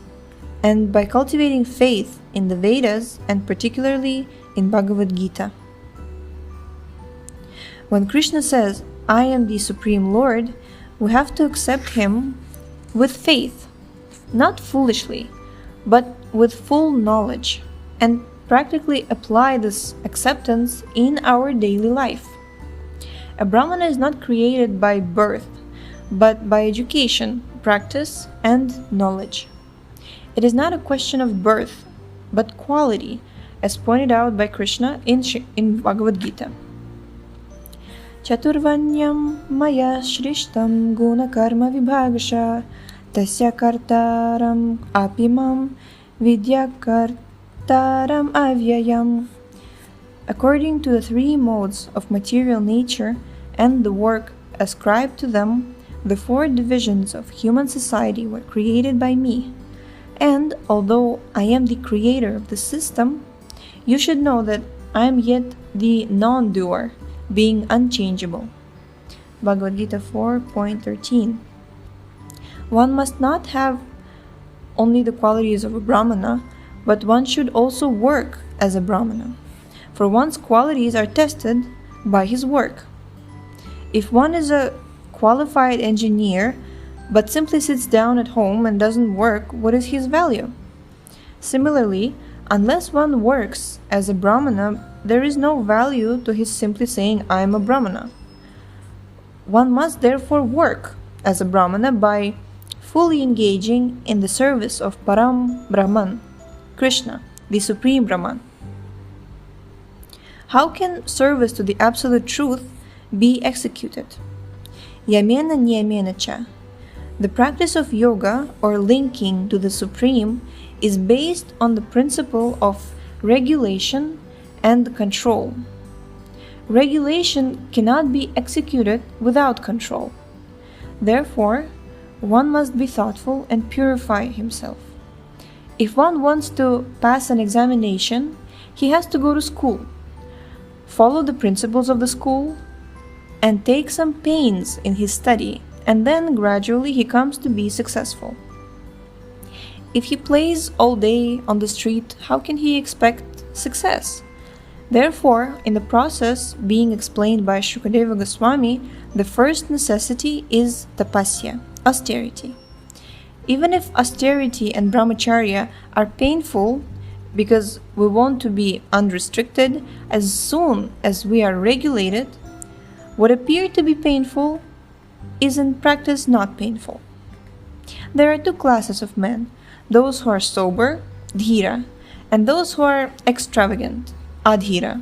and by cultivating faith in the Vedas and particularly in Bhagavad Gita. When Krishna says, "I am the Supreme Lord," we have to accept him with faith, not foolishly, but with full knowledge, and practically apply this acceptance in our daily life. A Brahmana is not created by birth, but by education, practice, and knowledge. It is not a question of birth, but quality, as pointed out by Krishna in Bhagavad Gita. Chaturvanyam maya shrishtam guna karma vibhagasha tasya kartaram apimam vidyakart Avektaram Avyayam. According to the three modes of material nature and the work ascribed to them, the four divisions of human society were created by me. And although I am the creator of the system, you should know that I am yet the non-doer, being unchangeable. Bhagavad Gita 4.13. One must not have only the qualities of a Brahmana, but one should also work as a Brahmana, for one's qualities are tested by his work. If one is a qualified engineer, but simply sits down at home and doesn't work, what is his value? Similarly, unless one works as a Brahmana, there is no value to his simply saying, I am a Brahmana. One must therefore work as a Brahmana by fully engaging in the service of Param Brahman, Krishna, the Supreme Brahman. How can service to the Absolute Truth be executed? Yamena niyamena cha. The practice of yoga, or linking to the Supreme, is based on the principle of regulation and control. Regulation cannot be executed without control. Therefore, one must be thoughtful and purify himself. If one wants to pass an examination, he has to go to school, follow the principles of the school, and take some pains in his study, and then gradually he comes to be successful. If he plays all day on the street, how can he expect success? Therefore, in the process being explained by Shukadeva Goswami, the first necessity is tapasya, austerity. Even if austerity and brahmacharya are painful, because we want to be unrestricted, as soon as we are regulated, what appeared to be painful is in practice not painful. There are two classes of men, those who are sober, dhira, and those who are extravagant, adhira.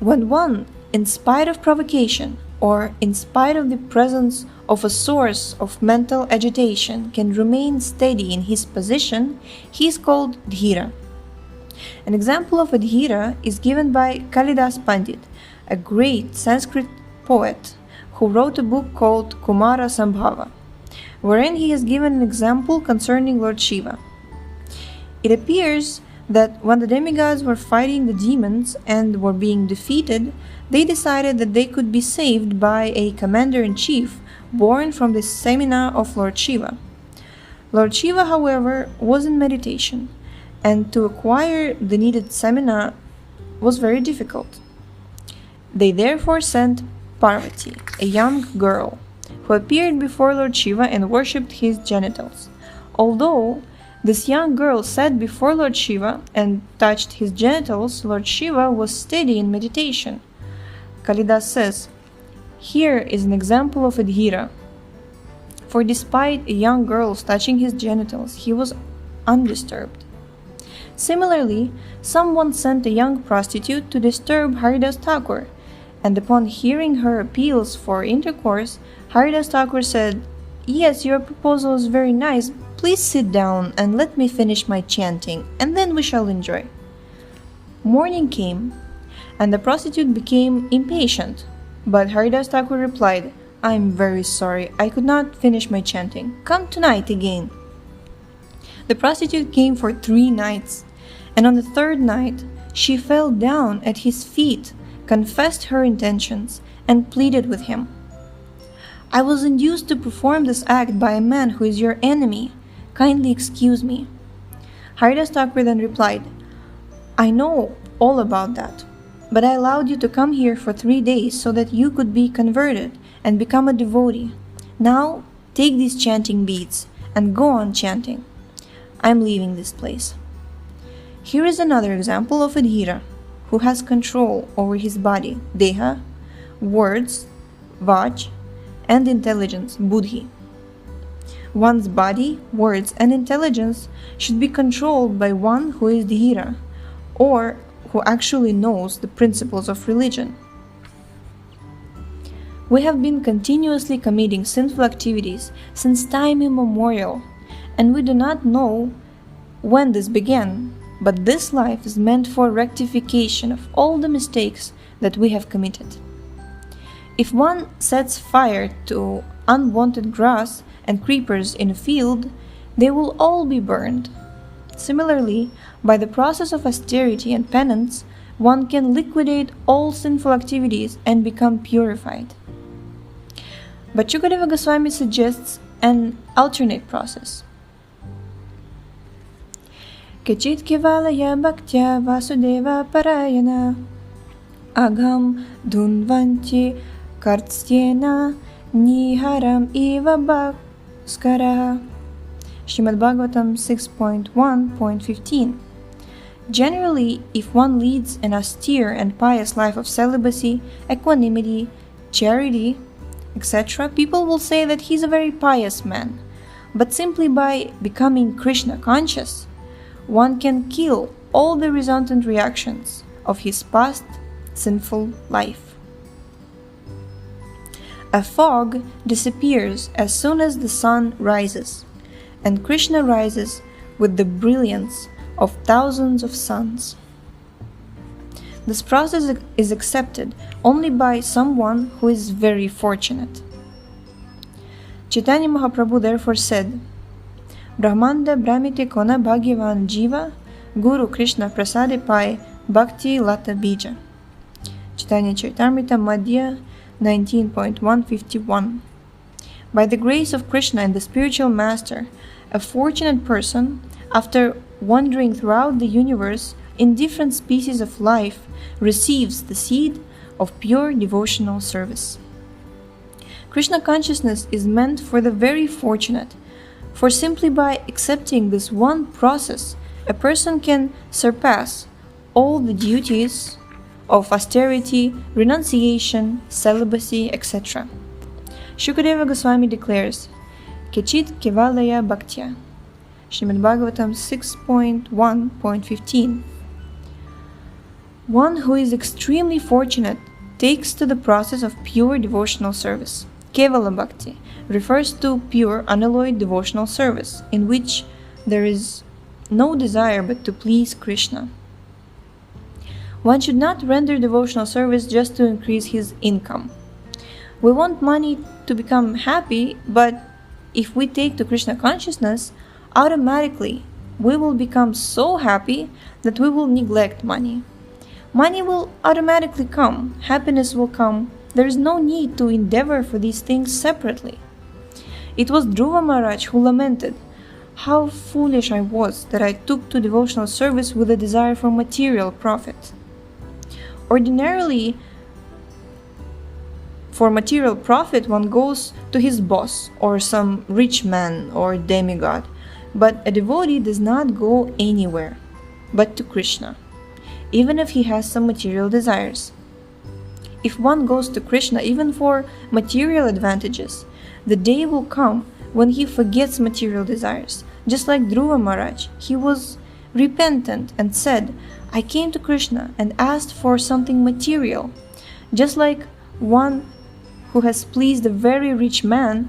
When one, in spite of provocation, or in spite of the presence of a source of mental agitation, can remain steady in his position, he is called dhira. An example of a dhira is given by Kalidas Pandit, a great Sanskrit poet who wrote a book called Kumara Sambhava, wherein he has given an example concerning Lord Shiva. It appears that when the demigods were fighting the demons and were being defeated, they decided that they could be saved by a commander-in-chief born from the semina of Lord Shiva. Lord Shiva, however, was in meditation, and to acquire the needed semina was very difficult. They therefore sent Parvati, a young girl, who appeared before Lord Shiva and worshipped his genitals. Although this young girl sat before Lord Shiva and touched his genitals, Lord Shiva was steady in meditation. Kalidas says, here is an example of a dhira. For despite a young girl's touching his genitals, he was undisturbed. Similarly, someone sent a young prostitute to disturb Haridas Thakur, and upon hearing her appeals for intercourse, Haridas Thakur said, yes, your proposal is very nice. Please sit down and let me finish my chanting, and then we shall enjoy. Morning came, and the prostitute became impatient. But Haridas Thakur replied, I am very sorry, I could not finish my chanting. Come tonight again. The prostitute came for 3 nights, and on the 3rd night she fell down at his feet, confessed her intentions, and pleaded with him. I was induced to perform this act by a man who is your enemy. Kindly excuse me. Haridas Thakur then replied, I know all about that, but I allowed you to come here for 3 days so that you could be converted and become a devotee. Now take these chanting beads and go on chanting. I am leaving this place. Here is another example of a dhira who has control over his body, deha, words, vaj, and intelligence, buddhi. One's body, words, and intelligence should be controlled by one who is dhira, or who actually knows the principles of religion. We have been continuously committing sinful activities since time immemorial, and we do not know when this began, but this life is meant for rectification of all the mistakes that we have committed. If one sets fire to unwanted grass and creepers in a field, they will all be burned. Similarly, by the process of austerity and penance, one can liquidate all sinful activities and become purified. But Shukadeva Goswami suggests an alternate process. Kechit kevalaya bhaktya vasudeva parayana agham dhunvanti kartsyena niharam eva bhaskara. Srimad Bhagavatam 6.1.15. Generally, if one leads an austere and pious life of celibacy, equanimity, charity, etc., people will say that he is a very pious man. But simply by becoming Krishna conscious, one can kill all the resultant reactions of his past sinful life. A fog disappears as soon as the sun rises, and Krishna rises with the brilliance of thousands of suns. This process is accepted only by someone who is very fortunate. Chaitanya Mahaprabhu therefore said, Brahmanda Brahmite Kona Bhagyavan Jiva Guru Krishna Prasade Pai Bhakti Lata Bija. Chaitanya Charitamrita Madhya 19.151. By the grace of Krishna and the spiritual master, a fortunate person, after wandering throughout the universe in different species of life, receives the seed of pure devotional service. Krishna consciousness is meant for the very fortunate, for simply by accepting this one process, a person can surpass all the duties of austerity, renunciation, celibacy, etc. Shukadeva Goswami declares, Kechit kevalaya bhaktya. Srimad Bhagavatam 6.1.15. One who is extremely fortunate takes to the process of pure devotional service. Kevala bhakti refers to pure, unalloyed devotional service, in which there is no desire but to please Krishna. One should not render devotional service just to increase his income. We want money to become happy, but if we take to Krishna consciousness, automatically we will become so happy that we will neglect money. Money will automatically come, happiness will come. There is no need to endeavor for these things separately. It was Dhruva Maharaj who lamented, "How foolish I was that I took to devotional service with a desire for material profit." Ordinarily, for material profit, one goes to his boss or some rich man or demigod, but a devotee does not go anywhere but to Krishna, even if he has some material desires. If one goes to Krishna even for material advantages, the day will come when he forgets material desires. Just like Dhruva Maharaj, he was repentant and said, "I came to Krishna and asked for something material." Just like one who has pleased a very rich man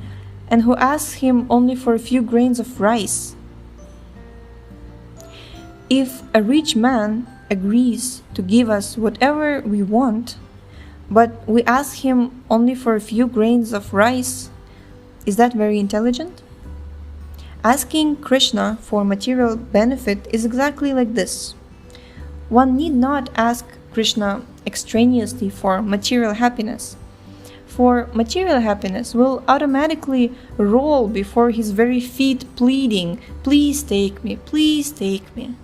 and who asks him only for a few grains of rice. If a rich man agrees to give us whatever we want, but we ask him only for a few grains of rice, is that very intelligent? Asking Krishna for material benefit is exactly like this. One need not ask Krishna extraneously for material happiness, for material happiness will automatically roll before his very feet pleading, "Please take me, please take me."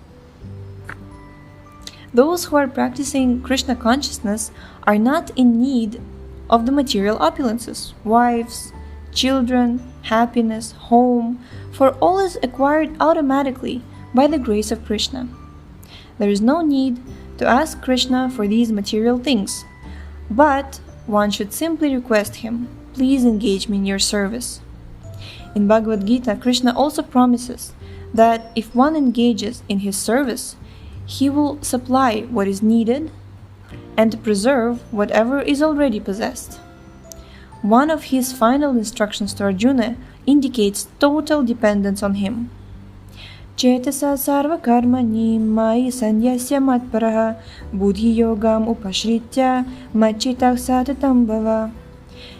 Those who are practicing Krishna consciousness are not in need of the material opulences, wives, children, happiness, home, for all is acquired automatically by the grace of Krishna. There is no need to ask Krishna for these material things, but one should simply request him, "Please engage me in your service." In Bhagavad Gita, Krishna also promises that if one engages in his service, he will supply what is needed and preserve whatever is already possessed. One of his final instructions to Arjuna indicates total dependence on him. Cetasa sarva karmani mai sanyasya matparaha buddhi yogam upashritya machitak satatam bhava.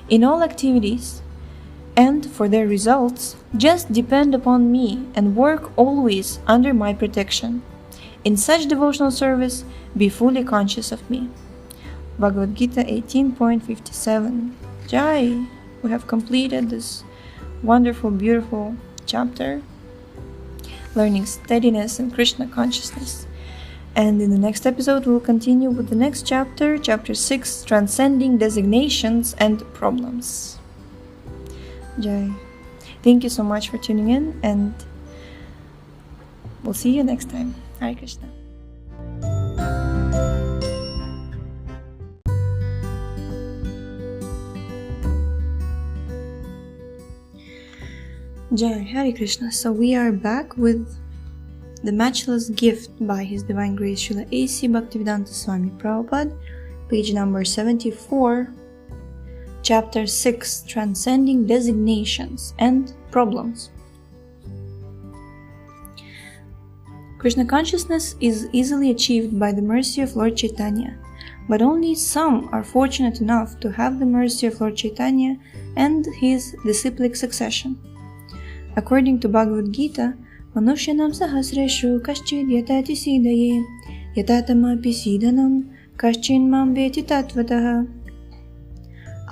In all activities, and for their results, just depend upon me and work always under my protection. In such devotional service, be fully conscious of me. Bhagavad Gita 18.57. Jai! We have completed this wonderful, beautiful chapter, learning steadiness and Krishna consciousness. And in the next episode, we'll continue with the next chapter, chapter 6, Transcending Designations and Problems. Jai. Thank you so much for tuning in, and we'll see you next time. Hare Krishna. Jai, Hare Krishna. So we are back with the Matchless Gift by His Divine Grace Srila A.C. Bhaktivedanta Swami Prabhupada, page number 74, chapter 6, Transcending Designations and Problems. Krishna consciousness is easily achieved by the mercy of Lord Chaitanya, but only some are fortunate enough to have the mercy of Lord Chaitanya and his disciplic succession. According to Bhagavad Gita, Manushyanam sahasreshu kaschid yatati sidaye yatatamapi sidanam kaschin mam veti tattvataha.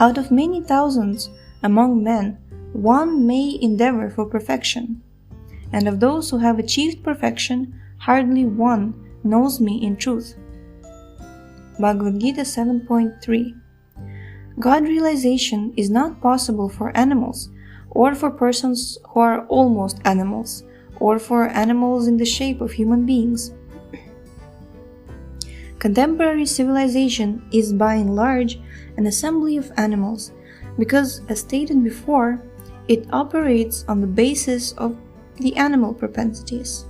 Out of many thousands among men, one may endeavor for perfection, and of those who have achieved perfection, hardly one knows me in truth. Bhagavad Gita 7.3. God realization is not possible for animals, or for persons who are almost animals, or for animals in the shape of human beings. Contemporary civilization is by and large an assembly of animals, because, as stated before, it operates on the basis of the animal propensities.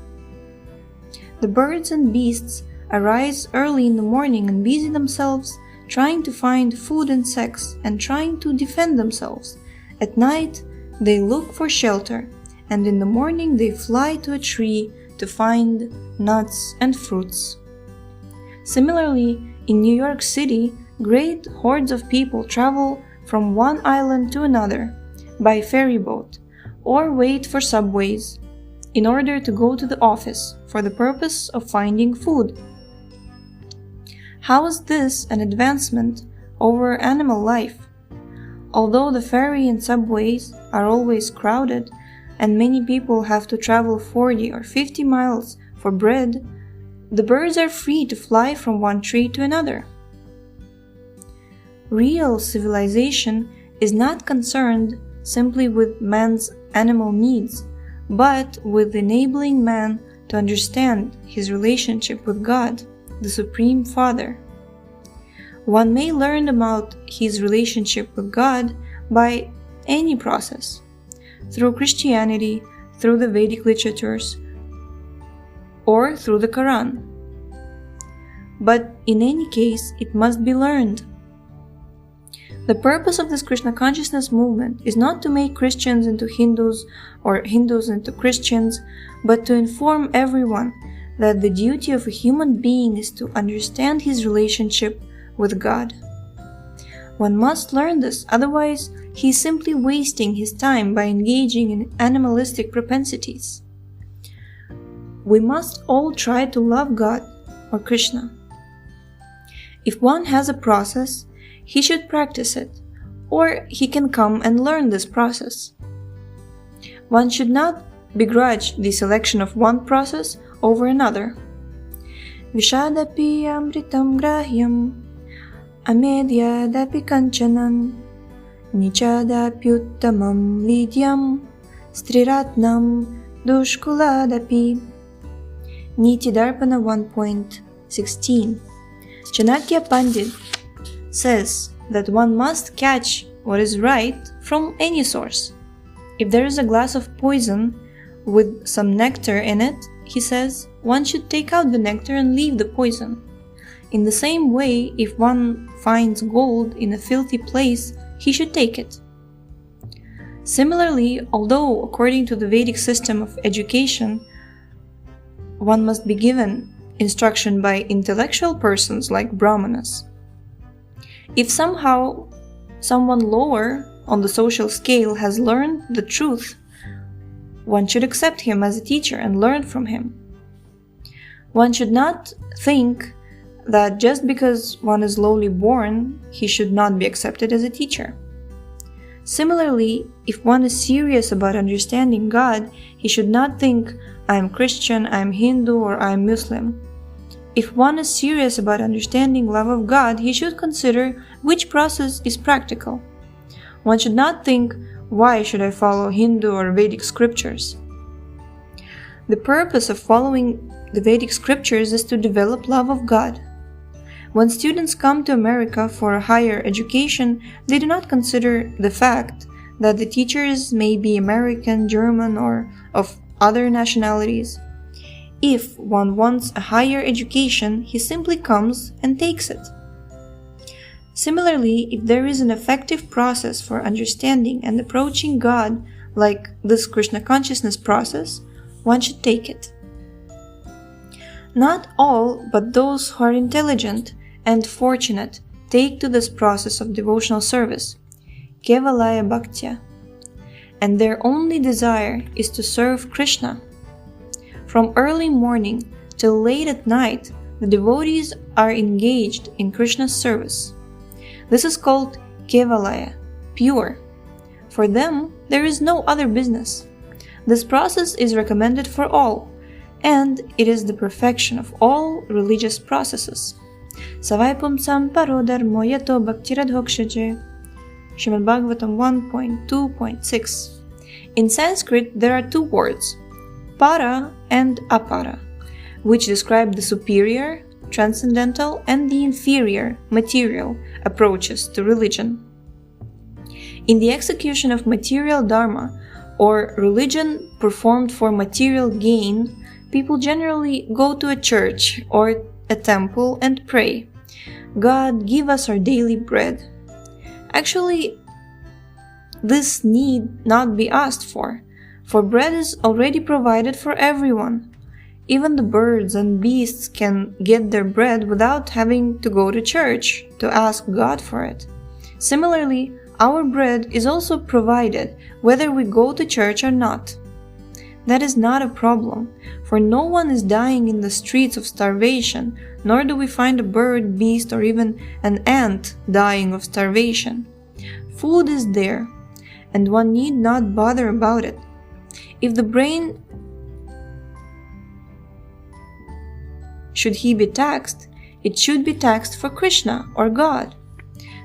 The birds and beasts arise early in the morning and busy themselves trying to find food and sex and trying to defend themselves. At night, they look for shelter, and in the morning they fly to a tree to find nuts and fruits. Similarly, in New York City, great hordes of people travel from one island to another by ferry boat or wait for subways in order to go to the office for the purpose of finding food. How is this an advancement over animal life? Although the ferry and subways are always crowded, and many people have to travel 40 or 50 miles for bread, the birds are free to fly from one tree to another. Real civilization is not concerned simply with man's animal needs, but with enabling man to understand his relationship with God, the Supreme Father. One may learn about his relationship with God by any process, through Christianity, through the Vedic literatures, or through the Quran. But in any case, it must be learned. The purpose of this Krishna consciousness movement is not to make Christians into Hindus or Hindus into Christians, but to inform everyone that the duty of a human being is to understand his relationship with God. One must learn this, otherwise he is simply wasting his time by engaging in animalistic propensities. We must all try to love God or Krishna. If one has a process, he should practice it, or he can come and learn this process. One should not begrudge the selection of one process over another. Vishadapi amritam grahyam amedhyadapi kanchanan nichadapyuttamam vidyam striratnam dushkuladapi. Niti Darpana 1.16. Chanakya Pandit says that one must catch what is right from any source. If there is a glass of poison with some nectar in it, he says, one should take out the nectar and leave the poison. In the same way, if one finds gold in a filthy place, he should take it. Similarly, although according to the Vedic system of education, one must be given instruction by intellectual persons like Brahmanas. If somehow someone lower on the social scale has learned the truth, one should accept him as a teacher and learn from him. One should not think that just because one is lowly born, he should not be accepted as a teacher. Similarly, if one is serious about understanding God, he should not think, I am Christian, I am Hindu, or I am Muslim. If one is serious about understanding love of God, he should consider which process is practical. One should not think, why should I follow Hindu or Vedic scriptures? The purpose of following the Vedic scriptures is to develop love of God. When students come to America for a higher education, they do not consider the fact that the teachers may be American, German, or of other nationalities. If one wants a higher education, he simply comes and takes it. Similarly, if there is an effective process for understanding and approaching God, like this Krishna consciousness process, one should take it. Not all, but those who are intelligent and fortunate take to this process of devotional service, kevalaya bhaktya, and their only desire is to serve Krishna. From early morning till late at night, the devotees are engaged in Krishna's service. This is called kevalaya, pure. For them, there is no other business. This process is recommended for all, and it is the perfection of all religious processes. Savaipum samparo dharmo yato bhaktiradhokshaje. Srimad Bhagavatam 1.2.6. In Sanskrit, there are two words, para and apara, which describe the superior, transcendental, and the inferior, material approaches to religion. In the execution of material dharma, or religion performed for material gain, people generally go to a church or a temple and pray, God, give us our daily bread. Actually, this need not be asked for bread is already provided for everyone. Even the birds and beasts can get their bread without having to go to church to ask God for it. Similarly, our bread is also provided whether we go to church or not. That is not a problem, for no one is dying in the streets of starvation, nor do we find a bird, beast, or even an ant dying of starvation. Food is there, and one need not bother about it. If the brain should he be taxed, it should be taxed for Krishna or God.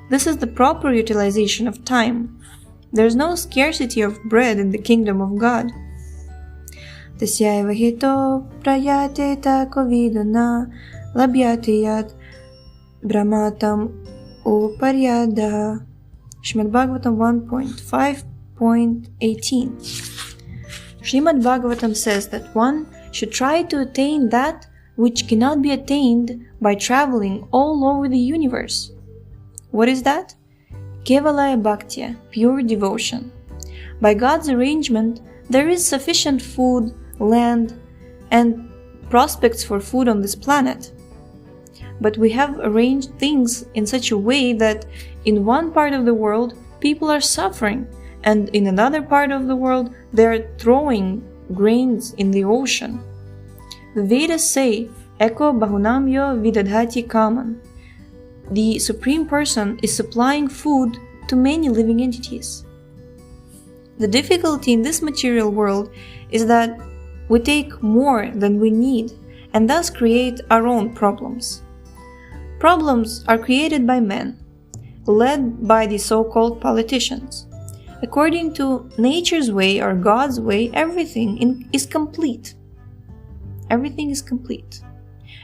This is the proper utilization of time. There is no scarcity of bread in the kingdom of God. Tasyaiva hito prayate tako vidana labhyate yat brahmatam uparyadaha. Srimad Bhagavatam 1.5.18. Srimad Bhagavatam says that one should try to attain that which cannot be attained by traveling all over the universe. What is that? Kevalaya bhaktya, pure devotion. By God's arrangement, there is sufficient food, land, and prospects for food on this planet. But we have arranged things in such a way that in one part of the world, people are suffering, and in another part of the world, they are throwing grains in the ocean. The Vedas say, Eko bahunamyo vidadhati kaman. The Supreme Person is supplying food to many living entities. The difficulty in this material world is that we take more than we need and thus create our own problems. Problems are created by men, led by the so-called politicians. According to nature's way or God's way, everything is complete. Everything is complete.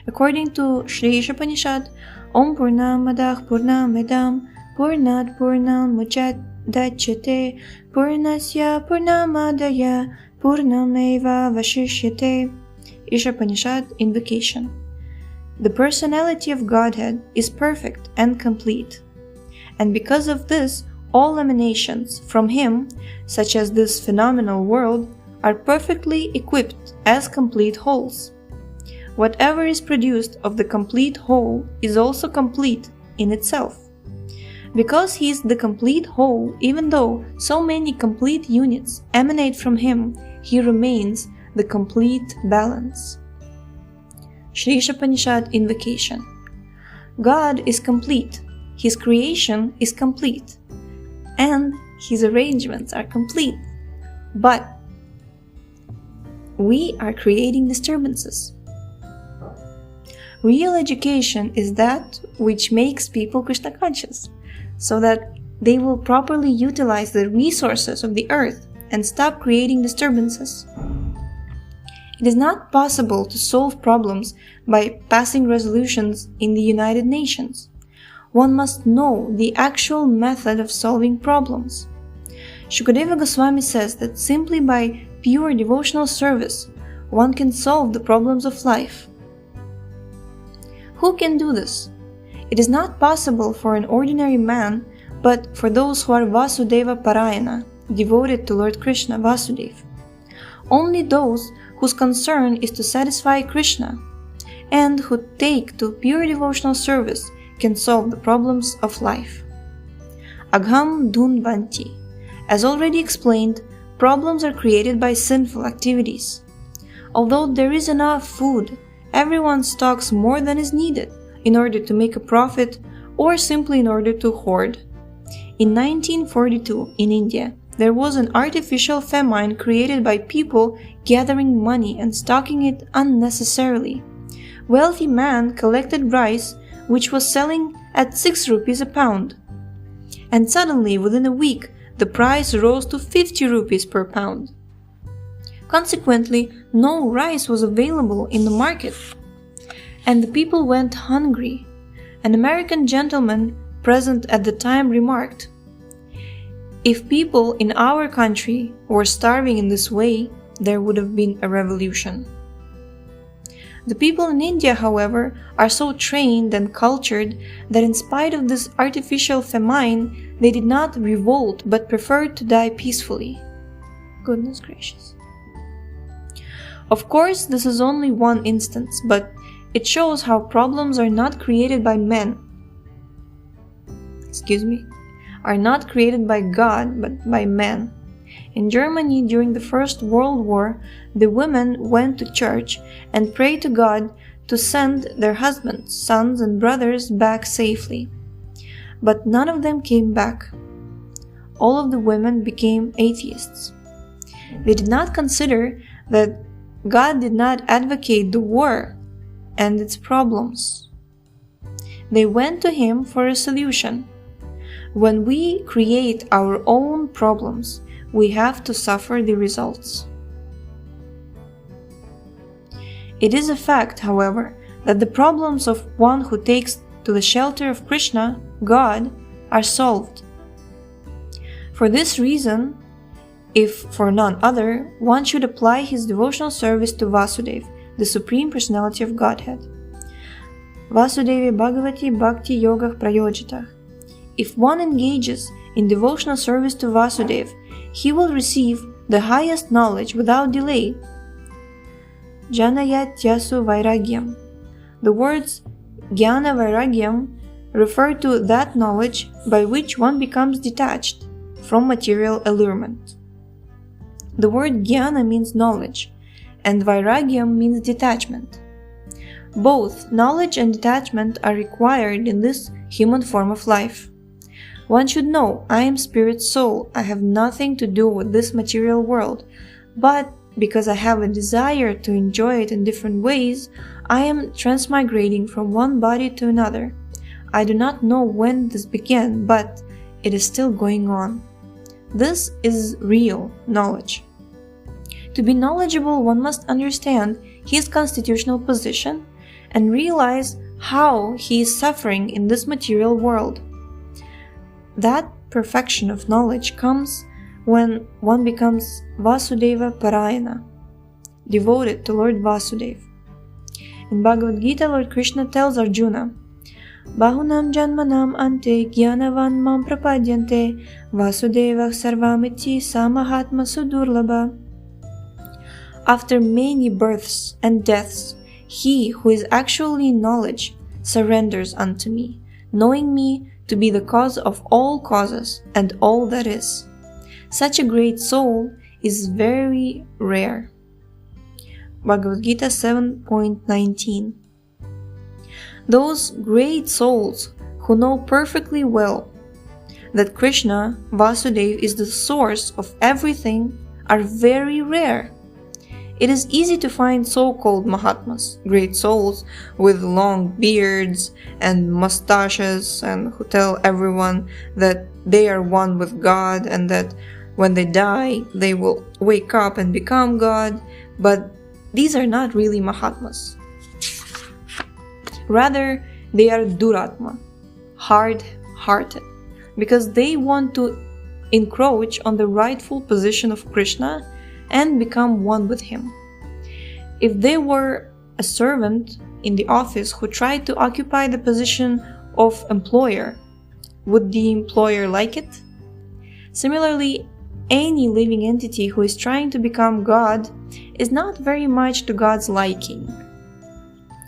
According to Shri Ishopanishad, Om Purnamadah Purnamidam Purnat Purnam Muchadachyate Purnasya Purnamadaya Purnameva Vashishyate. Ishopanishad Invocation. The personality of Godhead is perfect and complete, and because of this, all emanations from Him, such as this phenomenal world, are perfectly equipped as complete wholes. whatever is produced of the complete whole is also complete in itself. Because he is the complete whole, even though so many complete units emanate from him, he remains the complete balance. Shri Upanishad Invocation. God is complete, his creation is complete, and his arrangements are complete. But we are creating disturbances. Real education is that which makes people Krishna conscious, so that they will properly utilize the resources of the earth and stop creating disturbances. It is not possible to solve problems by passing resolutions in the United Nations. One must know the actual method of solving problems. Shukadeva Goswami says that simply by pure devotional service, one can solve the problems of life. Who can do this? It is not possible for an ordinary man, but for those who are Vasudeva Parayana, devoted to Lord Krishna, Vasudeva. Only those whose concern is to satisfy Krishna and who take to pure devotional service can solve the problems of life. Agham Dhunvanti. As already explained, problems are created by sinful activities. Although there is enough food, everyone stocks more than is needed in order to make a profit or simply in order to hoard. In 1942, in India, there was an artificial famine created by people gathering money and stocking it unnecessarily. Wealthy man collected rice which was selling at 6 rupees a pound. And suddenly, within a week, the price rose to 50 rupees per pound. Consequently, no rice was available in the market, and the people went hungry. An American gentleman present at the time remarked, "If people in our country were starving in this way, there would have been a revolution." The people in India, however, are so trained and cultured that in spite of this artificial famine, they did not revolt but preferred to die peacefully. Goodness gracious. Of course, this is only one instance, but it shows how problems are not created by men. Are not created by God, but by men. In Germany, during the First World War, the women went to church and prayed to God to send their husbands, sons, and brothers back safely. But none of them came back. All of the women became atheists. They did not consider that God did not advocate the war and its problems. They went to Him for a solution. When we create our own problems, we have to suffer the results. It is a fact, however, that the problems of one who takes to the shelter of Krishna, God, are solved. For this reason, if for none other, one should apply his devotional service to Vasudeva, the Supreme Personality of Godhead. Vasudevi Bhagavati Bhakti Yogah Prayojitah. If one engages in devotional service to Vasudeva, he will receive the highest knowledge without delay. Janayat Yasu Vairagyam. The words Jnana Vairagyam refer to that knowledge by which one becomes detached from material allurement. The word Jnana means knowledge, and Vairagyam means detachment. Both knowledge and detachment are required in this human form of life. One should know, I am spirit soul, I have nothing to do with this material world, but because I have a desire to enjoy it in different ways, I am transmigrating from one body to another. I do not know when this began, but it is still going on. This is real knowledge. To be knowledgeable, one must understand his constitutional position and realize how he is suffering in this material world. That perfection of knowledge comes when one becomes Vasudeva Parayana, devoted to Lord Vasudeva. In Bhagavad Gita, Lord Krishna tells Arjuna, Bahunam janmanam ante gyanavan mam prapadyante Vasudeva sarvamiti samahatma sudurlabha. After many births and deaths, He who is actually in knowledge surrenders unto me, knowing me to be the cause of all causes and all that is. Such a great soul is very rare. Bhagavad Gita 7.19. Those great souls who know perfectly well that Krishna, Vasudeva, is the source of everything are very rare. It is easy to find so-called Mahatmas, great souls with long beards and mustaches, and who tell everyone that they are one with God and that when they die they will wake up and become God, but these are not really Mahatmas. Rather, they are Duratma, hard-hearted, because they want to encroach on the rightful position of Krishna and become one with him. If they were a servant in the office who tried to occupy the position of employer, would the employer like it? Similarly, any living entity who is trying to become God is not very much to God's liking.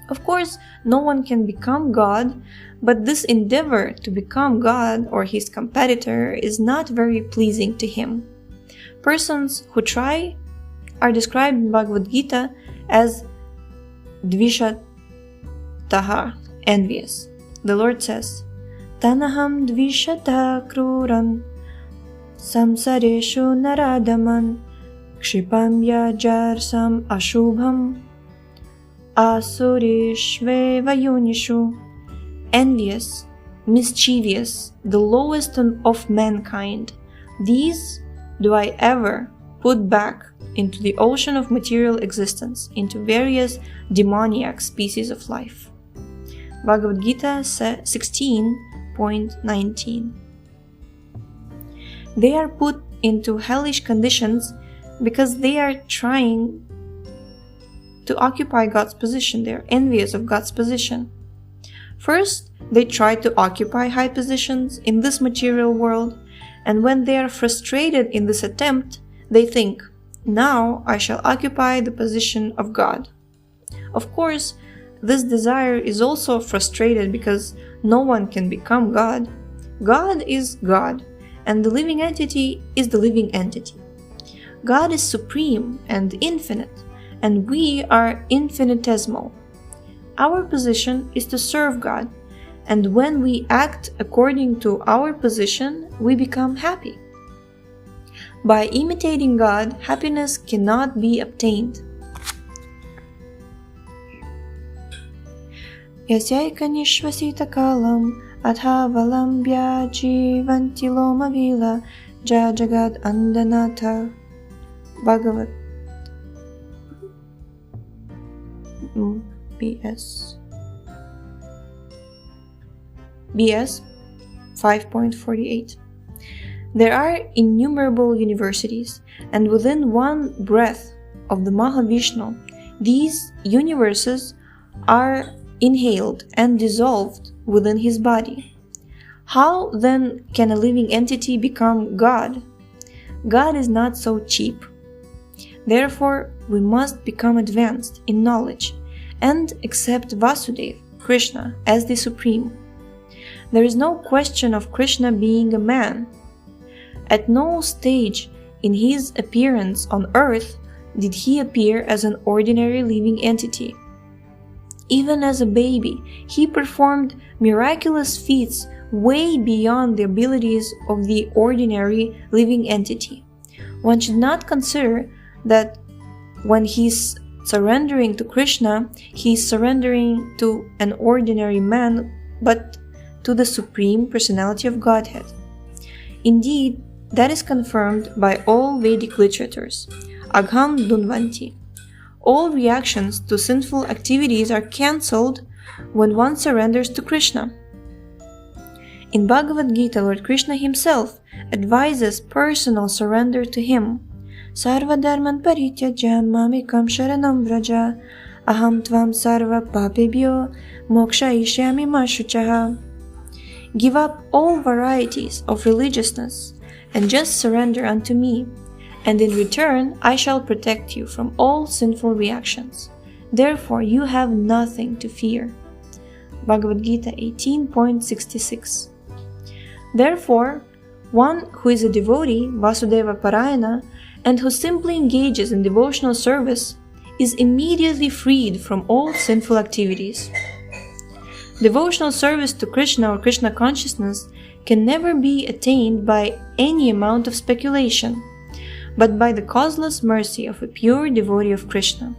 Of course, no one can become God, but this endeavor to become God or his competitor is not very pleasing to him. Persons who try are described in Bhagavad Gita as dvishataha, envious. The Lord says, Tanaham dvishata kruran samsareshu naradaman kshipam yajarsam ashubham asurishveva yunishu. Envious, mischievous, the lowest of mankind, these do I ever put back into the ocean of material existence, into various demoniac species of life. Bhagavad Gita 16.19. They are put into hellish conditions because they are trying to occupy God's position. They are envious of God's position. First, they try to occupy high positions in this material world, and when they are frustrated in this attempt, they think, now I shall occupy the position of God. Of course, this desire is also frustrated because no one can become God. God is God, and the living entity is the living entity. God is supreme and infinite, and we are infinitesimal. Our position is to serve God, and when we act according to our position, we become happy. By imitating God, happiness cannot be obtained. Yasyaika nishvasita kalam adhavalambya jivanti lomavila jajagat andanata. Bhagavad BS 5.48. There are innumerable universities, and within one breath of the Mahavishnu, these universes are inhaled and dissolved within his body. How then can a living entity become God? God is not so cheap. Therefore, we must become advanced in knowledge and accept Vasudeva, Krishna, as the Supreme. There is no question of Krishna being a man. At no stage in his appearance on earth did he appear as an ordinary living entity. Even as a baby, he performed miraculous feats way beyond the abilities of the ordinary living entity. One should not consider that when he's surrendering to Krishna, he is surrendering to an ordinary man, but to the Supreme Personality of Godhead. Indeed, that is confirmed by all Vedic literatures. Agham Dunvanti. All reactions to sinful activities are cancelled when one surrenders to Krishna. In Bhagavad Gita, Lord Krishna himself advises personal surrender to him. Sarva dharman parityajya mamikam sharanam vraja aham tvam sarva papebhyo mokshayishyami mashuchaha. Give up all varieties of religiousness and just surrender unto me, and in return I shall protect you from all sinful reactions. Therefore you have nothing to fear. Bhagavad Gita 18.66. Therefore, one who is a devotee, Vasudeva Parayana, and who simply engages in devotional service is immediately freed from all sinful activities. Devotional service to Krishna or Krishna consciousness can never be attained by any amount of speculation, but by the causeless mercy of a pure devotee of Krishna.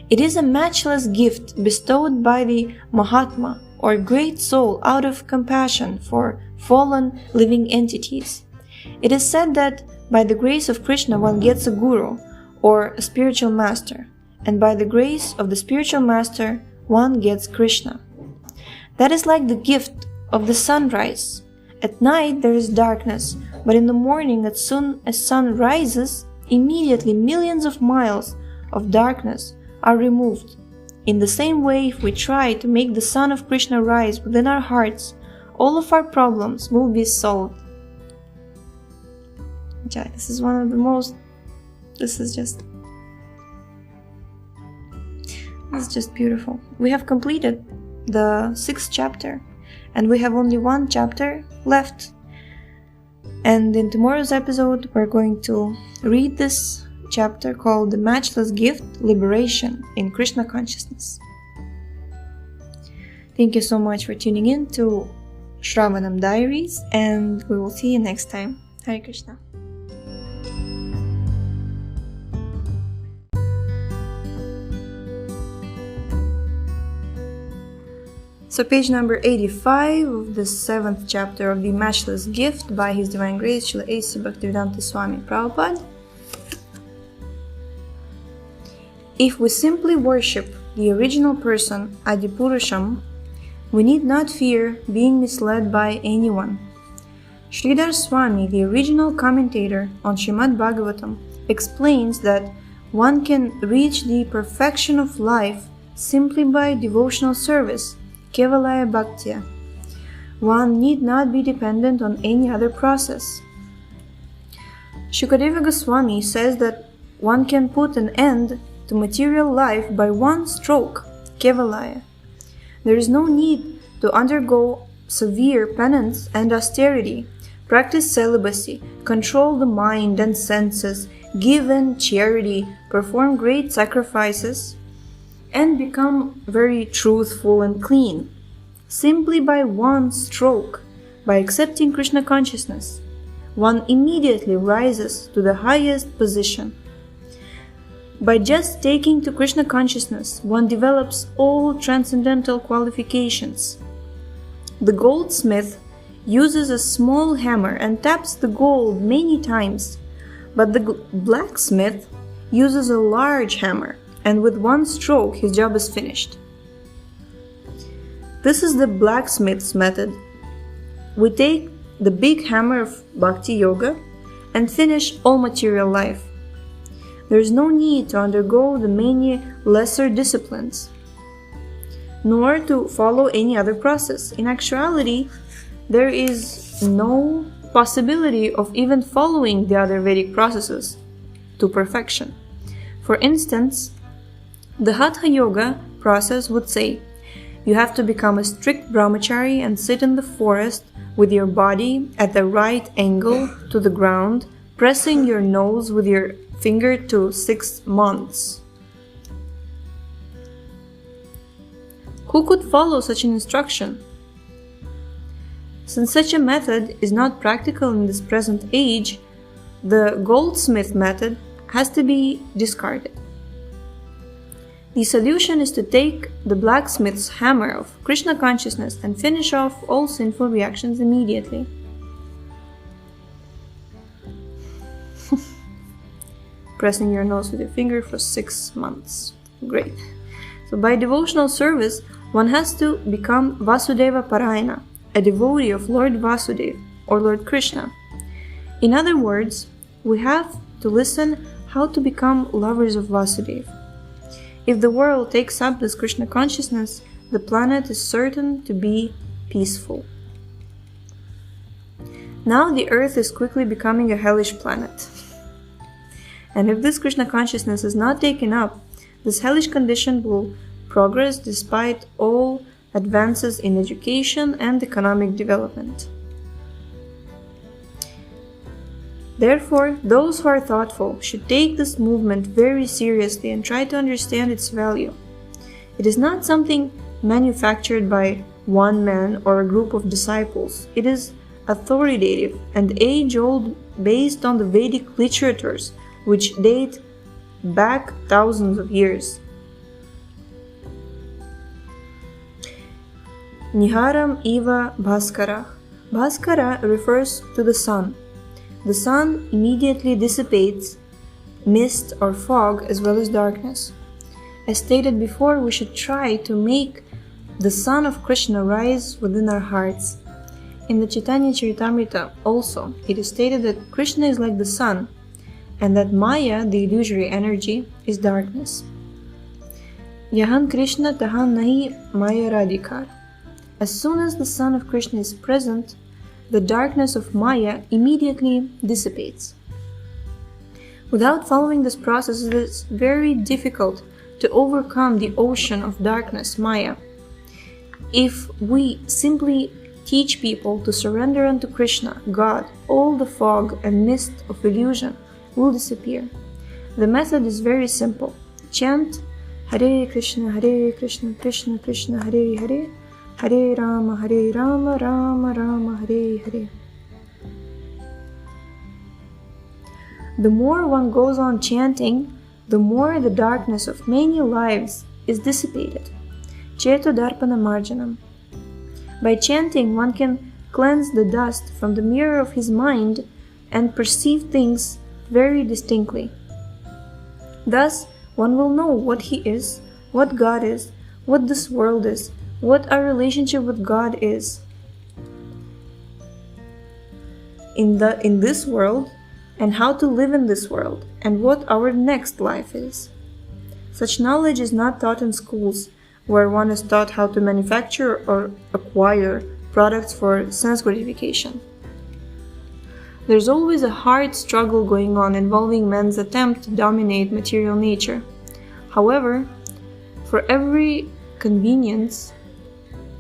It is a matchless gift bestowed by the Mahatma or great soul out of compassion for fallen living entities. It is said that by the grace of Krishna one gets a guru or a spiritual master, and by the grace of the spiritual master one gets Krishna. That is like the gift of the sunrise. At night there is darkness, but in the morning, as soon as sun rises, immediately millions of miles of darkness are removed. In the same way, if we try to make the sun of Krishna rise within our hearts, all of our problems will be solved. This is one of the most... This is just beautiful. We have completed the 6th chapter, and we have only one chapter left. And in tomorrow's episode, we're going to read this chapter called The Matchless Gift, Liberation in Krishna Consciousness. Thank you so much for tuning in to Shravanam Diaries, and we will see you next time. Hare Krishna. So page number 85 of the 7th chapter of the Matchless Gift by His Divine Grace Srila A.C. Bhaktivedanta Swami Prabhupada. If we simply worship the original person, Adipurusham, we need not fear being misled by anyone. Sridhar Swami, the original commentator on Srimad Bhagavatam, explains that one can reach the perfection of life simply by devotional service, Kevalaya Bhaktya. One need not be dependent on any other process. Shukadeva Goswami says that one can put an end to material life by one stroke, Kevalaya. There is no need to undergo severe penance and austerity, practice celibacy, control the mind and senses, give in charity, perform great sacrifices, and become very truthful and clean. Simply by one stroke, by accepting Krishna consciousness, one immediately rises to the highest position. By just taking to Krishna consciousness, one develops all transcendental qualifications. The goldsmith uses a small hammer and taps the gold many times, but the blacksmith uses a large hammer, and with one stroke his job is finished. This is the blacksmith's method. We take the big hammer of Bhakti Yoga and finish all material life. There is no need to undergo the many lesser disciplines, nor to follow any other process. In actuality, there is no possibility of even following the other Vedic processes to perfection. For instance, the Hatha Yoga process would say, you have to become a strict brahmachari and sit in the forest with your body at the right angle to the ground, pressing your nose with your finger to 6 months. Who could follow such an instruction? Since such a method is not practical in this present age, the goldsmith method has to be discarded. The solution is to take the blacksmith's hammer of Krishna consciousness and finish off all sinful reactions immediately. Pressing your nose with your finger for 6 months. Great. So by devotional service, one has to become Vasudeva Parayana, a devotee of Lord Vasudeva or Lord Krishna. In other words, we have to listen how to become lovers of Vasudeva. If the world takes up this Krishna consciousness, the planet is certain to be peaceful. Now the earth is quickly becoming a hellish planet. And if this Krishna consciousness is not taken up, This hellish condition will progress despite all advances in education and economic development. Therefore, those who are thoughtful should take this movement very seriously and try to understand its value. It is not something manufactured by one man or a group of disciples. It is authoritative and age-old, based on the Vedic literatures, which date back thousands of years. Niharam Iva Bhaskara. Bhaskara refers to the sun. The sun immediately dissipates mist or fog as well as darkness. As stated before, we should try to make the sun of Krishna rise within our hearts. In the Chaitanya Charitamrita also, it is stated that Krishna is like the sun, and that Maya, the illusory energy, is darkness. Yahan Krishna tahan nahi Maya radhikar. As soon as the sun of Krishna is present, the darkness of Maya immediately dissipates. Without following this process, it is very difficult to overcome the ocean of darkness, Maya. If we simply teach people to surrender unto Krishna, God, all the fog and mist of illusion will disappear. The method is very simple. Chant Hare Krishna, Krishna Krishna, Hare Hare, Hare Rama, Rama Rama, Hare Hare. The more one goes on chanting, the more the darkness of many lives is dissipated. Cheto Darpana Marjanam. By chanting, one can cleanse the dust from the mirror of his mind and perceive things very distinctly. Thus, one will know what he is, what God is, what this world is, what our relationship with God is in this world, and how to live in this world, and what our next life is. Such knowledge is not taught in schools, where one is taught how to manufacture or acquire products for sense gratification. There's always a hard struggle going on involving man's attempt to dominate material nature. However, for every convenience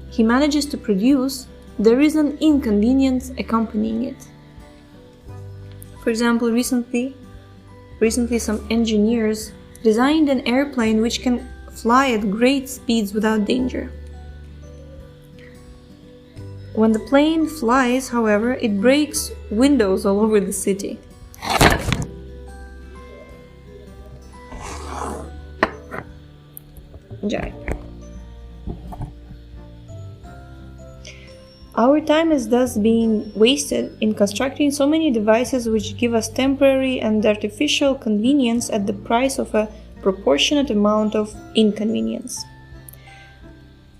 he manages to produce, there is an inconvenience accompanying it. For example, recently some engineers designed an airplane which can fly at great speeds without danger. When the plane flies, however, it breaks windows all over the city. Jai. Our time is thus being wasted in constructing so many devices which give us temporary and artificial convenience at the price of a proportionate amount of inconvenience.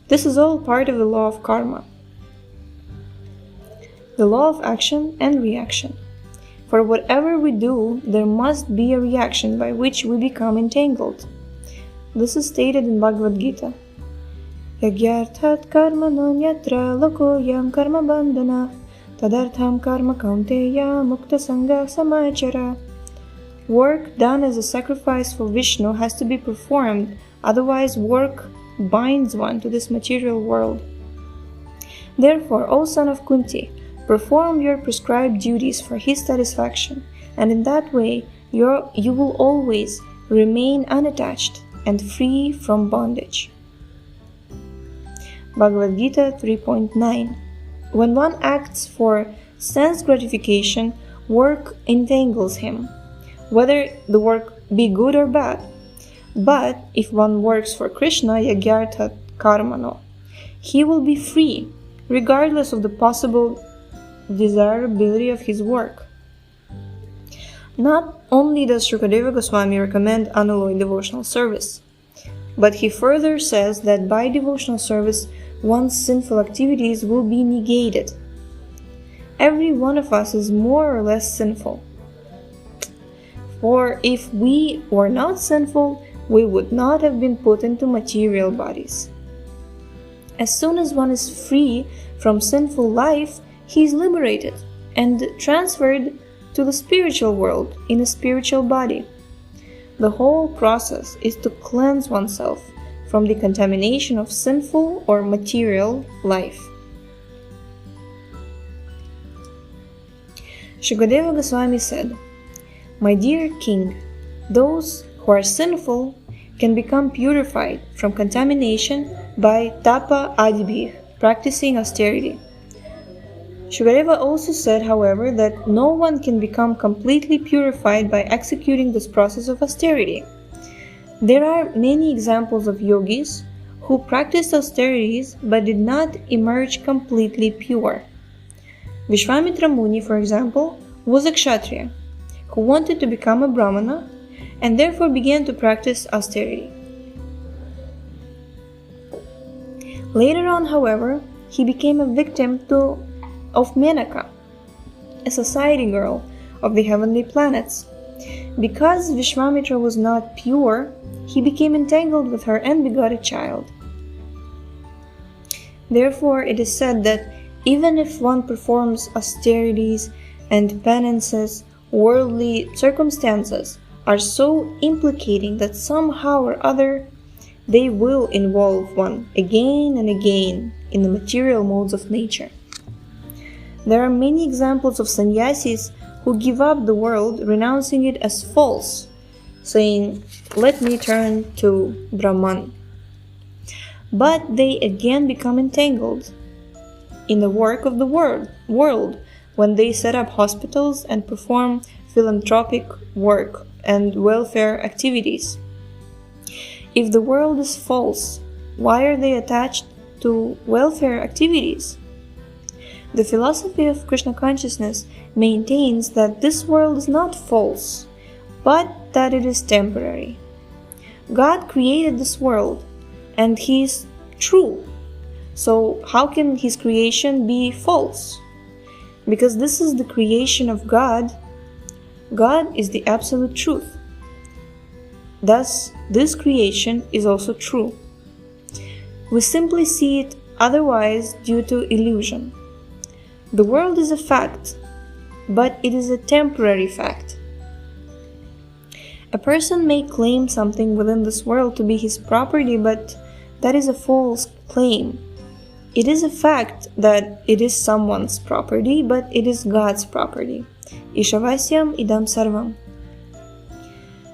This is all part of the law of karma, the law of action and reaction. For whatever we do, there must be a reaction by which we become entangled. This is stated in Bhagavad Gita. Yagyarthat karma nanyatra lokoyam karma bandhana tadartham karma kaunteya mukta sangha samachara. Work done as a sacrifice for Vishnu has to be performed, otherwise work binds one to this material world. Therefore, O son of Kunti, perform your prescribed duties for his satisfaction, and in that way you will always remain unattached and free from bondage. Bhagavad Gita 3.9. When one acts for sense gratification, work entangles him, whether the work be good or bad. But if one works for Krishna, yagyarthat karmano, he will be free, regardless of the possible desirability of his work. Not only does Shukadeva Goswami recommend unalloyed devotional service, but he further says that by devotional service, one's sinful activities will be negated. Every one of us is more or less sinful. For if we were not sinful, we would not have been put into material bodies. As soon as one is free from sinful life, he is liberated and transferred to the spiritual world in a spiritual body. The whole process is to cleanse oneself from the contamination of sinful or material life. Shukadeva Goswami said, "My dear king, those who are sinful can become purified from contamination by tapa adibhi, practicing austerity." Shukadeva also said, however, that no one can become completely purified by executing this process of austerity. There are many examples of yogis who practiced austerities but did not emerge completely pure. Vishwamitra Muni, for example, was a kshatriya who wanted to become a Brahmana and therefore began to practice austerity. Later on, however, he became a victim of Menaka, a society girl of the heavenly planets. Because Vishwamitra was not pure, he became entangled with her and begot a child. Therefore, it is said that even if one performs austerities and penances, worldly circumstances are so implicating that somehow or other they will involve one again and again in the material modes of nature. There are many examples of sannyasis who give up the world, renouncing it as false, saying, "Let me turn to Brahman." But they again become entangled in the work of the world when they set up hospitals and perform philanthropic work and welfare activities. If the world is false, why are they attached to welfare activities? The philosophy of Krishna consciousness maintains that this world is not false, but that it is temporary. God created this world, and He is true. So how can His creation be false? Because this is the creation of God. God is the absolute truth. Thus, this creation is also true. We simply see it otherwise due to illusion. The world is a fact, but it is a temporary fact. A person may claim something within this world to be his property, but that is a false claim. It is a fact that it is someone's property, but it is God's property. Ishavasyam idam sarvam.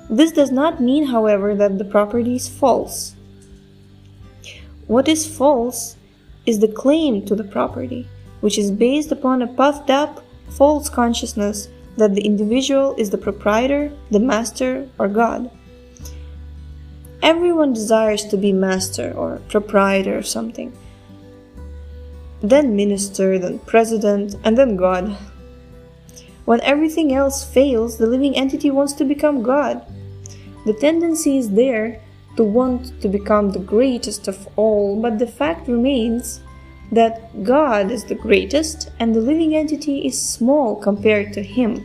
This does not mean, however, that the property is false. What is false is the claim to the property, which is based upon a puffed up, false consciousness that the individual is the proprietor, the master, or God. Everyone desires to be master or proprietor of something, then minister, then president, and then God. When everything else fails, the living entity wants to become God. The tendency is there to want to become the greatest of all, but the fact remains that God is the greatest and the living entity is small compared to Him.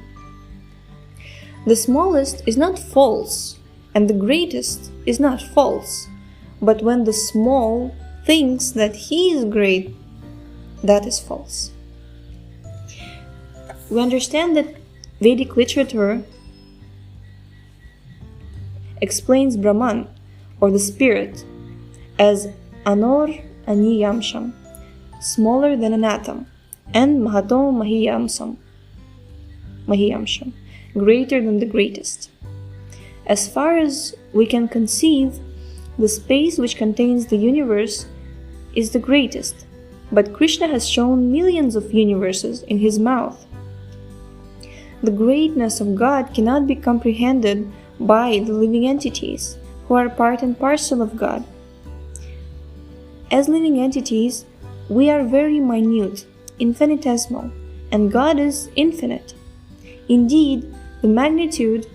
The smallest is not false, and the greatest is not false, but when the small thinks that he is great, that is false. We understand that Vedic literature explains Brahman, or the spirit, as Anor Aniyamsham, smaller than an atom, and Mahato Mahiyamsham, greater than the greatest. As far as we can conceive, the space which contains the universe is the greatest, but Krishna has shown millions of universes in his mouth. The greatness of God cannot be comprehended by the living entities, who are part and parcel of God. As living entities, we are very minute, infinitesimal, and God is infinite. Indeed, the magnitude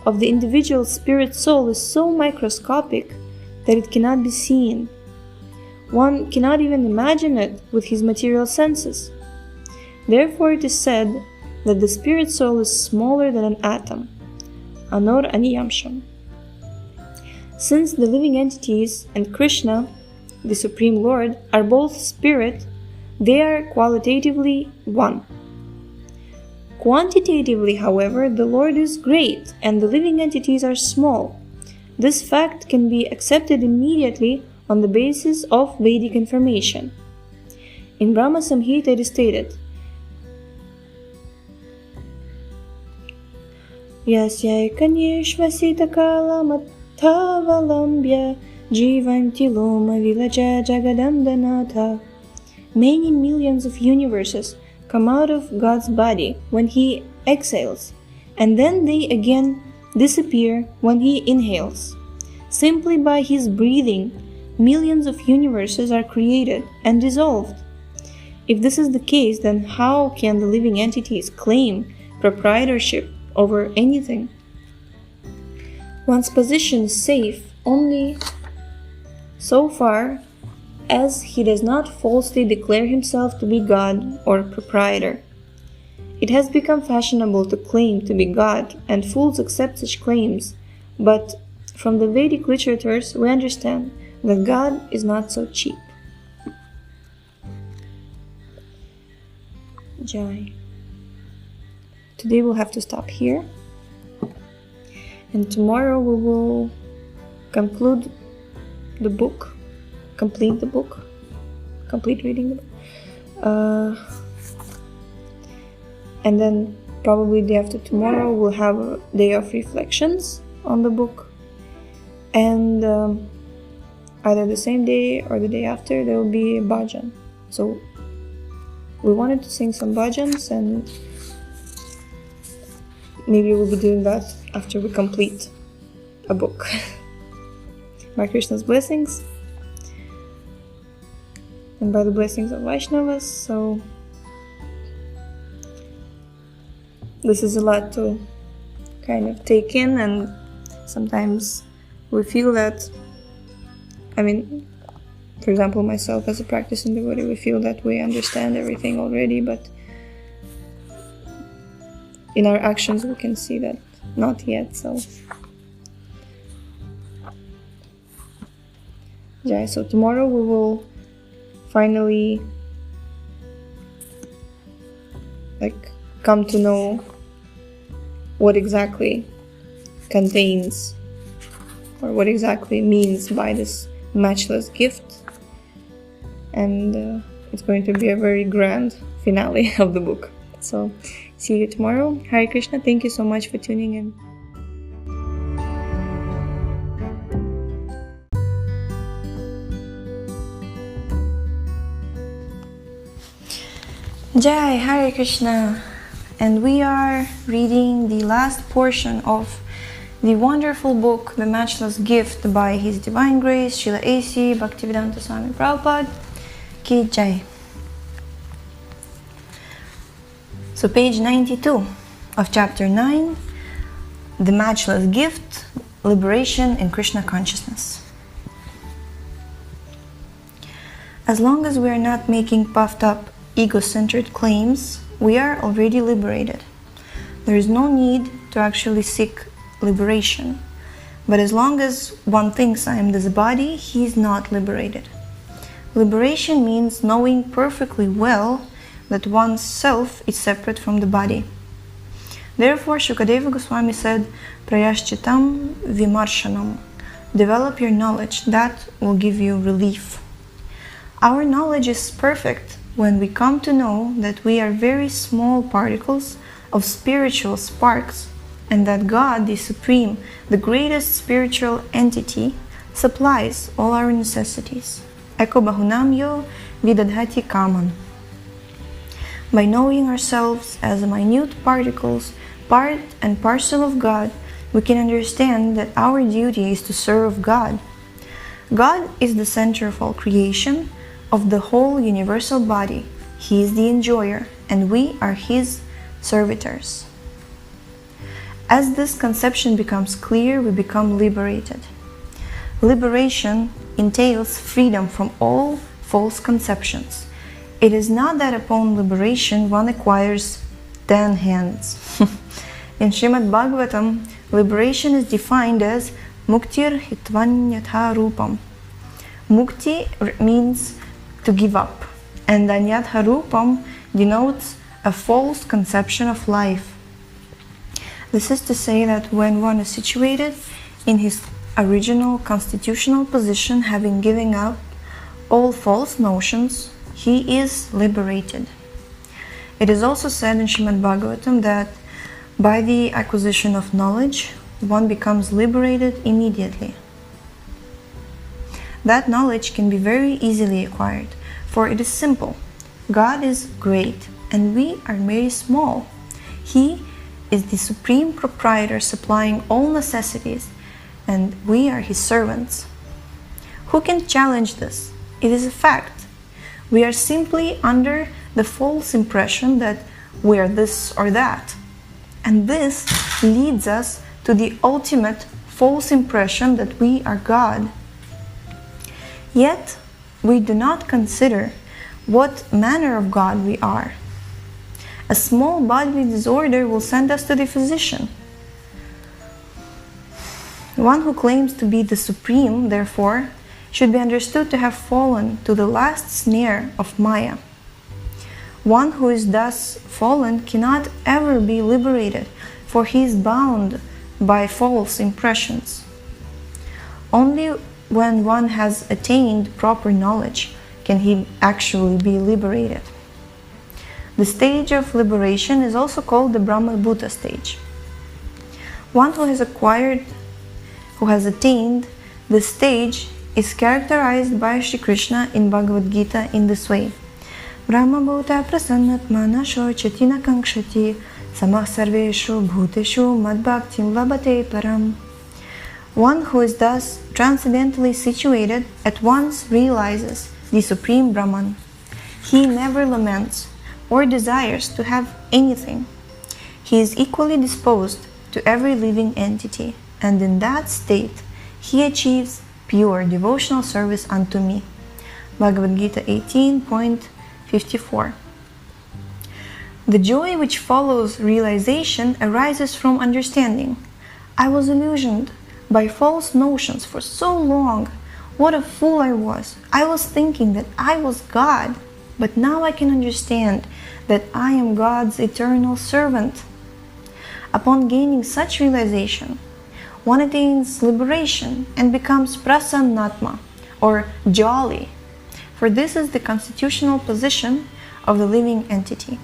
of the individual spirit soul is so microscopic that it cannot be seen. One cannot even imagine it with his material senses. Therefore, it is said that the spirit soul is smaller than an atom, Anor Aniyamsham. Since the living entities and Krishna, the Supreme Lord, are both spirit, they are qualitatively one. Quantitatively, however, the Lord is great and the living entities are small. This fact can be accepted immediately on the basis of Vedic information. In Brahma Samhita it is stated, Yasyaikaneshvasitakalamatavalambya jivanti loma vilaja jagadandanatha. Many millions of universes come out of God's body when He exhales, and then they again disappear when He inhales. Simply by His breathing, millions of universes are created and dissolved. If this is the case, then how can the living entities claim proprietorship over anything? One's position is safe only so far as he does not falsely declare himself to be God or proprietor. It has become fashionable to claim to be God, and fools accept such claims, but from the Vedic literatures we understand that God is not so cheap. Jai. Today we'll have to stop here, and tomorrow we will complete the book, complete reading the book, and then probably day after tomorrow we'll have a day of reflections on the book, and either the same day or the day after there will be a bhajan. So we wanted to sing some bhajans, and maybe we'll be doing that after we complete a book. By Krishna's blessings and by the blessings of Vaishnavas. So this is a lot to kind of take in, and sometimes we feel that, for example, myself as a practicing devotee, we feel that we understand everything already, but in our actions we can see that not yet. So yeah, so tomorrow we will finally come to know what exactly contains or what exactly means by this matchless gift, and it's going to be a very grand finale of the book. So see you tomorrow. Hare Krishna. Thank you so much for tuning in. Jai, Hare Krishna, and we are reading the last portion of the wonderful book, The Matchless Gift, by His Divine Grace, Srila A.C. Bhaktivedanta Swami Prabhupada Ki Jai. So page 92 of chapter 9, The Matchless Gift, Liberation in Krishna Consciousness. As long as we are not making puffed up, ego-centered claims, we are already liberated. There is no need to actually seek liberation. But as long as one thinks I am this body, he is not liberated. Liberation means knowing perfectly well that one's self is separate from the body. Therefore, Shukadeva Goswami said, Prayashchitam Vimarshanam. Develop your knowledge, that will give you relief. Our knowledge is perfect when we come to know that we are very small particles of spiritual sparks, and that God, the Supreme, the greatest spiritual entity, supplies all our necessities. Eko bahunam yo vidadhati kaman. By knowing ourselves as minute particles, part and parcel of God, we can understand that our duty is to serve God. God is the center of all creation, of the whole universal body. He is the enjoyer, and we are His servitors. As this conception becomes clear, we become liberated. Liberation entails freedom from all false conceptions. It is not that upon liberation one acquires 10 hands. In Srimad Bhagavatam, liberation is defined as muktir hitvanyatha rupam. Mukti means to give up, and anyatha rupam denotes a false conception of life. This is to say that when one is situated in his original constitutional position, having given up all false notions, he is liberated. It is also said in Srimad Bhagavatam that by the acquisition of knowledge, one becomes liberated immediately. That knowledge can be very easily acquired, for it is simple. God is great, and we are very small. He is the supreme proprietor supplying all necessities, and we are his servants. Who can challenge this? It is a fact. We are simply under the false impression that we are this or that. And this leads us to the ultimate false impression that we are God. Yet, we do not consider what manner of God we are. A small bodily disorder will send us to the physician. One who claims to be the supreme, therefore, should be understood to have fallen to the last snare of Maya. One who is thus fallen cannot ever be liberated, for he is bound by false impressions. Only when one has attained proper knowledge can he actually be liberated. The stage of liberation is also called the Brahma Bhuta stage. One who has attained this stage is characterized by Sri Krishna in Bhagavad Gita in this way: Brahma Bhuta prasannatmana shochatina kankshati samah sarveshu bhuteshu madbhaktim labate param. One who is thus transcendently situated at once realizes the Supreme Brahman. He never laments or desires to have anything. He is equally disposed to every living entity, and in that state he achieves pure devotional service unto me. Bhagavad Gita 18.54. The joy which follows realization arises from understanding. I was illusioned by false notions for so long. What a fool I was! I was thinking that I was God, but now I can understand that I am God's eternal servant. Upon gaining such realization, one attains liberation and becomes prasannatma, or jolly, for this is the constitutional position of the living entity.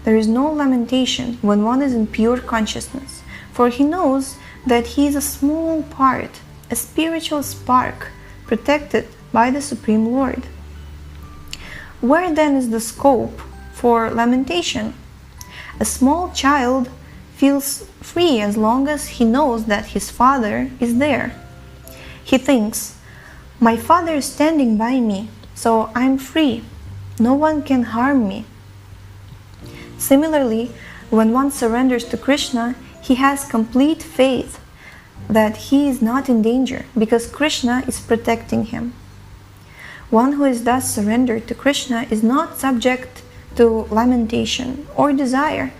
There is no lamentation when one is in pure consciousness, for he knows that he is a small part, a spiritual spark, protected by the Supreme Lord. Where then is the scope for lamentation? A small child feels free as long as he knows that his father is there. He thinks, my father is standing by me, so I'm free. No one can harm me. Similarly, when one surrenders to Krishna, he has complete faith that he is not in danger because Krishna is protecting him. One who is thus surrendered to Krishna is not subject to lamentation or desire,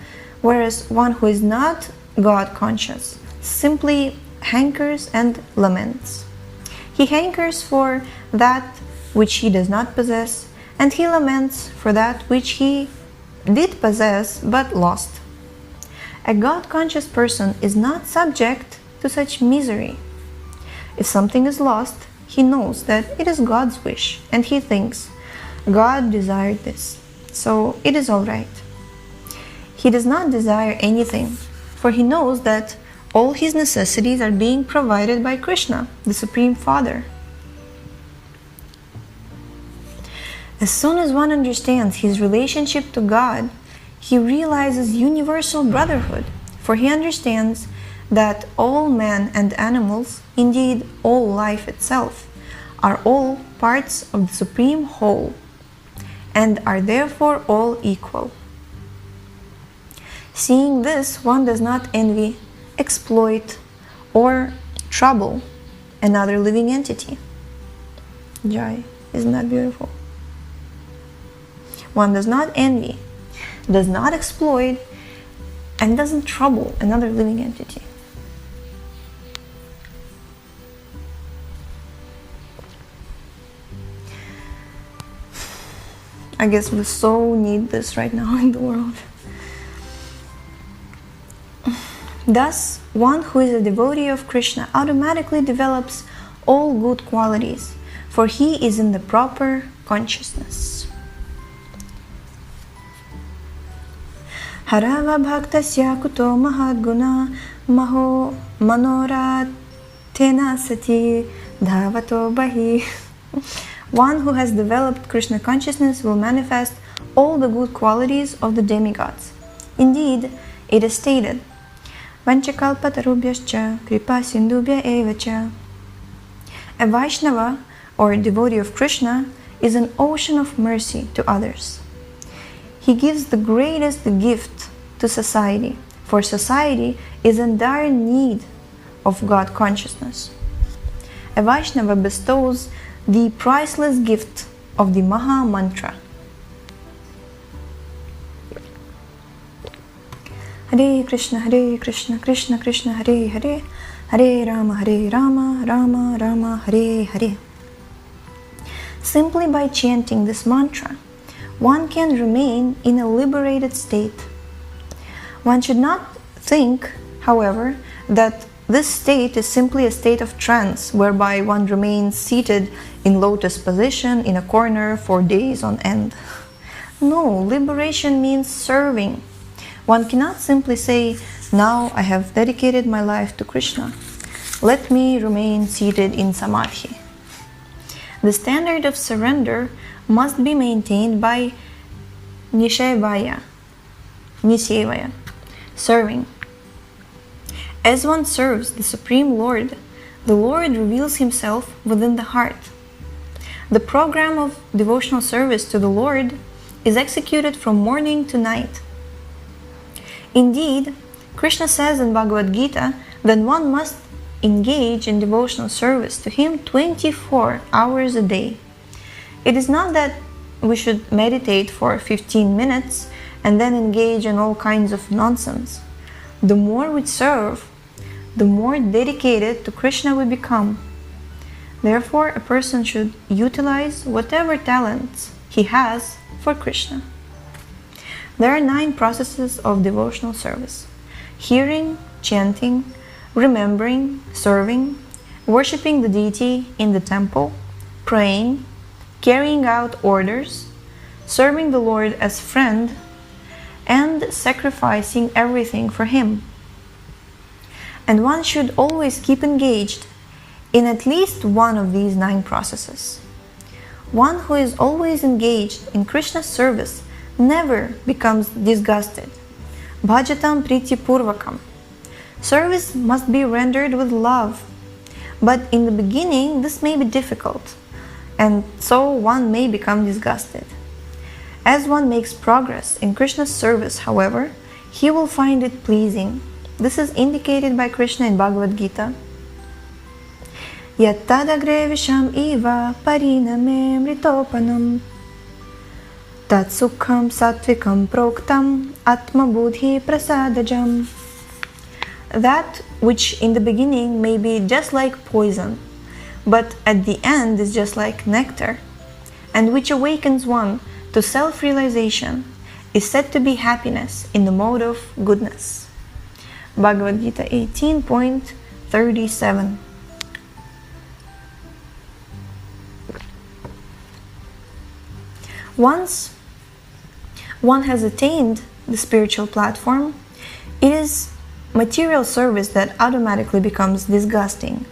whereas one who is not God conscious simply hankers and laments. He hankers for that which he does not possess, and he laments for that which he did possess but lost. A God-conscious person is not subject to such misery. If something is lost, he knows that it is God's wish, and he thinks, God desired this, so it is all right. He does not desire anything, for he knows that all his necessities are being provided by Krishna, the Supreme Father. As soon as one understands his relationship to God, he realizes universal brotherhood, for he understands that all men and animals, indeed all life itself, are all parts of the Supreme Whole, and are therefore all equal. Seeing this, one does not envy, exploit, or trouble another living entity. Jai, isn't that beautiful? One does not envy, does not exploit, and doesn't trouble another living entity. I guess we so need this right now in the world. Thus, one who is a devotee of Krishna automatically develops all good qualities, for he is in the proper consciousness. Harava bhaktasya kuto mahadguna maho manoratena sati dhavato bahi. One who has developed Krishna consciousness will manifest all the good qualities of the demigods. Indeed, it is stated, Vanchakalpatarubhyascha kripa sindubhya evacha. A Vaishnava, or devotee of Krishna, is an ocean of mercy to others. He gives the greatest gift to society, for society is in dire need of God consciousness. A Vaishnava bestows the priceless gift of the Maha Mantra. Hare Krishna, Krishna Krishna, Hare Hare, Hare Rama, Rama Rama, Hare Hare. Simply by chanting this mantra, one can remain in a liberated state. One should not think, however, that this state is simply a state of trance, whereby one remains seated in lotus position in a corner for days on end. No, liberation means serving. One cannot simply say, now I have dedicated my life to Krishna. Let me remain seated in samadhi. The standard of surrender must be maintained by nishevaya, serving. As one serves the Supreme Lord, the Lord reveals himself within the heart. The program of devotional service to the Lord is executed from morning to night. Indeed, Krishna says in Bhagavad Gita that one must engage in devotional service to him 24 hours a day. It is not that we should meditate for 15 minutes and then engage in all kinds of nonsense. The more we serve, the more dedicated to Krishna we become. Therefore, a person should utilize whatever talents he has for Krishna. There are 9 processes of devotional service: hearing, chanting, remembering, serving, worshipping the deity in the temple, praying, carrying out orders, serving the Lord as friend, and sacrificing everything for him. And one should always keep engaged in at least one of these 9 processes. One who is always engaged in Krishna's service never becomes disgusted. Bhajatam priti purvakam. Service must be rendered with love. But in the beginning, this may be difficult, and so one may become disgusted. As one makes progress in Krishna's service, however, he will find it pleasing. This is indicated by Krishna in Bhagavad Gita. Yattadagre visham iva pariname mritopanam tat sukham satvikam proktam atma buddhi prasadajam. That which in the beginning may be just like poison, but at the end is just like nectar, and which awakens one to self-realization, is said to be happiness in the mode of goodness. Bhagavad Gita 18.37. Once one has attained the spiritual platform, it is material service that automatically becomes disgusting.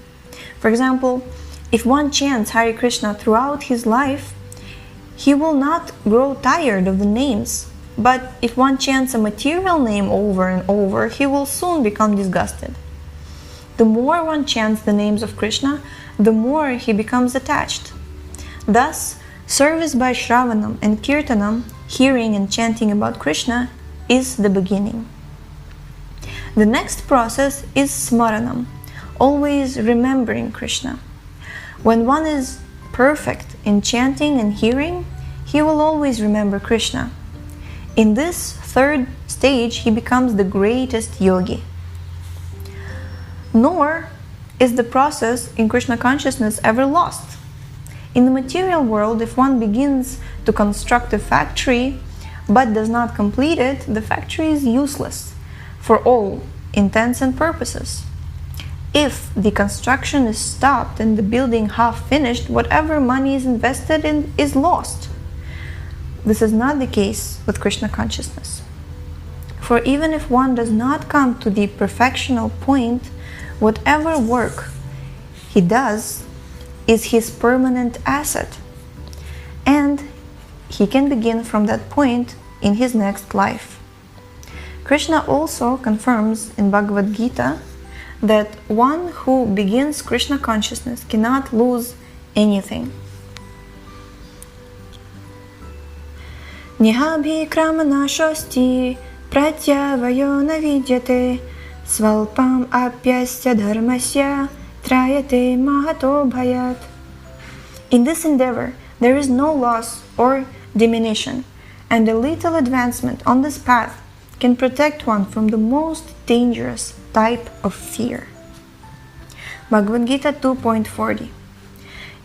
For example, if one chants Hare Krishna throughout his life, he will not grow tired of the names. But if one chants a material name over and over, he will soon become disgusted. The more one chants the names of Krishna, the more he becomes attached. Thus, service by Shravanam and Kirtanam, hearing and chanting about Krishna, is the beginning. The next process is Smaranam, always remembering Krishna. When one is perfect in chanting and hearing, he will always remember Krishna. In this 3rd stage, he becomes the greatest yogi. Nor is the process in Krishna consciousness ever lost. In the material world, if one begins to construct a factory but does not complete it, the factory is useless for all intents and purposes. If the construction is stopped and the building half finished, whatever money is invested in is lost. This is not the case with Krishna consciousness. For even if one does not come to the perfectional point, whatever work he does is his permanent asset, and he can begin from that point in his next life. Krishna also confirms in Bhagavad Gita that one who begins Krishna consciousness cannot lose anything. Nihabhikramanaşosti pratyavayo navidyate svalpam apyasya dharmasya trayate mahato bhayat. In this endeavor, there is no loss or diminution, and a little advancement on this path can protect one from the most dangerous type of fear. Bhagavad Gita 2.40.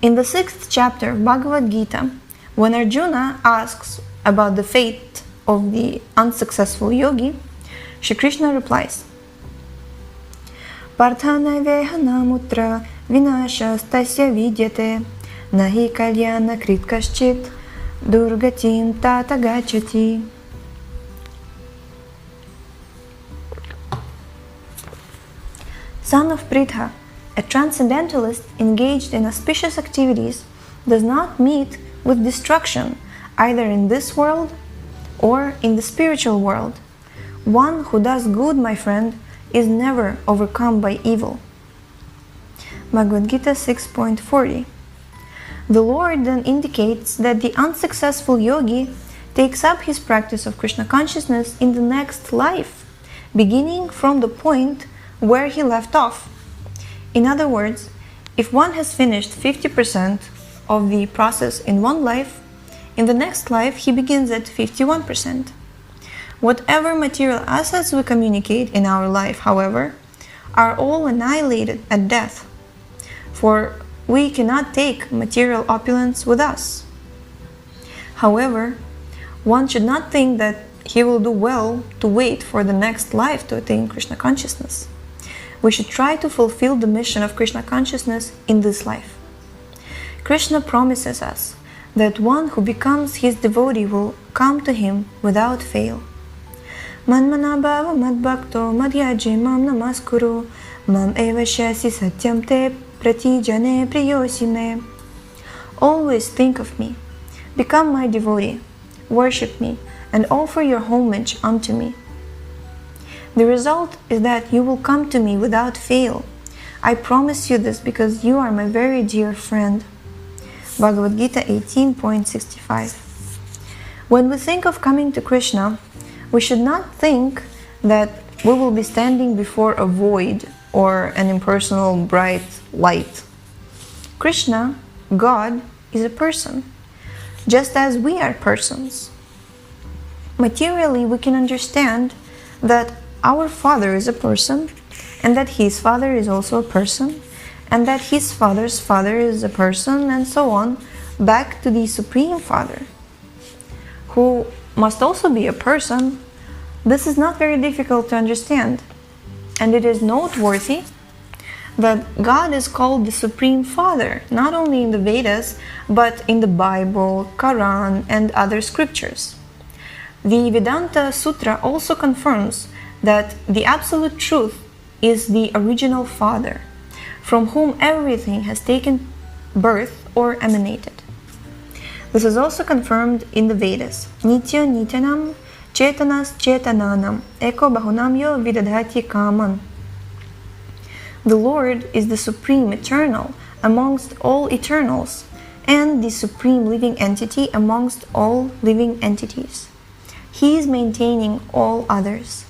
In the 6th chapter of Bhagavad Gita, when Arjuna asks about the fate of the unsuccessful yogi, Shri Krishna replies, Parthana vehanamutra vinasha stasya vidyate nahi kalyana krit kaschit durgatim tata gachati. Son of Pritha, a transcendentalist engaged in auspicious activities, does not meet with destruction either in this world or in the spiritual world. One who does good, my friend, is never overcome by evil. Bhagavad Gita 6.40. The Lord then indicates that the unsuccessful yogi takes up his practice of Krishna consciousness in the next life, beginning from the point where he left off. In other words, if one has finished 50% of the process in one life, in the next life he begins at 51%. Whatever material assets we communicate in our life, however, are all annihilated at death, for we cannot take material opulence with us. However, one should not think that he will do well to wait for the next life to attain Krishna consciousness. We should try to fulfill the mission of Krishna consciousness in this life. Krishna promises us that one who becomes his devotee will come to him without fail. Manmana bhava madbhakto madhyaji mam namaskuru mam eva shasi satyam te pratijane priyosime. Always think of me, become my devotee, worship me, and offer your homage unto me. The result is that you will come to me without fail. I promise you this because you are my very dear friend. Bhagavad Gita 18.65. When we think of coming to Krishna, we should not think that we will be standing before a void or an impersonal bright light. Krishna, God, is a person, just as we are persons. Materially, we can understand that our Father is a person, and that His Father is also a person, and that His Father's Father is a person, and so on, back to the Supreme Father, who must also be a person. This is not very difficult to understand, and it is noteworthy that God is called the Supreme Father, not only in the Vedas, but in the Bible, Quran, and other scriptures. The Vedanta Sutra also confirms that the Absolute Truth is the original Father, from whom everything has taken birth or emanated. This is also confirmed in the Vedas. Nitya Nityanam Chetanas Chetananam Eko Bahunam Yo Vidadhati Kaman. The Lord is the Supreme Eternal amongst all eternals, and the Supreme Living Entity amongst all living entities. He is maintaining all others.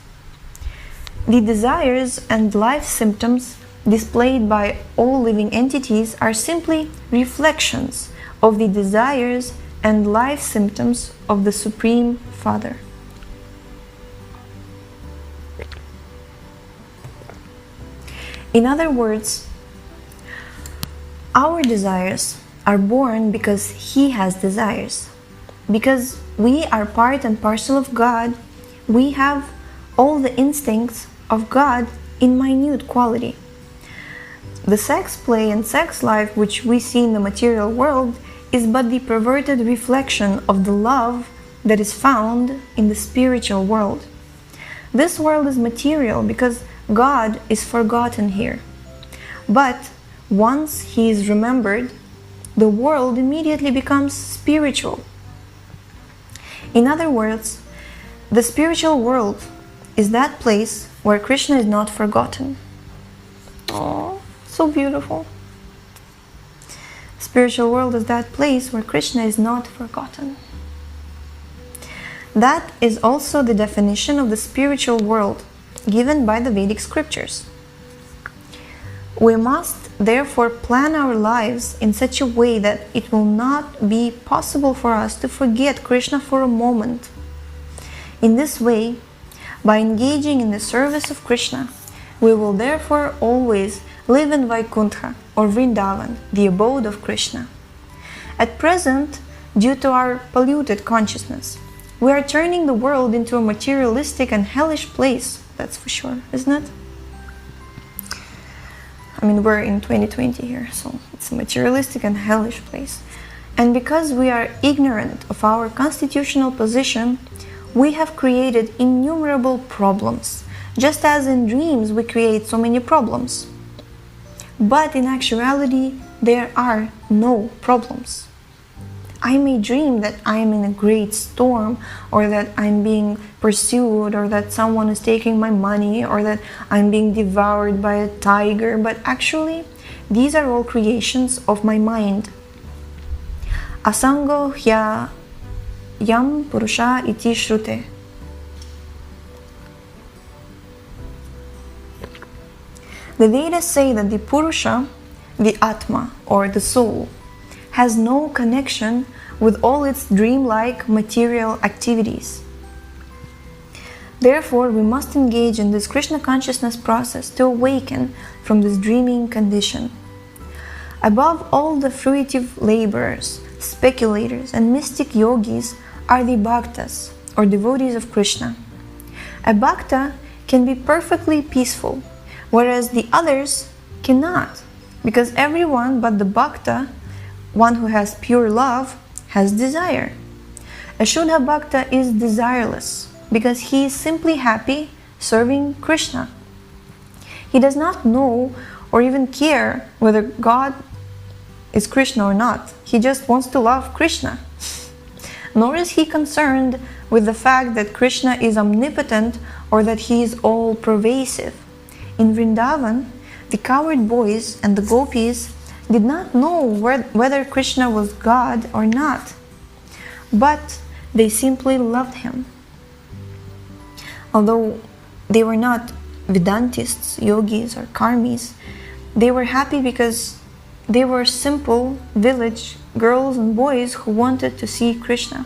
The desires and life symptoms displayed by all living entities are simply reflections of the desires and life symptoms of the Supreme Father. In other words, our desires, are born because He has desires. Because we are part and parcel of God, we have all the instincts of God in minute quality. The sex play and sex life which we see in the material world is but the perverted reflection of the love that is found in the spiritual world. This world is material because God is forgotten here. But once He is remembered, the world immediately becomes spiritual. In other words, the spiritual world is that place where Krishna is not forgotten. Oh, so beautiful. Spiritual world is that place where Krishna is not forgotten. That is also the definition of the spiritual world given by the Vedic scriptures. We must therefore plan our lives in such a way that it will not be possible for us to forget Krishna for a moment. In this way, by engaging in the service of Krishna, we will therefore always live in Vaikuntha or Vrindavan, the abode of Krishna. At present, due to our polluted consciousness, we are turning the world into a materialistic and hellish place, that's for sure, isn't it? I mean, we're in 2020 here, so it's a materialistic and hellish place. And because we are ignorant of our constitutional position, we have created innumerable problems, just as in dreams we create so many problems. But in actuality, there are no problems. I may dream that I am in a great storm, or that I'm being pursued, or that someone is taking my money, or that I'm being devoured by a tiger, but actually, these are all creations of my mind. Asango hya yam purusha iti shrute. The Vedas say that the Purusha, the Atma, or the soul, has no connection with all its dreamlike material activities. Therefore, we must engage in this Krishna consciousness process to awaken from this dreaming condition. Above all the fruitive laborers, speculators, and mystic yogis are the bhaktas, or devotees of Krishna. A bhakta can be perfectly peaceful, whereas the others cannot, because everyone but the bhakta, one who has pure love, has desire. A Shuddha Bhakta is desireless because he is simply happy serving Krishna. He does not know or even care whether God is Krishna or not. He just wants to love Krishna. Nor is he concerned with the fact that Krishna is omnipotent or that he is all-pervasive. In Vrindavan, the cowherd boys and the gopis did not know whether Krishna was God or not, but they simply loved him. Although they were not Vedantists, yogis, or karmis, they were happy because they were simple village girls and boys who wanted to see Krishna.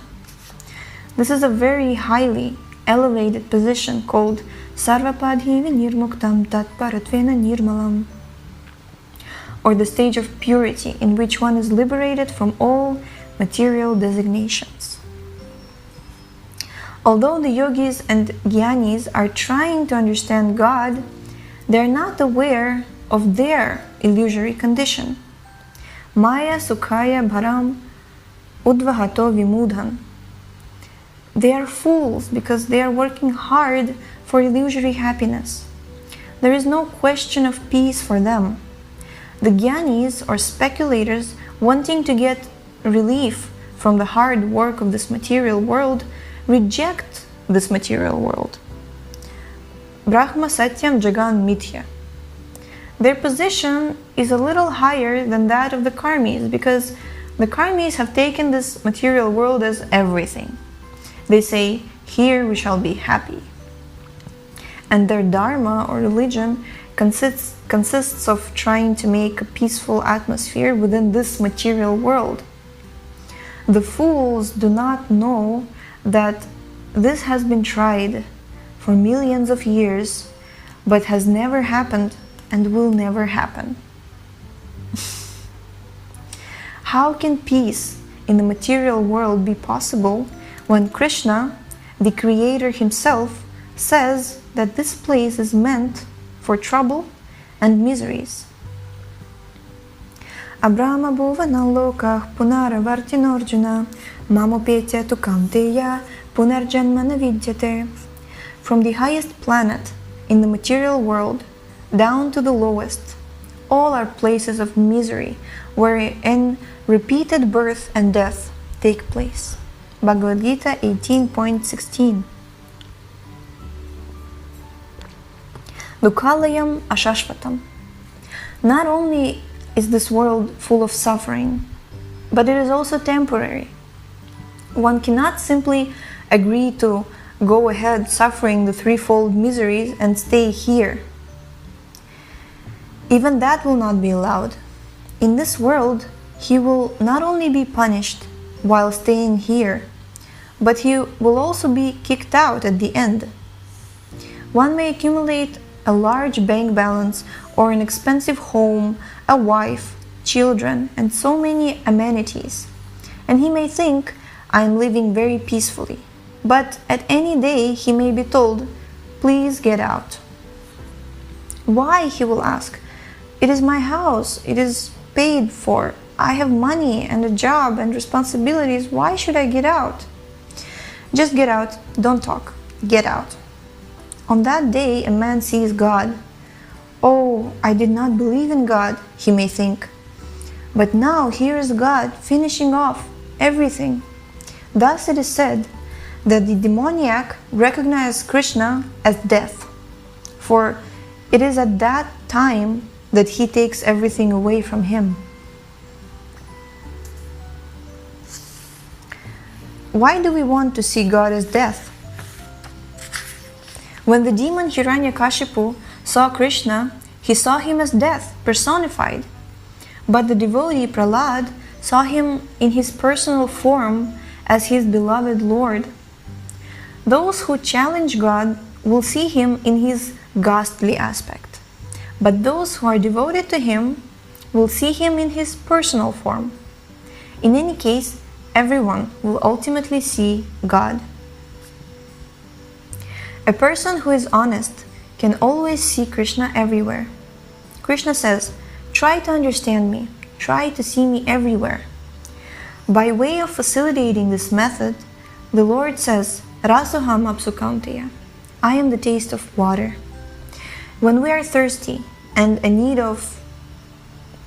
This is a very highly elevated position called Sarvapadhi Vinirmuktam Tatparatvena Nirmalam, or the stage of purity in which one is liberated from all material designations. Although the yogis and jnanis are trying to understand God, they are not aware of their illusory condition. Maya Sukhaya Bharam Udvahato Vimudhan. They are fools because they are working hard for illusory happiness. There is no question of peace for them. The jnanis, or speculators, wanting to get relief from the hard work of this material world, reject this material world. Brahma Satyam Jagan Mithya. Their position is a little higher than that of the karmis because the karmis have taken this material world as everything. They say, here we shall be happy. And their dharma, or religion, consists of trying to make a peaceful atmosphere within this material world. The fools do not know that this has been tried for millions of years, but has never happened and will never happen. How can peace in the material world be possible when Krishna, the Creator himself, says that this place is meant for trouble and miseries? Abrahama bhuvana lokah punaravartinorjuna mamopetya tu kanteya punarjanma navidyate. From the highest planet in the material world down to the lowest, all are places of misery wherein repeated birth and death take place. Bhagavad Gita 18.16. Dukhalayam ashashvatam. Not only is this world full of suffering, but it is also temporary. One cannot simply agree to go ahead suffering the threefold miseries and stay here. Even that will not be allowed. In this world, he will not only be punished while staying here, but he will also be kicked out at the end. One may accumulate a large bank balance or an expensive home, a wife, children, and so many amenities. And he may think, I am living very peacefully. But at any day he may be told, please get out. Why, he will ask. It is my house, it is paid for. I have money and a job and responsibilities. Why should I get out? Just get out, don't talk, get out. On that day a man sees God. Oh, I did not believe in God, he may think. But now here is God finishing off everything. Thus it is said that the demoniac recognizes Krishna as death, for it is at that time that he takes everything away from him. Why do we want to see God as death? When the demon Hiranyakashipu saw Krishna, he saw him as death, personified. But the devotee Prahlad saw him in his personal form as his beloved Lord. Those who challenge God will see him in his ghastly aspect, but those who are devoted to him will see him in his personal form. In any case, everyone will ultimately see God. A person who is honest can always see Krishna everywhere. Krishna says, try to understand me, try to see me everywhere. By way of facilitating this method, the Lord says, Rasoham apsukanteya, I am the taste of water. When we are thirsty and in need of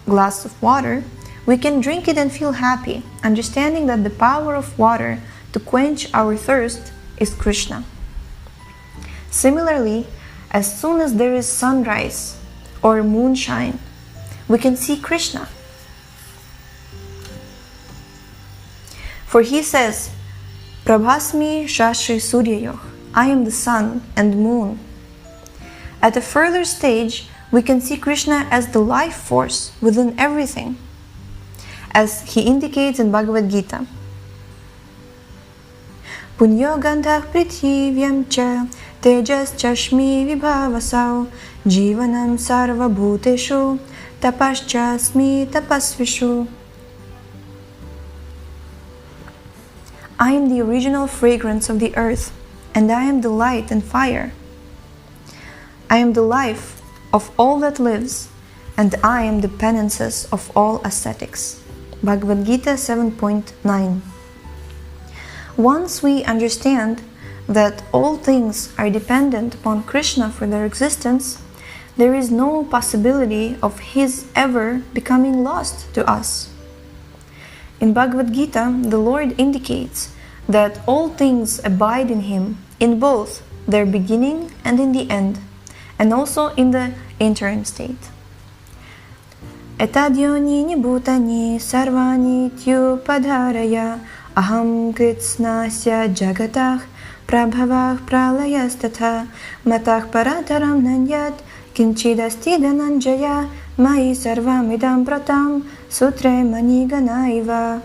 a glass of water, we can drink it and feel happy, understanding that the power of water to quench our thirst is Krishna. Similarly, as soon as there is sunrise or moonshine, we can see Krishna. For he says, Prabhasmi Shashri Suryayoh, I am the sun and moon. At a further stage, we can see Krishna as the life force within everything, as he indicates in Bhagavad Gita. Punyo gandhah prithivyam cha tejas chashmi vibhavasau jivanam sarva bhuteshu tapaschasmi tapasvishu. I am the original fragrance of the earth, and I am the light and fire. I am the life of all that lives, and I am the penances of all ascetics. Bhagavad Gita 7.9. Once we understand that all things are dependent upon Krishna for their existence, there is no possibility of his ever becoming lost to us. In Bhagavad Gita, the Lord indicates that all things abide in him in both their beginning and in the end, and also in the interim state. Etadyoni bhutani sarvani tyupadharaya aham kritsnasya jagatah prabhavah pralayastata matah parataram nanyat kinchidasti dhananjaya mai sarvamidam pratam sutre maniganaiva.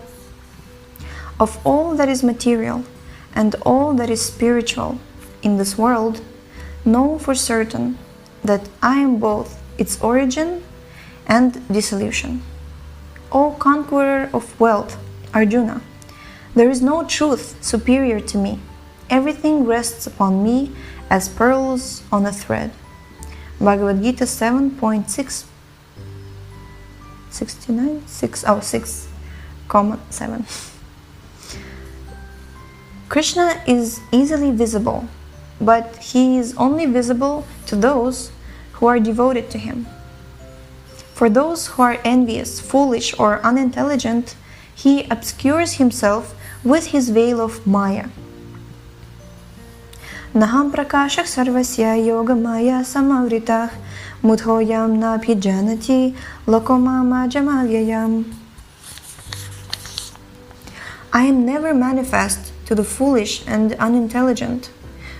Of all that is material and all that is spiritual in this world, know for certain that I am both its origin and dissolution. O conqueror of wealth, Arjuna, there is no truth superior to me. Everything rests upon me as pearls on a thread. Bhagavad Gita 7.69? 6,7. Krishna is easily visible, but he is only visible to those who are devoted to him. For those who are envious, foolish, or unintelligent, he obscures himself with his veil of Maya. Naham prakashak sarvasya yoga maya samavritah mudhoyam nabhijanati lokomama jamavyayam. I am never manifest to the foolish and unintelligent.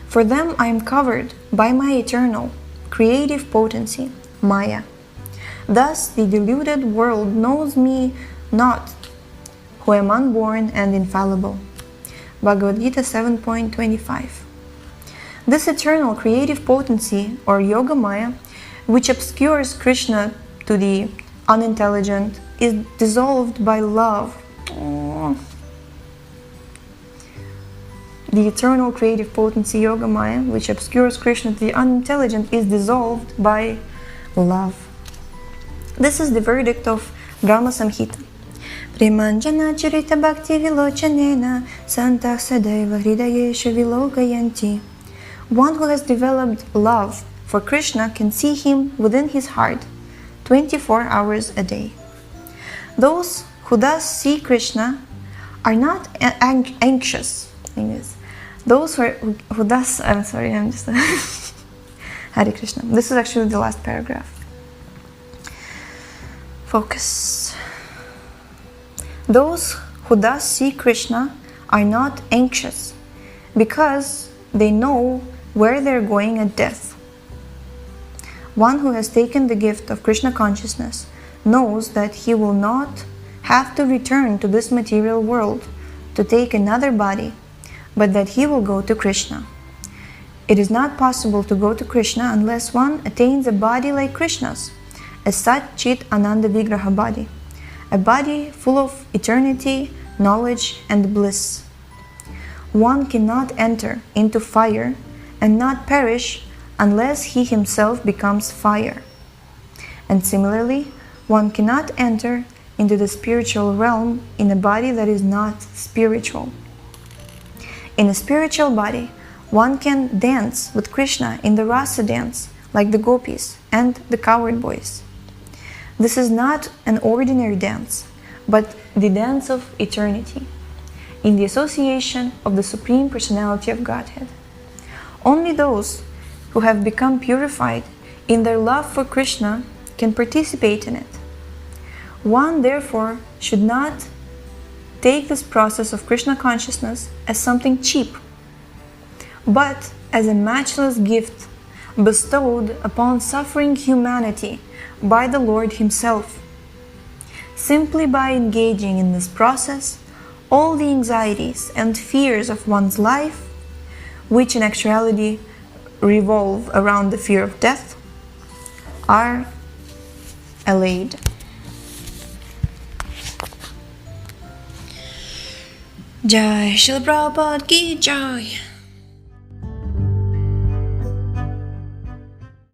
For them I am covered by my eternal, creative potency, Maya. Thus the deluded world knows me not, who am unborn and infallible. Bhagavad Gita 7.25. This eternal creative potency, or Yoga Maya, which obscures Krishna to the unintelligent, is dissolved by love. The eternal creative potency, Yoga Maya, which obscures Krishna to the unintelligent, is dissolved by love. This is the verdict of Brahma Samhita. Premanjana charita bhakti vilochanena santah sadaiva hridayesha vilokayanti. One who has developed love for Krishna can see him within his heart 24 hours a day. Those who thus see Krishna are not anxious. Those who thus, I'm sorry, I'm just Hare Krishna. This is actually the last paragraph. Focus. Those who thus see Krishna are not anxious because they know where they're going at death. One who has taken the gift of Krishna consciousness knows that he will not have to return to this material world to take another body, but that he will go to Krishna. It is not possible to go to Krishna unless one attains a body like Krishna's, a Sat Chit Ananda Vigraha body, a body full of eternity, knowledge, and bliss. One cannot enter into fire and not perish unless he himself becomes fire. And similarly, one cannot enter into the spiritual realm in a body that is not spiritual. In a spiritual body, one can dance with Krishna in the rasa dance, like the gopis and the cowherd boys. This is not an ordinary dance, but the dance of eternity, in the association of the Supreme Personality of Godhead. Only those who have become purified in their love for Krishna can participate in it. One, therefore, should not take this process of Krishna consciousness as something cheap, but as a matchless gift bestowed upon suffering humanity by the Lord Himself. Simply by engaging in this process, all the anxieties and fears of one's life, which in actuality revolve around the fear of death, are allayed. Jai Srila Prabhupada ki Jai.